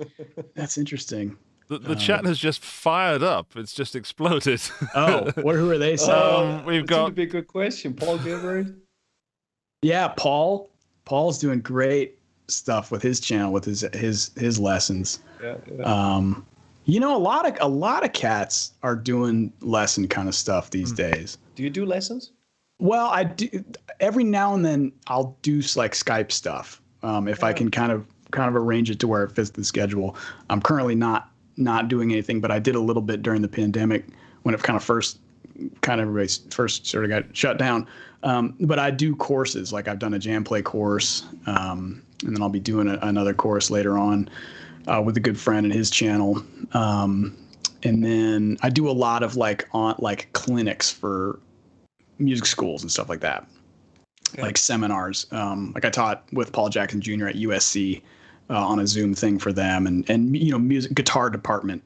that's interesting. The chat has just fired up. It's just exploded. Oh, who are they saying? We've got. That's a big good question. Paul Gilbert. Yeah, Paul. Paul's doing great stuff with his channel, with his lessons. Yeah. A lot of cats are doing lesson kind of stuff these days. Do you do lessons? Well, I do. Every now and then I'll do like Skype stuff. If I can kind of arrange it to where it fits the schedule. I'm currently not doing anything, but I did a little bit during the pandemic when it first sort of got shut down. But I do courses, like I've done a jam play course, and then I'll be doing another course later on with a good friend and his channel. And then I do a lot of like clinics for music schools and stuff like that, like seminars. Like I taught with Paul Jackson Jr. at USC on a Zoom thing for them, and music guitar department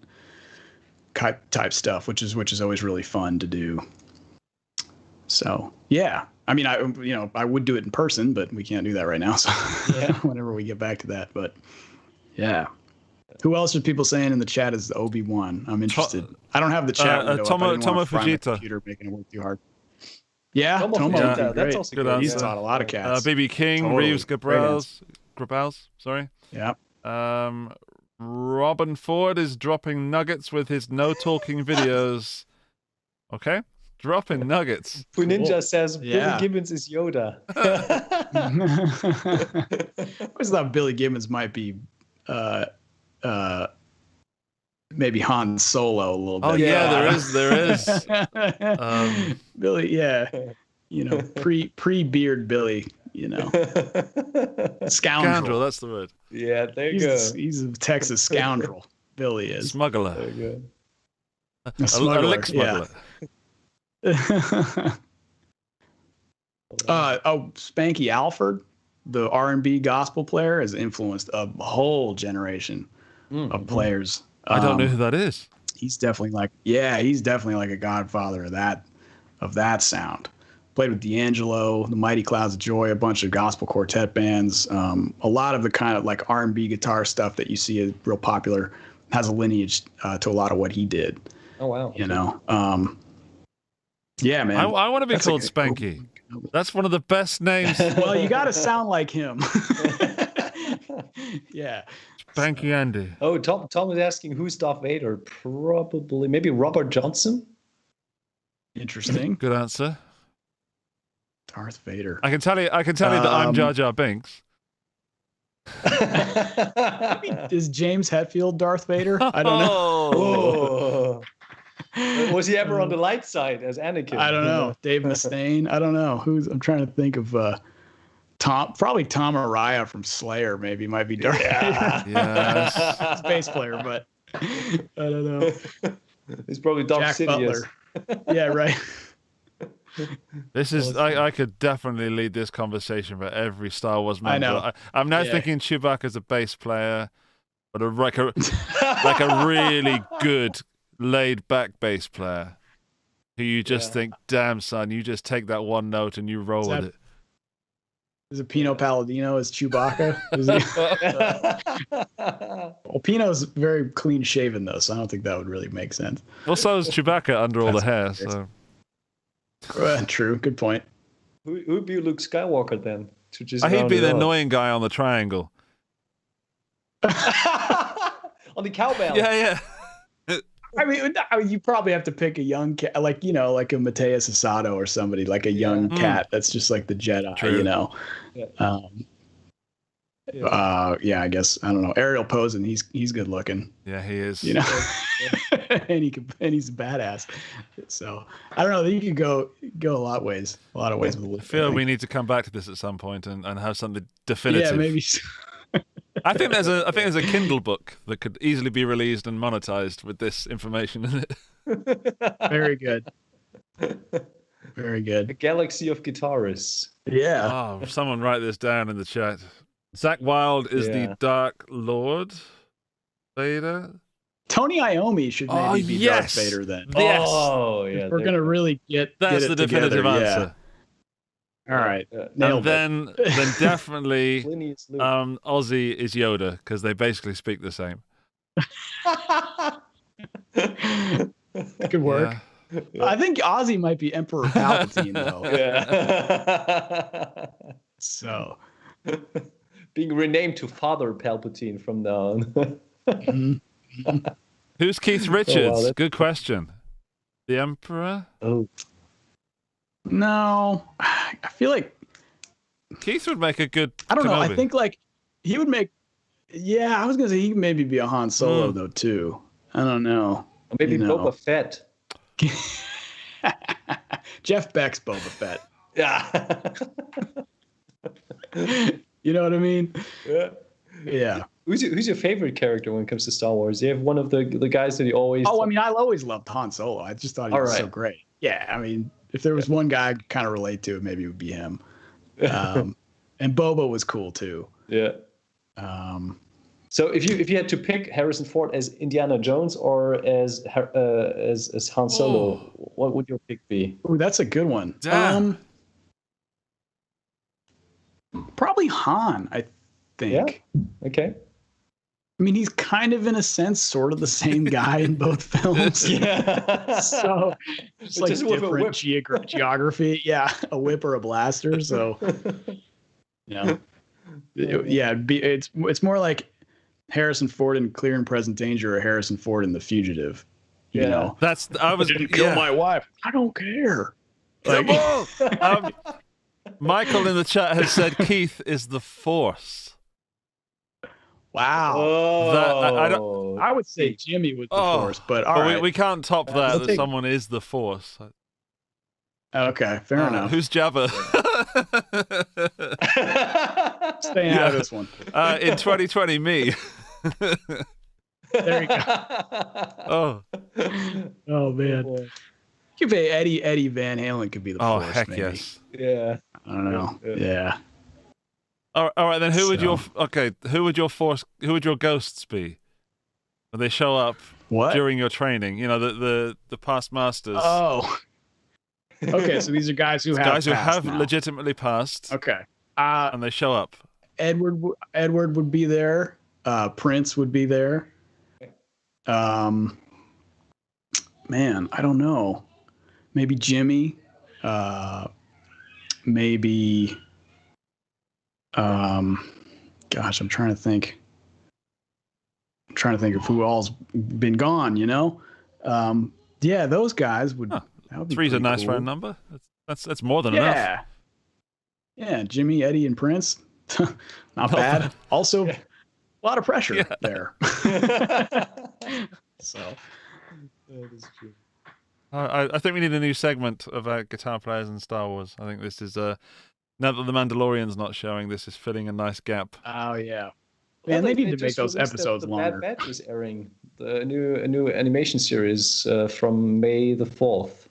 type stuff, which is always really fun to do. So yeah, I mean, I would do it in person, but we can't do that right now. So whenever we get back to that, but yeah. Who else are people saying in the chat is the Obi-Wan? I'm interested. I don't have the chat window up. I didn't want to fry my computer making it work too hard. Yeah, Tomo Fujita, that's also good. He's taught a lot of cats. BB King, totally. Reeves Grabals, sorry. Yeah. Robin Ford is dropping nuggets with his no talking videos. Okay. Dropping nuggets. Ninja says Billy Gibbons is Yoda. I always thought Billy Gibbons might be maybe Han Solo a little bit. Oh yeah, there is. Billy, pre-beard Billy, scoundrel. That's the word. Yeah, there you go. He's a Texas scoundrel. Billy is smuggler. There you go. A smuggler. A lick smuggler. Spanky Alford, the R&B gospel player, has influenced a whole generation of players. I don't know who that is. He's definitely like a godfather of that sound. Played with D'Angelo, the Mighty Clouds of Joy, a bunch of gospel quartet bands. A lot of the kind of like R&B guitar stuff that you see is real popular has a lineage to a lot of what he did. Oh wow! Yeah, man. I want to be called Spanky. That's one of the best names. Well, you got to sound like him. Yeah. Spanky Andy. Oh, Tom is asking who's Darth Vader. Probably, maybe Robert Johnson. Interesting. Good answer. Darth Vader. I can tell you that I'm Jar Jar Binks. Is James Hetfield Darth Vader? I don't know. Oh. Was he ever on the light side as Anakin? I don't know. Dave Mustaine. I don't know. I'm trying to think of Tom Araya from Slayer maybe might be Darth Vader. Yes. He's a bass player, but I don't know. He's probably Darth Jack Sidious. Butler. Yeah, right. This is I could definitely lead this conversation for every Star Wars member. I know. I'm now thinking Chewbacca's a bass player, but like a really good laid back bass player who you just think, damn son, you just take that one note and you roll with it. Is it Pino Palladino as Chewbacca? Well, Pino's very clean shaven though, so I don't think that would really make sense. Well, so is Chewbacca under all the hair. So true, good point. Who would be Luke Skywalker then? To just he'd round be it the up? annoying guy on the triangle. On the cowbell. Yeah. I mean, you probably have to pick a young cat, like like a Mateus Asado or somebody, like a young cat that's just like the Jedi, True. Yeah, I guess I don't know. Ariel Posen, he's good looking. Yeah, he is. and he's a badass. So I don't know. You could go a lot of ways with I Luke. feel we need to come back to this at some point and have something definitive. Yeah, maybe. I think there's a Kindle book that could easily be released and monetized with this information in it. Very good. Very A good. galaxy of guitarists. Yeah. Oh, someone write this down in the chat. Zach Wilde is the Dark Lord Vader. Tony Iommi should maybe be yes. Darth Vader then. Yes. Oh, yeah. We're gonna really get That's it the definitive together. answer. Yeah. All right. And Nailed it. then definitely Lineage Luke. Ozzy is Yoda because they basically speak the same. Good work. Yeah. I think Ozzy might be Emperor Palpatine though. Yeah. So Being renamed to Father Palpatine from now on. Who's Keith Richards? that's- Good question. The Emperor? Oh. no, I feel like Keith would make a good I don't know. I Kenobi. think like he would make. Yeah, I was gonna say he could maybe be a Han Solo though too. I don't know. Maybe You know. Boba Fett. Jeff Beck's Boba Fett. Yeah. You know what I mean? Yeah. Yeah. Who's your favorite character when it comes to Star Wars? Do you have one of the guys that you always... Oh, I mean, I always loved Han Solo. I just thought he was so great. Yeah, I mean, if there was one guy I could kind of relate to, maybe it would be him. And Boba was cool too. Yeah. So if you had to pick Harrison Ford as Indiana Jones or as Han Solo, what would your pick be? Ooh, that's a good one. Damn. Probably Han, I think. Yeah. Okay. I mean, he's kind of, in a sense, sort of the same guy in both films. Yeah. So, just like Just with a different whip. geography. Yeah, a whip or a blaster. So, it's more like Harrison Ford in Clear and Present Danger or Harrison Ford in The Fugitive. You know, I was didn't kill my wife. I don't care. Come on. Michael in the chat has said Keith is the Force. Wow. Oh. I would say Jimmy was the Force, but all right. we can't top that someone is the Force. Okay, fair enough. Who's Jabba? Staying out of this one. In 2020, me. There you go. Oh man. Boy. Could be Eddie Van Halen could be the Oh Force. heck maybe. yes. Yeah. I don't know. Yeah. All right then. Who would your ghosts be when they show up What? during your training? You know the past masters. Oh. Okay, so these are guys who have now. legitimately passed. Okay. And they show up. Edward would be there. Prince would be there. Man, I don't know. Maybe Jimmy. Maybe. Gosh, I'm trying to think. Of who all's been gone. You know. Yeah, those guys would. Huh. That would be Three's a pretty nice cool. round number. That's more than enough. Yeah, Jimmy, Eddie, and Prince. Not bad. Also, a lot of pressure there. So. That is true. I think we need a new segment about guitar players in Star Wars. I think this is now that the Mandalorian's not showing, this is filling a nice gap. Oh yeah. Man, they need to make those episodes longer. Bad Batch is airing a new animation series from May the 4th.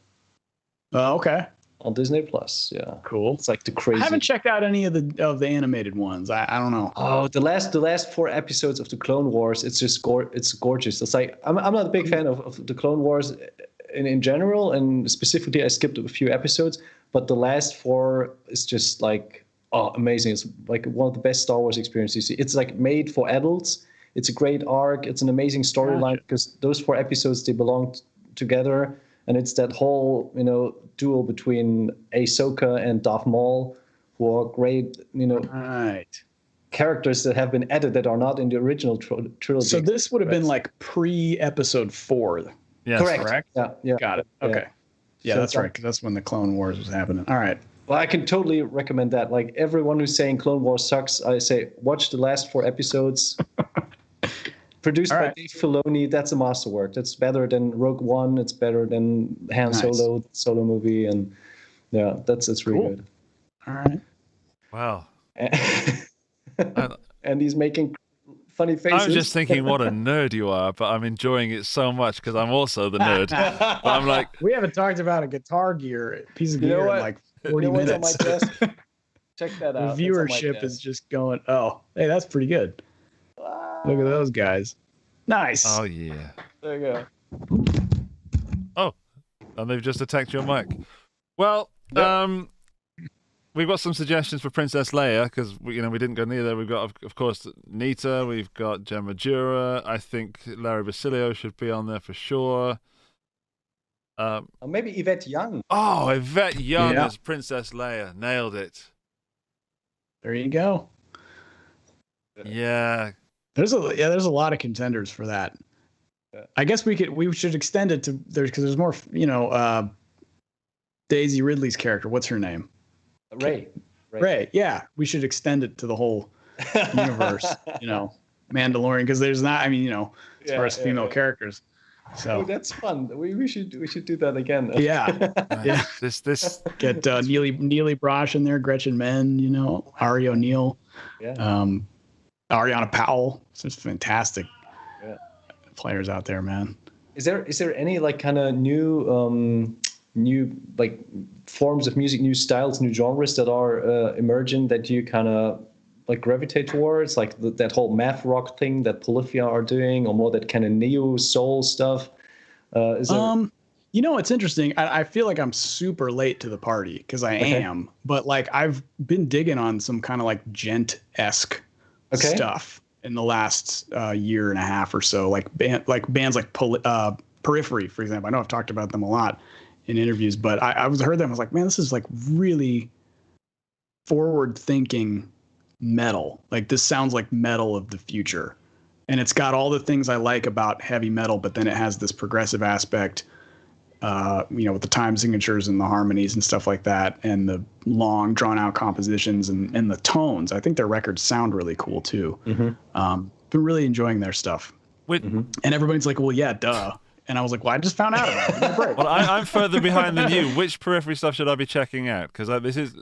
Oh, okay. On Disney Plus, yeah. Cool. It's like the I crazy. haven't checked out any of the animated ones. I don't know. Oh, the last 4 episodes of the Clone Wars, it's just it's gorgeous. It's like I'm not a big fan of the Clone Wars in general, and specifically I skipped a few episodes, but the last 4 is just like amazing. It's like one of the best Star Wars experiences. It's like made for adults. It's a great arc. It's an amazing storyline because those 4 episodes they belong together. And it's that whole, duel between Ahsoka and Darth Maul, who are great, Right. characters that have been added that are not in the original trilogy. So this would have been like pre-episode 4. Yes. Correct? Yeah. Got it. Okay. Yeah, So that's right, because that's when the Clone Wars was happening. All right. Well, I can totally recommend that. Like everyone who's saying Clone Wars sucks, I say watch the last 4 episodes. Produced by Dave Filoni, that's a masterwork. That's better than Rogue One. It's better than Han Solo movie, and yeah, that's really good. All right. Wow. And he's making funny faces. I'm just thinking what a nerd you are, but I'm enjoying it so much because I'm also the nerd. But I'm like, we haven't talked about a Guitar Gear piece of gear in like 40 minutes. On my desk? Check that out. The viewership is just going, oh, hey, that's pretty good. Look at those guys. Nice. oh yeah. There you go. Oh, and they've just attacked your mic. Well, we've got some suggestions for Princess Leia because we didn't go near there. We've got, of course, Nita. We've got Gemma Jura. I think Larry Basilio should be on there for sure. Or maybe Yvette Young. Oh, Yvette Young as Princess Leia. Nailed it. There you go. Yeah. There's a lot of contenders for that. Yeah. I guess we should extend it to because there's more, Daisy Ridley's character. What's her name? Ray. Yeah, we should extend it to the whole universe, Mandalorian, because there's not, as far as female characters. So that's fun. We should do that again. Yeah. Yeah. This Get Neely Brosh in there, Gretchen Menn, Ari O'Neill, Ariana Powell. It's fantastic players out there, man. Is there any like kind of new like forms of music, new styles, new genres that are emerging that you kind of like gravitate towards, like that whole math rock thing that Polyphia are doing, or more that kind of neo soul stuff? Is there... it's interesting. I feel like I'm super late to the party because I am, but like I've been digging on some kind of like gent-esque stuff in the last year and a half or so, like bands like Periphery, for example. I know I've talked about them a lot in interviews, but I heard them. I was like, man, this is like really forward-thinking metal. Like this sounds like metal of the future, and it's got all the things I like about heavy metal, but then it has this progressive aspect, with the time signatures and the harmonies and stuff like that, and the long drawn-out compositions and the tones. I think their records sound really cool too. Been really enjoying their stuff. And everybody's like, well, yeah, duh. And I was like, well, I just found out about it. Well, I'm further behind than you. Which Periphery stuff should I be checking out? Because this is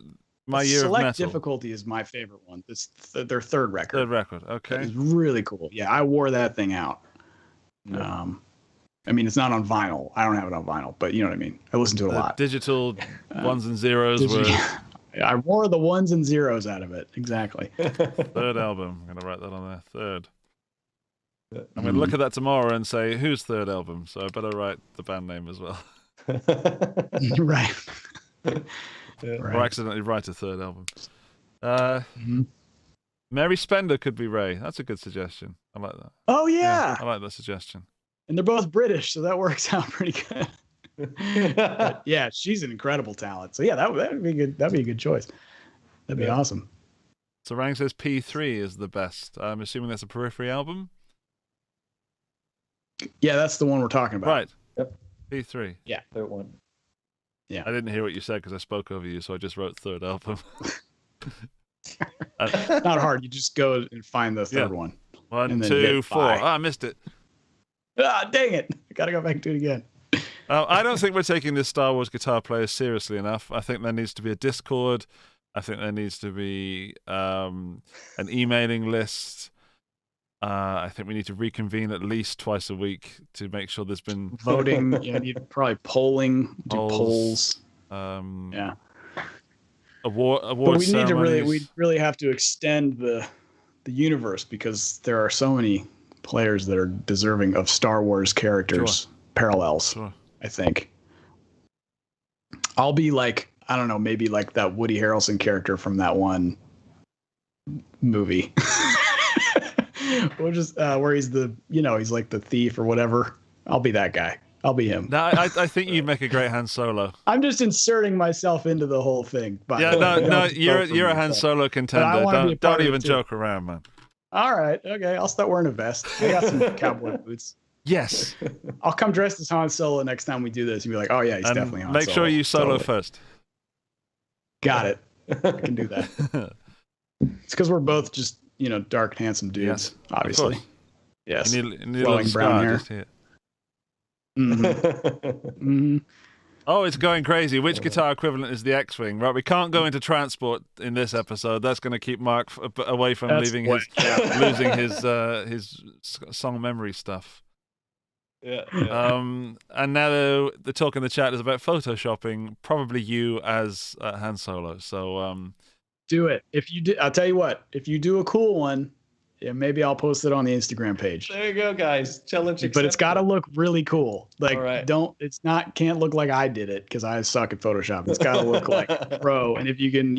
my year of metal. Select Difficulty is my favorite one. This their third record. Okay. It's really cool. Yeah, I wore that thing out. It's not on vinyl. I don't have it on vinyl, but you know what I mean. I listen to it a lot. Digital ones and zeros were... I wore the ones and zeros out of it. Exactly. Third album. I'm going to write that on there. Third. I'm going to look at that tomorrow and say, whose third album? So I better write the band name as well. Right. Or accidentally write a third album. Mary Spender could be Ray. That's a good suggestion. I like that. Oh, yeah. I like that suggestion. And they're both British, so that works out pretty good. But yeah, she's an incredible talent. So yeah, that would be good. That'd be a good choice. That'd be awesome. So Rang says P3 is the best. I'm assuming that's a Periphery album? Yeah, that's the one we're talking about. Right. Yep. P3. Yeah. Third one. Yeah. I didn't hear what you said because I spoke over you, so I just wrote third album. Not hard. You just go and find the third one. 1, 2, 4. I missed it. Dang it. I got to go back and do it again. I don't think we're taking this Star Wars guitar player seriously enough. I think there needs to be a Discord. I think there needs to be an emailing list. I think we need to reconvene at least twice a week to make sure there's been voting. You need probably polling, do polls. Yeah. Award But we need to ceremonies. really have to extend the universe, because there are so many players that are deserving of Star Wars characters parallels. Sure. I think I'll be like, I don't know, maybe like that Woody Harrelson character from that one movie. We'll just where he's he's like the thief or whatever. I'll be that guy. I'll be him. No, I think you'd make a great Han Solo. I'm just inserting myself into the whole thing. But Yeah, no, you're a Han Solo contender. Don't even joke around, man. All right, okay, I'll start wearing a vest. I got some cowboy boots. Yes. I'll come dressed as Han Solo next time we do this. You'll be like, oh yeah, he's definitely Han Solo. Make sure you solo Totally. first. Got it. I can do that. It's because we're both just dark, handsome dudes. Yes, obviously. of course. Yes. You need a little Flowing brown scar hair. just here. Mm-hmm. Oh, it's going crazy. Which guitar equivalent is the X-Wing? Right, we can't go into transport in this episode. That's going to keep Mark away from losing his song memory stuff. Yeah. And now the talk in the chat is about photoshopping, probably you as Han Solo. So Do it. If you do, I'll tell you what. If you do a cool one, yeah, maybe I'll post it on the Instagram page. There you go, guys. Challenge accepted. But it's got to look really cool. Like, All right. Can't look like I did it, because I suck at Photoshop. It's got to look like pro. And if you can,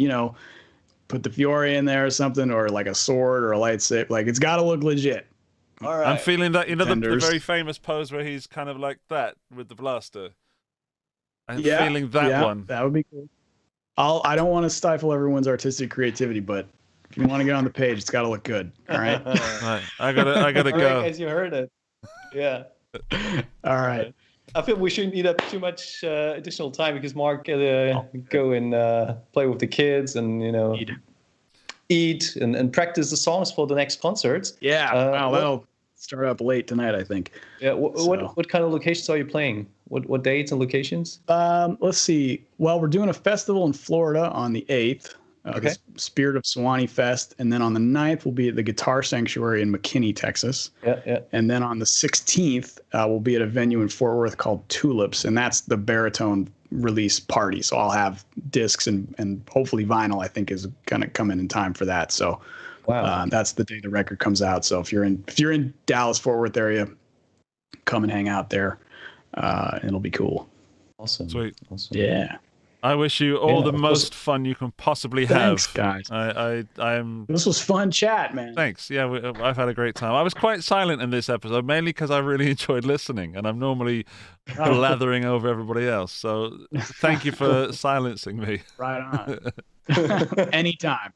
put the Fiore in there or something, or like a sword or a lightsaber, like it's got to look legit. All right. I'm feeling that, the Contenders. very famous pose where he's kind of like that with the blaster. I'm Yeah, feeling that one. That would be cool. I don't want to stifle everyone's artistic creativity, but if you want to get on the page, it's got to look good. All right. Right. I gotta go. As you heard it. Yeah. All right. I feel we shouldn't eat up too much additional time, because Mark go and play with the kids and eat and practice the songs for the next concerts. Yeah. That'll start up late tonight, I think. Yeah. What kind of locations are you playing? What dates and locations? Let's see. Well, we're doing a festival in Florida on the 8th. Okay. The Spirit of Sewanee Fest. And then on the 9th, we'll be at the Guitar Sanctuary in McKinney, Texas. Yeah. And then on the 16th, we'll be at a venue in Fort Worth called Tulips. And that's the baritone release party. So I'll have discs and hopefully vinyl, I think, is going to come in time for that. So Wow. that's the day the record comes out. So if you're in Dallas, Fort Worth area, come and hang out there. And it'll be cool. Awesome. Sweet. Awesome. Yeah. I wish you all the of most fun you can possibly Thanks, have. guys. I'm. This was fun chat, man. Thanks. Yeah, I've had a great time. I was quite silent in this episode, mainly because I really enjoyed listening, and I'm normally blathering over everybody else. So thank you for silencing me. Right on. Anytime.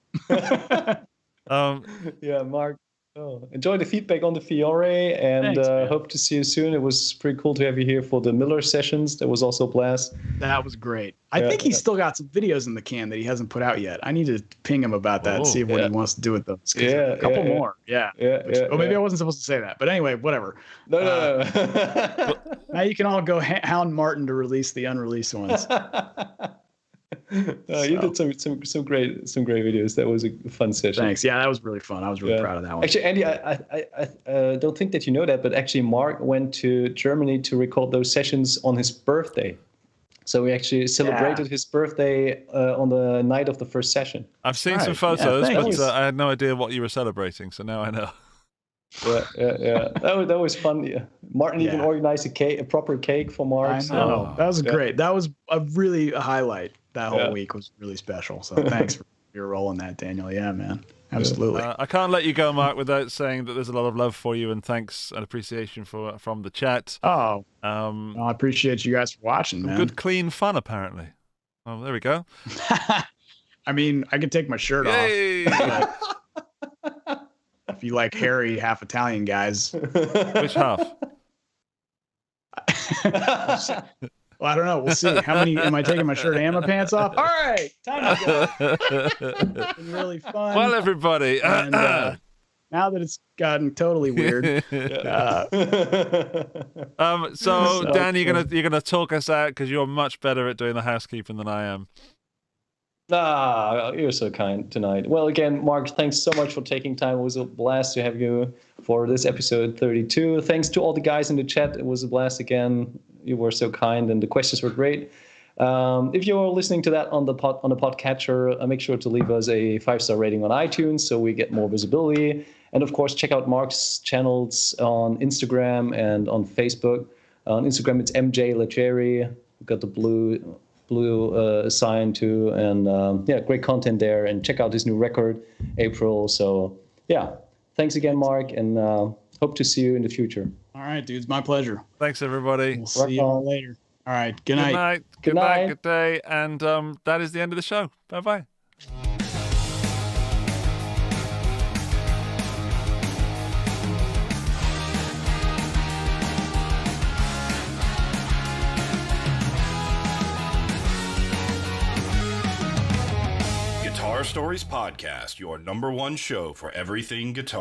Yeah, Mark. Oh, enjoy the feedback on the Fiore, and Thanks, man. hope to see you soon. It was pretty cool to have you here for the Miller sessions. That was also a blast. That was great. I think he's still got some videos in the can that he hasn't put out yet. I need to ping him about that, Oh, see what he wants to do with those. 'Cause a couple more. Yeah. Maybe I wasn't supposed to say that. But anyway, whatever. No. Now you can all go hound Martin to release the unreleased ones. You did some great videos. That was a fun session. Thanks. Yeah, that was really fun. I was really proud of that one. Actually, Andy, I don't think that you know that, but actually Mark went to Germany to record those sessions on his birthday. So we actually celebrated his birthday on the night of the first session. I've seen Right. some photos, Yeah, but thanks. I had no idea what you were celebrating, so now I know. Yeah. That was fun. Yeah. Martin even organized a proper cake for Mark. I know. so- That was great. That was a highlight. That whole week was really special. So thanks for your role in that, Daniel. Yeah, man. Absolutely. I can't let you go, Mark, without saying that there's a lot of love for you and thanks and appreciation from the chat. Well, I appreciate you guys for watching, man. Good, clean fun, apparently. Oh, there we go. I mean, I could take my shirt Yay! off. If you like hairy, half Italian guys. Which half? Well, I don't know. We'll see. How many am I taking my shirt and my pants off? All right, time to go. It's been really fun. Well, everybody. And, now that it's gotten totally weird. So Dan, you're gonna talk us out because you're much better at doing the housekeeping than I am. You're so kind tonight. Well, again, Mark, thanks so much for taking time. It was a blast to have you for this episode 32. Thanks to all the guys in the chat. It was a blast again. You were so kind, and the questions were great. If you're listening to that on the podcatcher, make sure to leave us a 5-star rating on iTunes so we get more visibility. And of course, check out Mark's channels on Instagram and on Facebook. On Instagram, it's MJ Lettieri. We've got the blue sign too, and great content there. And check out his new record, April. So yeah, thanks again, Mark, and hope to see you in the future. All right, dudes, my pleasure. Thanks, everybody. We'll see you all later. All right, good night. Good night. Good night. Good day. And that is the end of the show. Bye-bye. Guitar Stories Podcast, your #1 show for everything guitar.